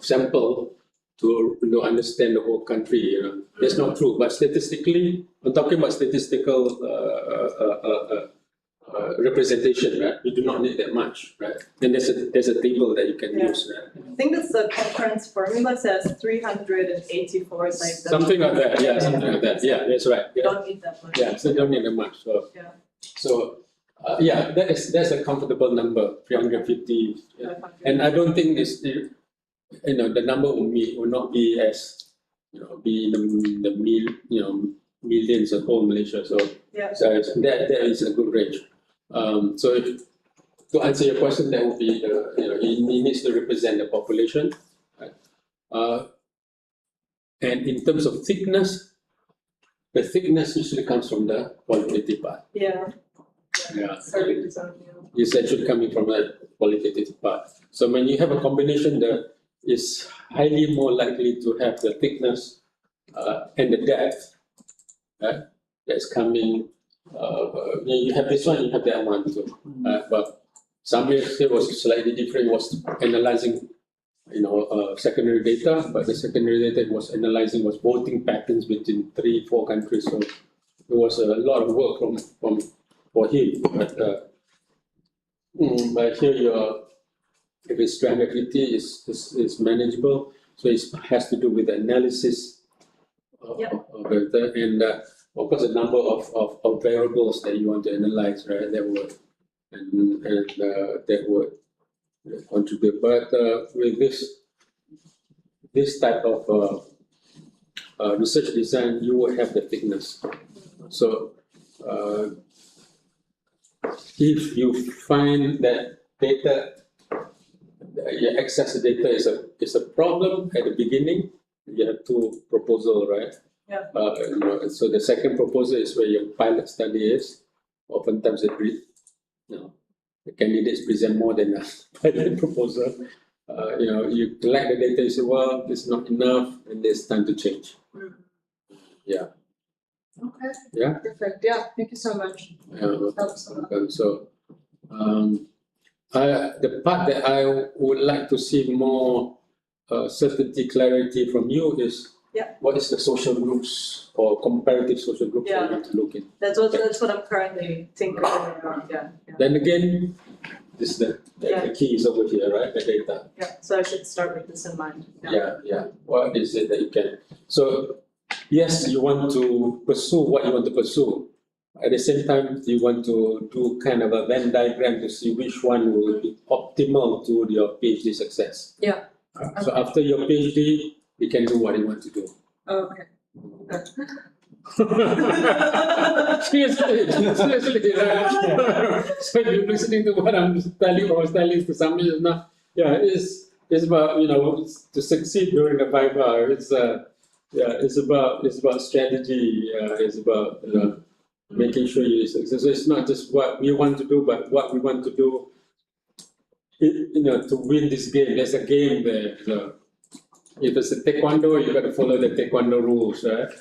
sample to understand the whole country. That's not true. But statistically, I'm talking about statistical representation, right? You do not need that much, right? And there's a table that you can use, right? I think it's the concurrence formula says 384 is like the. Something like that, yeah, something like that, yeah, that's right. You Yeah, don't need that much. yeah, so you don't need that much, so. Yeah. So, yeah, that's a comfortable number, 350. Yeah. 500. And I don't think it's, the number will not be as, be in the millions of whole Malaysia. So, Yeah. so that is a good range. So to answer your question, that would be it needs to represent the population. Right? And in terms of thickness, the thickness usually comes from the qualitative part. Yeah. Yeah. Survey design, yeah. It's actually coming from the qualitative part. So when you have a combination that is highly more likely to have the thickness and the depth, that's coming. You have this one, you have that one too. But some years it was slightly different. It was analyzing, secondary data, but the secondary data it was analyzing was voting patterns between 3-4 countries. So it was a lot of work for him. But here if it's 350 is manageable. So it has to do with the analysis of it, and of course the number of variables that you want to analyze, right? That would contribute. But with this type of research design, you will have the thickness. So if you find that data, your access to data is a problem at the beginning, you have two proposals, right? Yeah. So the second proposal is where your pilot study is. Oftentimes the candidates present more than a pilot proposal. You collect the data, you say, well, it's not enough, and it's time to change. Yeah. Okay. Yeah. Perfect. Yeah. Thank you so much. Helps a lot. So, the part that I would like to see more certainty, clarity from you is what is the social groups or comparative social groups that you want to look in. That's what I'm currently tinkering around. Yeah. Then again, this the key is over here, right? The data. Yeah. So I should start with this in mind. Yeah. What is it that you can? So yes, you want to pursue what you want to pursue. At the same time, you want to do kind of a Venn diagram to see which one will be optimal to your PhD success. Yeah. So after your PhD, you can do what you want to do. Okay. Seriously, right? So you're listening to what I was telling to somebody just now. Yeah, it's about to succeed during the Viva. It's about strategy. It's about making sure you success. So it's not just what we want to do, but what we want to do. To win this game, there's a game there. So if it's a taekwondo, you got to follow the taekwondo rules, right?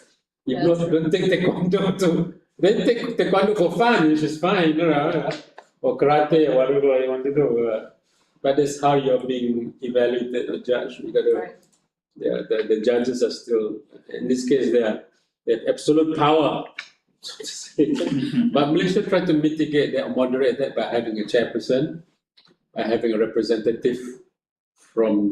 You don't take taekwondo then take taekwondo for fun, which is fine, or karate or whatever you want to do. But that's how you're being evaluated or judged. You got to, the judges are still, in this case, they have absolute power. But Malaysia try to mitigate that, moderate that by having a chairperson, by having a representative from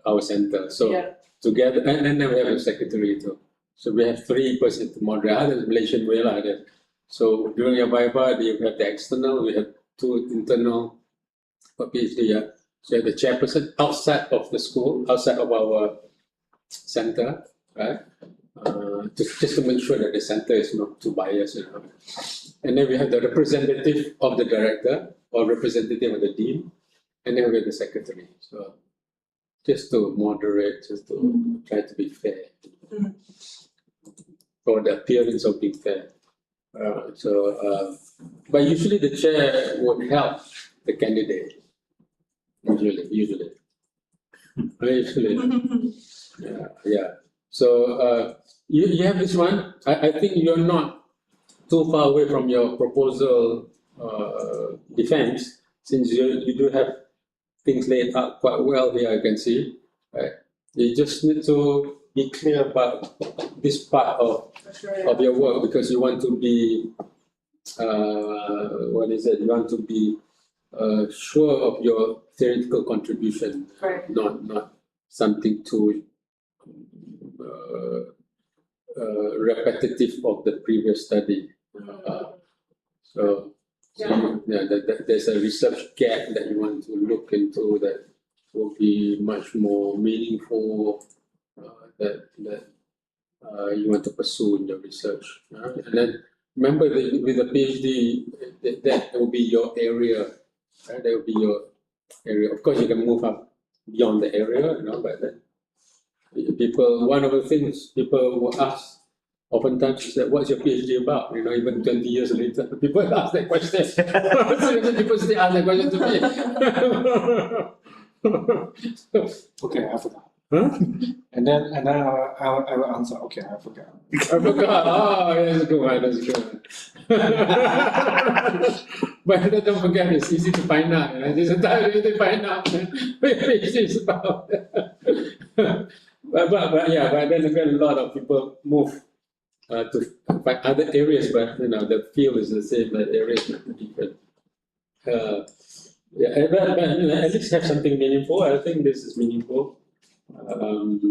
our center. So together, and then we have a secretary too. So we have 3 persons to moderate. That's Malaysian way like that. So during your Viva, you have the external, we have 2 internal for PhD. Yeah. So you have the chairperson outside of the school, outside of our center, right? Just to make sure that the center is not too biased, And then we have the representative of the director or representative of the dean, and then we have the secretary. So just to moderate, just to try to be fair, for the appearance of being fair. But usually the chair would help the candidate. Usually. Yeah. So you have this one. I think you're not too far away from your proposal defense, since you do have things laid out quite well here, I can see. Right? You just need to be clear about this part of your work, because you want to be what is it? You want to be sure of your theoretical contribution, Right. not something too repetitive of the previous study. So there's a research gap that you want to look into that will be much more meaningful, that you want to pursue in your research. And then remember that with a PhD, that will be your area. That will be your area. Of course, you can move up beyond the area, but then one of the things people will ask oftentimes is that, what's your PhD about? Even 20 years later, people ask that question. Seriously, people still ask that question to me. Okay, I forgot. Huh? And then I will answer. Okay, I forgot. I forgot. Oh, that's a good one. That's a good one. But don't forget, it's easy to find out. It's entirely easy to find out what your PhD is about. but then again, a lot of people move to find other areas, but the field is the same, but areas might be different. But at least have something meaningful. I think this is meaningful. And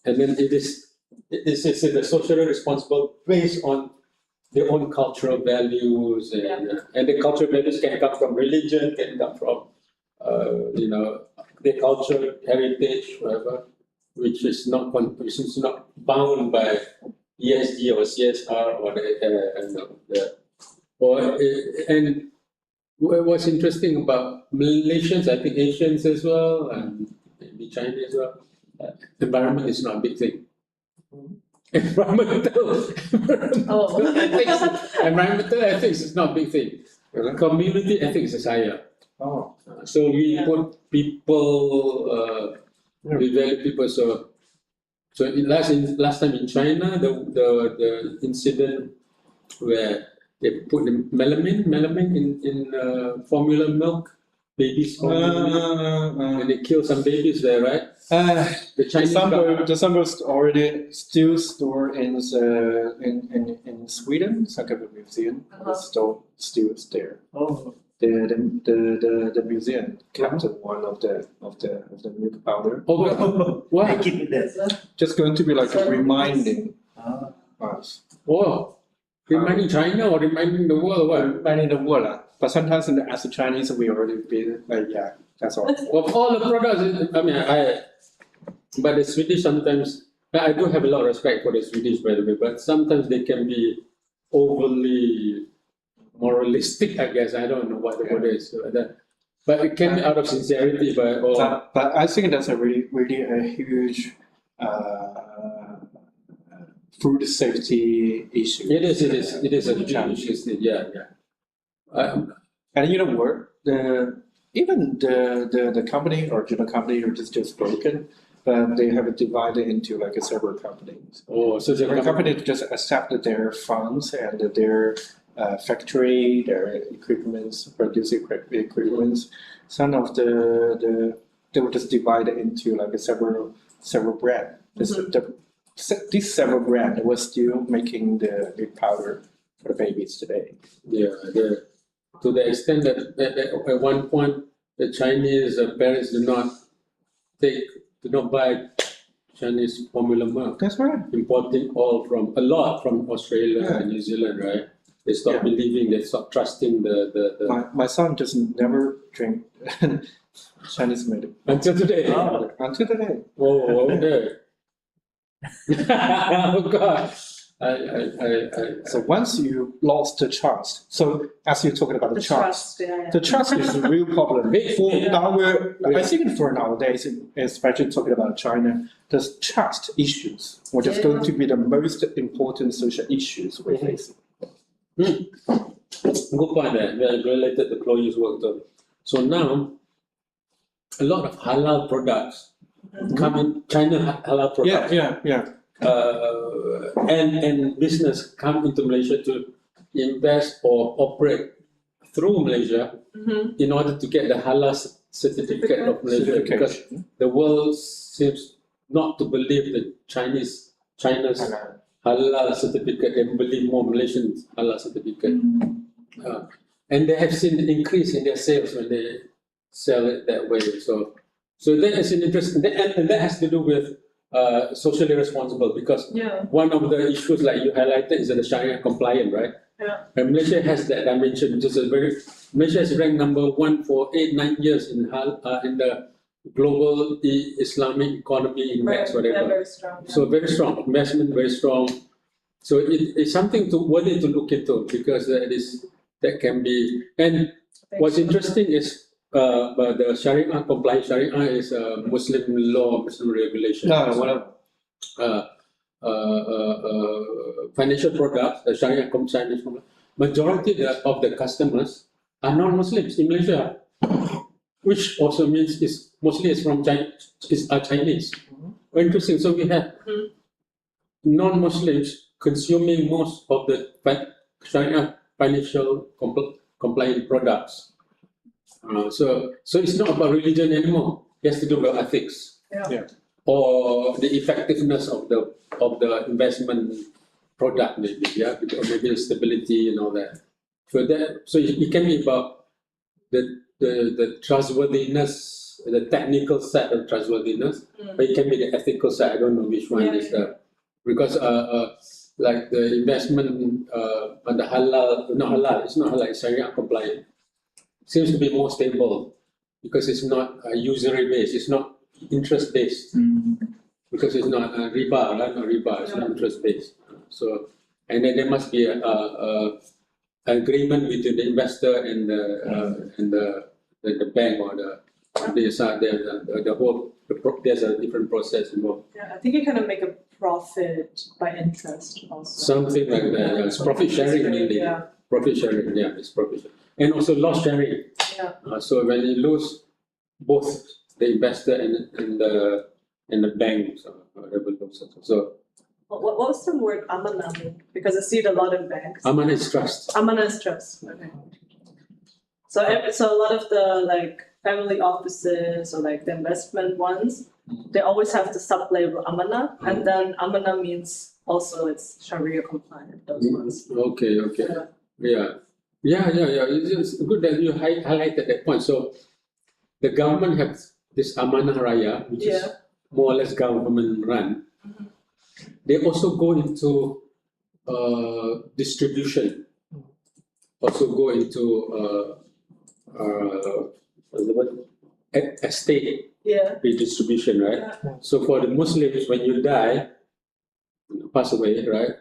then it is the socially responsible based on their own cultural values, and the cultural values can come from religion, can come from their culture, heritage, whatever, which is not bound by ESG or CSR and what's interesting about Malaysians, I think Asians as well, and maybe China as well, environment is not a big thing. Environmental ethics is not a big thing. Community ethics is higher. Oh. So we put people, we value people. So last time in China, the incident where they put the melamine in formula milk, babies formula, and they kill some babies there, right? The Chinese the samples already still stored in Sweden, some kind of museum. Still there. Oh. The museum kept one of the milk powder. Oh, what? I keep it there. Just going to be like a reminding us. Oh, reminding China or reminding the world? What? Reminding the world. But sometimes as a Chinese, we already be like, yeah, that's all. Of all the products, but the Swedish sometimes, I do have a lot of respect for the Swedish, by the way, but sometimes they can be overly moralistic, I guess. I don't know what the word is. But it can be out of sincerity. But I think that's a really a huge food safety issue. It is a huge issue. Yeah. And you know what? Even the company, original company, are just broken, but they have it divided into like several companies. Oh, so the company just accepted their funds and their factory, their equipments, producing equipments. Some of they were just divided into like several brands. These several brands were still making the milk powder for the babies today. Yeah, to the extent that at one point the Chinese parents do not buy Chinese formula milk. That's right. Importing a lot from Australia and New Zealand, right? They stopped believing, they stopped trusting the My son just never drank Chinese milk. Until today. Until today. Oh, okay. Oh God. So once you lost the trust, so as you're talking about the trust, yeah. the trust is a real problem. I think for nowadays, especially talking about China, the trust issues, which is going to be the most important social issues we're facing. Good point there, related to Chloe's work though. So now, a lot of halal products come in, China halal products. Yeah. And business come into Malaysia to invest or operate through Malaysia in order to get the halal certificate of Malaysia, because the world seems not to believe that China's halal certificate and believe more Malaysian halal certificate. And they have seen an increase in their sales when they sell it that way. So that is an interesting, and that has to do with socially responsible, because one of the issues like you highlighted is that the Sharia compliant, right? Yeah. And Malaysia has that dimension, which is Malaysia is ranked number 1 for 8-9 years in the global Islamic economy index, whatever. Yeah, very strong. So very strong investment, very strong. So it's something worthy to look into, because that can be. And what's interesting is the Sharia compliant Sharia is Muslim law, Muslim regulation. Financial products, the Sharia compliant, majority of the customers are non-Muslims in Malaysia, which also means mostly from China, are Chinese. Interesting. So we have non-Muslims consuming most of the Sharia financial compliant products. So it's not about religion anymore. It has to do with ethics, or the effectiveness of the investment product, maybe, or maybe the stability and all that. So it can be about the trustworthiness, the technical side of trustworthiness, but it can be the ethical side. I don't know which one is that, because like the investment on the halal, not halal, it's not halal, it's Sharia compliant, seems to be more stable, because it's not usury based, it's not interest based, because it's not riba, right? Not riba, it's not interest based. So, and then there must be a agreement between the investor and the bank, or the whole. There's a different process involved. Yeah, I think you kind of make a profit by interest also. Something like that. Yeah. It's profit sharing mainly. Profit sharing. Yeah, it's profit sharing. And also loss sharing. Yeah. So when you lose, both the investor and the bank, so what was the word amana mean? Because I see it a lot in banks. amana is trust. Amana is trust. Okay. So a lot of the like family offices or like the investment ones, they always have the sub-label amana, and then amana means also it's Sharia compliant. Those ones. Okay. Yeah. It's good that you highlighted that point. So the government has this amanah raya, which is more or less government run. They also go into distribution, also go into estate redistribution, right? So for the Muslims, when you die, pass away, right,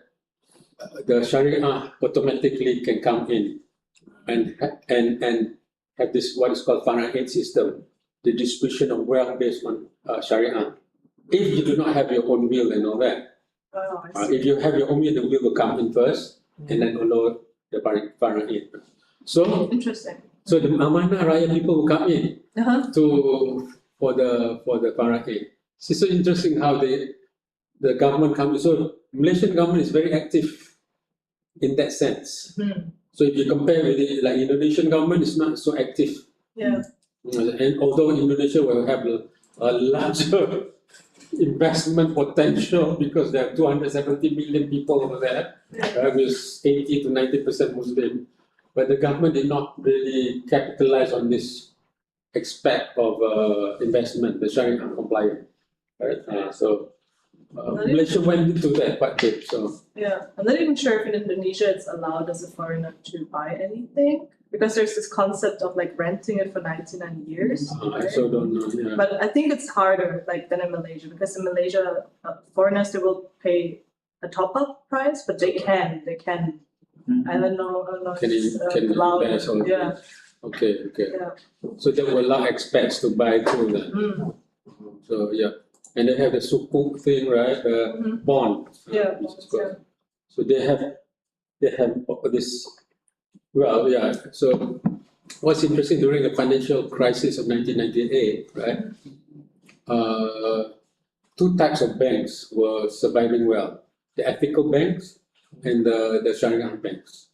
the Sharia automatically can come in and have this what is called fara'id system, the distribution of wealth based on Sharia. If you do not have your own will and all that, if you have your own will, the will will come in first, and then follow the fara'id. So interesting. So the amanah raya people will come in for the fara'id. It's so interesting how the government comes. So Malaysian government is very active in that sense. So if you compare with it, like Indonesian government is not so active. Yeah. And although Indonesia will have a larger investment potential, because there are 270 million people over there, with 80 to 90% Muslim, but the government did not really capitalize on this aspect of investment, the Sharia compliant. Right? Malaysia went into that quite big. So I'm not even sure if in Indonesia it's allowed as a foreigner to buy anything, because there's this concept of like renting it for 99 years. I also don't know. Yeah. But I think it's harder than in Malaysia, because in Malaysia foreigners, they will pay a top-up price, but they can. I don't know. Can allowed. invest or Okay. Yeah. So there were a lot of expats to buy too then. So and they have the sukuk thing, right? Bond. So they have this. Well, So what's interesting, during the financial crisis of 1998, right? Two types of banks were surviving well: the ethical banks and the Sharia banks.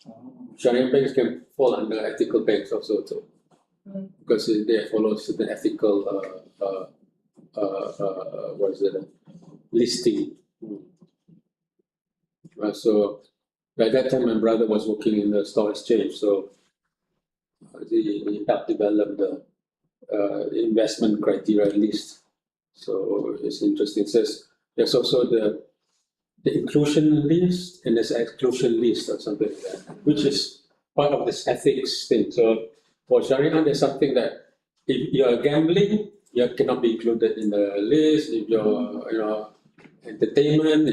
Sharia banks can fall under ethical banks also too, because they follow certain ethical listing. So by that time, my brother was working in the stock exchange, so he helped develop the investment criteria list. So it's interesting. It says there's also the inclusion list and there's an exclusion list or something like that, which is part of this ethics thing. So for Sharia, there's something that if you're gambling, you cannot be included in the list. If you're, entertainment,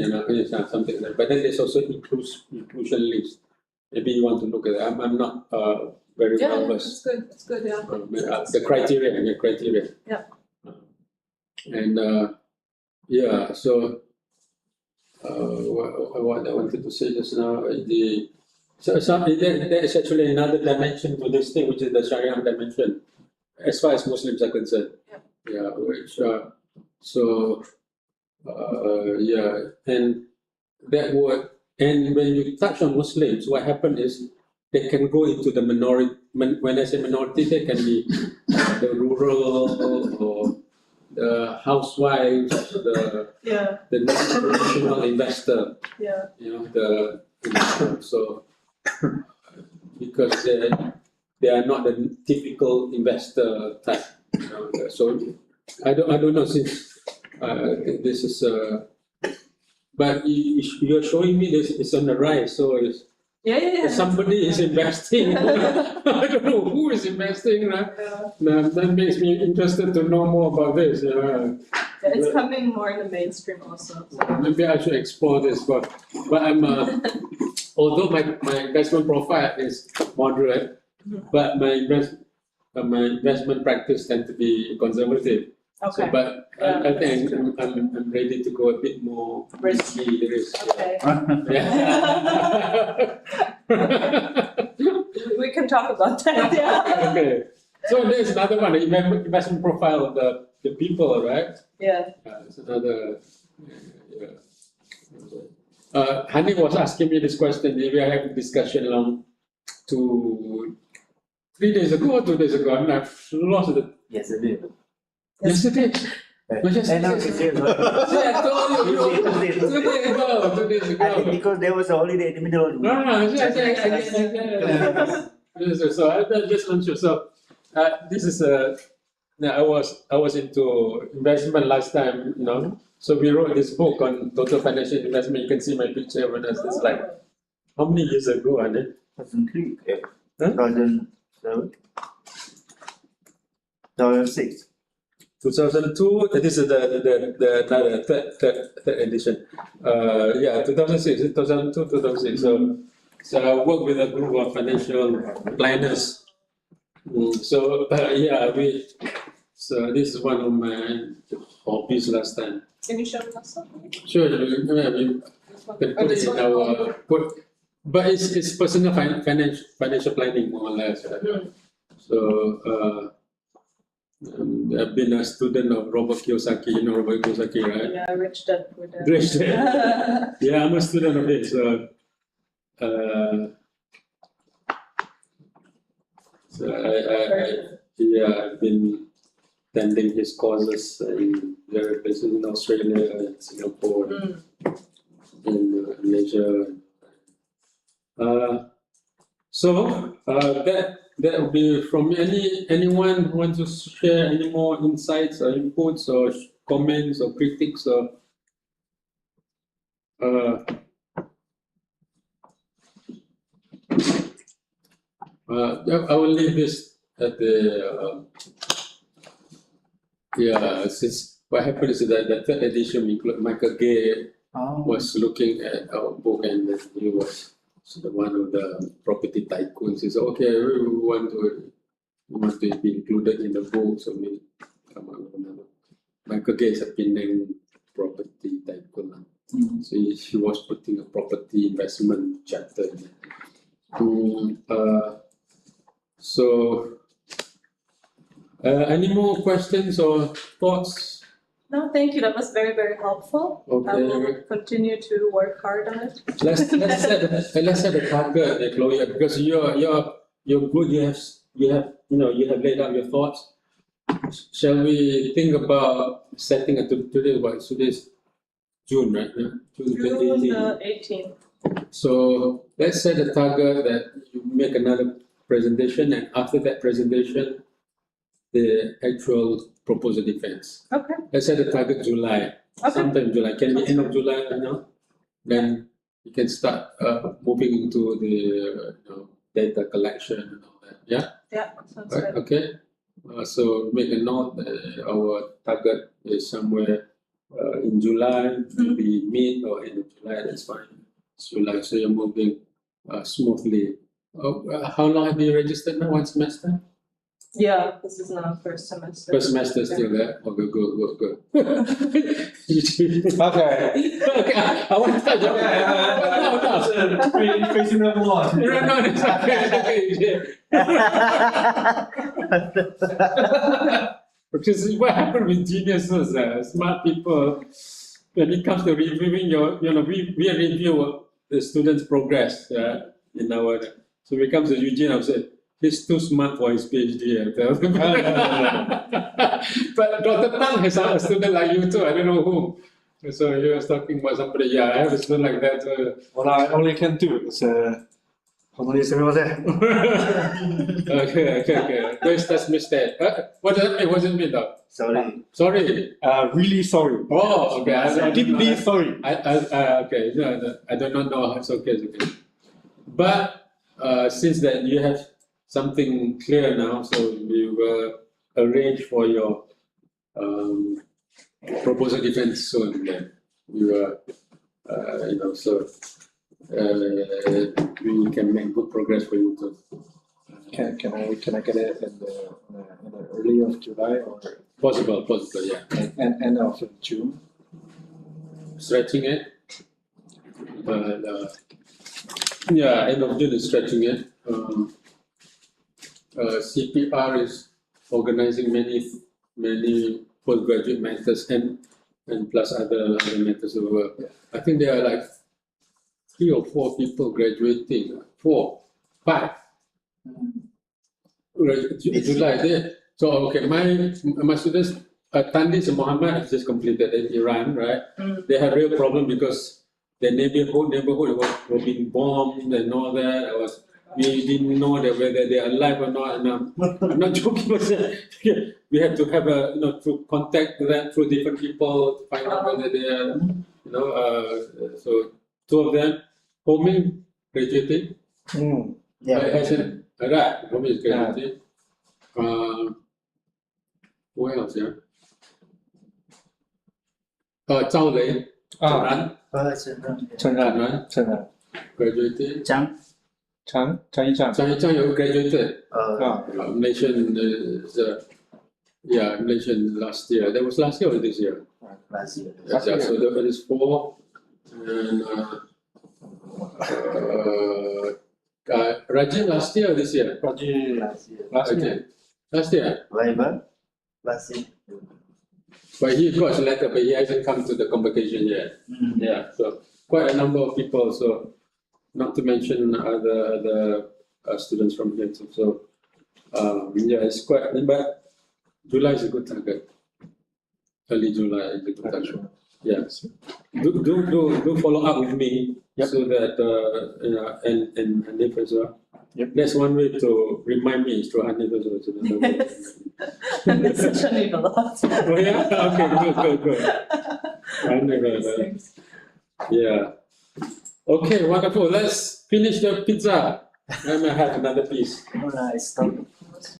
something like that. But then there's also inclusion list. Maybe you want to look at it. I'm not very well versed. That's good, yeah. The criteria. Yeah. And so what I wanted to say just now, there is actually another dimension to this thing, which is the Sharia dimension, as far as Muslims are concerned. Yeah, and that would, and when you touch on Muslims, what happened is they can go into the minority. When I say minority, they can be the rural or the housewives, the non-traditional investor. Yeah. So because they are not the typical investor type. So I don't know, since this is but you're showing me this is on the rise, so it's somebody is investing. I don't know who is investing, right? That makes me interested to know more about this. It's coming more in the mainstream also. So. Maybe I should explore this, but I'm although my investment profile is moderate, but my investment practice tend to be conservative. Okay. So, but I think I'm ready to go a bit more risky. Okay. We can talk about that. Yeah. Okay. So there's another one, the investment profile of the people, right? Yeah. It's another. Hanif was asking me this question. We were having a discussion along 3 days ago or 2 days ago. And I've lost it. Yesterday. Yesterday. I know it's here. I told you. 2 days ago. 2 days ago. I think because there was a holiday in the middle of the week. So I'm just unsure. So this is I was into investment last time, So we wrote this book on total financial investment. You can see my picture when it's like how many years ago, Hanif? 2003. Huh? 2007. 2006. 2002. This is the third edition. 2006, 2002, 2006. So I work with a group of financial planners. So this is one of my hobbies last time. Can you show us something? Sure, we can put it in our but it's personal financial planning more or less. Right? So I've been a student of Robert Kiyosaki. You know Robert Kiyosaki, right? Yeah, Rich Dad Poor Dad. Rich Dad. Yeah, I'm a student of his. I've been attending his courses in various places in Australia, Singapore, in Malaysia. That will be from anyone who wants to share any more insights or inputs or comments or critiques or I will leave this at the since what happened is that the third edition Michael Gay was looking at our book and he was one of the property tycoons. He said, okay, we want to be included in the book, so we come up with another. Michael Gay is a Penang property tycoon. So he was putting a property investment chapter in it. Any more questions or thoughts? No, thank you. That was very, very helpful. Okay. I will continue to work hard on it. Let's set a target, Chloe, because you're good. You have laid out your thoughts. Shall we think about setting a today's June, right? June 18th. 18th. So let's set a target that you make another presentation, and after that presentation, the actual proposal defense. Okay. Let's set a target July, Okay. sometime July. Can be end of July, Then you can start moving into the data collection and all that. Yeah. Yeah, sounds Right, good. okay. So make a note. Our target is somewhere in July, maybe mid or end of July. That's fine. It's July, so you're moving smoothly. How long have you registered now? 1 semester? Yeah, this is now first semester. First semester still there? Okay, good. Okay. Okay, I want to touch on Facing level one. No, it's okay. Because what happened with geniuses, smart people, when it comes to reviewing we review the students' progress in our. So when it comes to Eugene, I said, he's too smart for his PhD. But Dr. Tang has a student like you too, I don't know who. So he was talking about somebody, yeah, I have a student like that. What I only can do is Okay. That's mistake. What does that mean? What does it mean though? Sorry. Sorry. really sorry. Oh, okay. I Deeply sorry. Okay. No, I do not know. It's okay. It's okay. But since that you have something clear now, so we will arrange for your proposal defense soon. Then we will, so we can make good progress for you too. Can I get it in the early of July or Possible, yeah. end of June? Stretching it. But yeah, end of June is stretching it. CPR is organizing many postgraduate matters and plus other matters of work. I think there are like 3 or 4 people graduating. 4, 5. July there. So okay, my students, Tandis and Muhammad has just completed in Iran, right? They have real problem because their neighborhood was being bombed and all that. We didn't know that whether they are alive or not. And I'm not joking. We had to have to contact them through different people to find out whether they are, so 2 of them, Homi graduating. Yeah. Right, Homi is graduating. Who else? Yeah. Zhao Lei, Chen graduating. Chang. Chang Yizhang. Zhang Yizhang, you graduated. Malaysian, Malaysian last year. That was last year or this year? Last year. Yeah, so there is 4. And Rajih last year or this year? Rajih Last year. Last year. Viva. Last year. But he got selected, but he hasn't come to the convocation yet. Yeah, so quite a number of people. So not to mention other students from here too. So it's quite. But July is a good target. Early July is a good target. Yes. Do follow up with me so that and Hanif as well. Yep. That's one way to remind me through Hanif as well. This actually a lot. Oh yeah. Okay. Good. Hanif, yeah. Okay. Wonderful. Let's finish the pizza. I might have another piece. No, stop.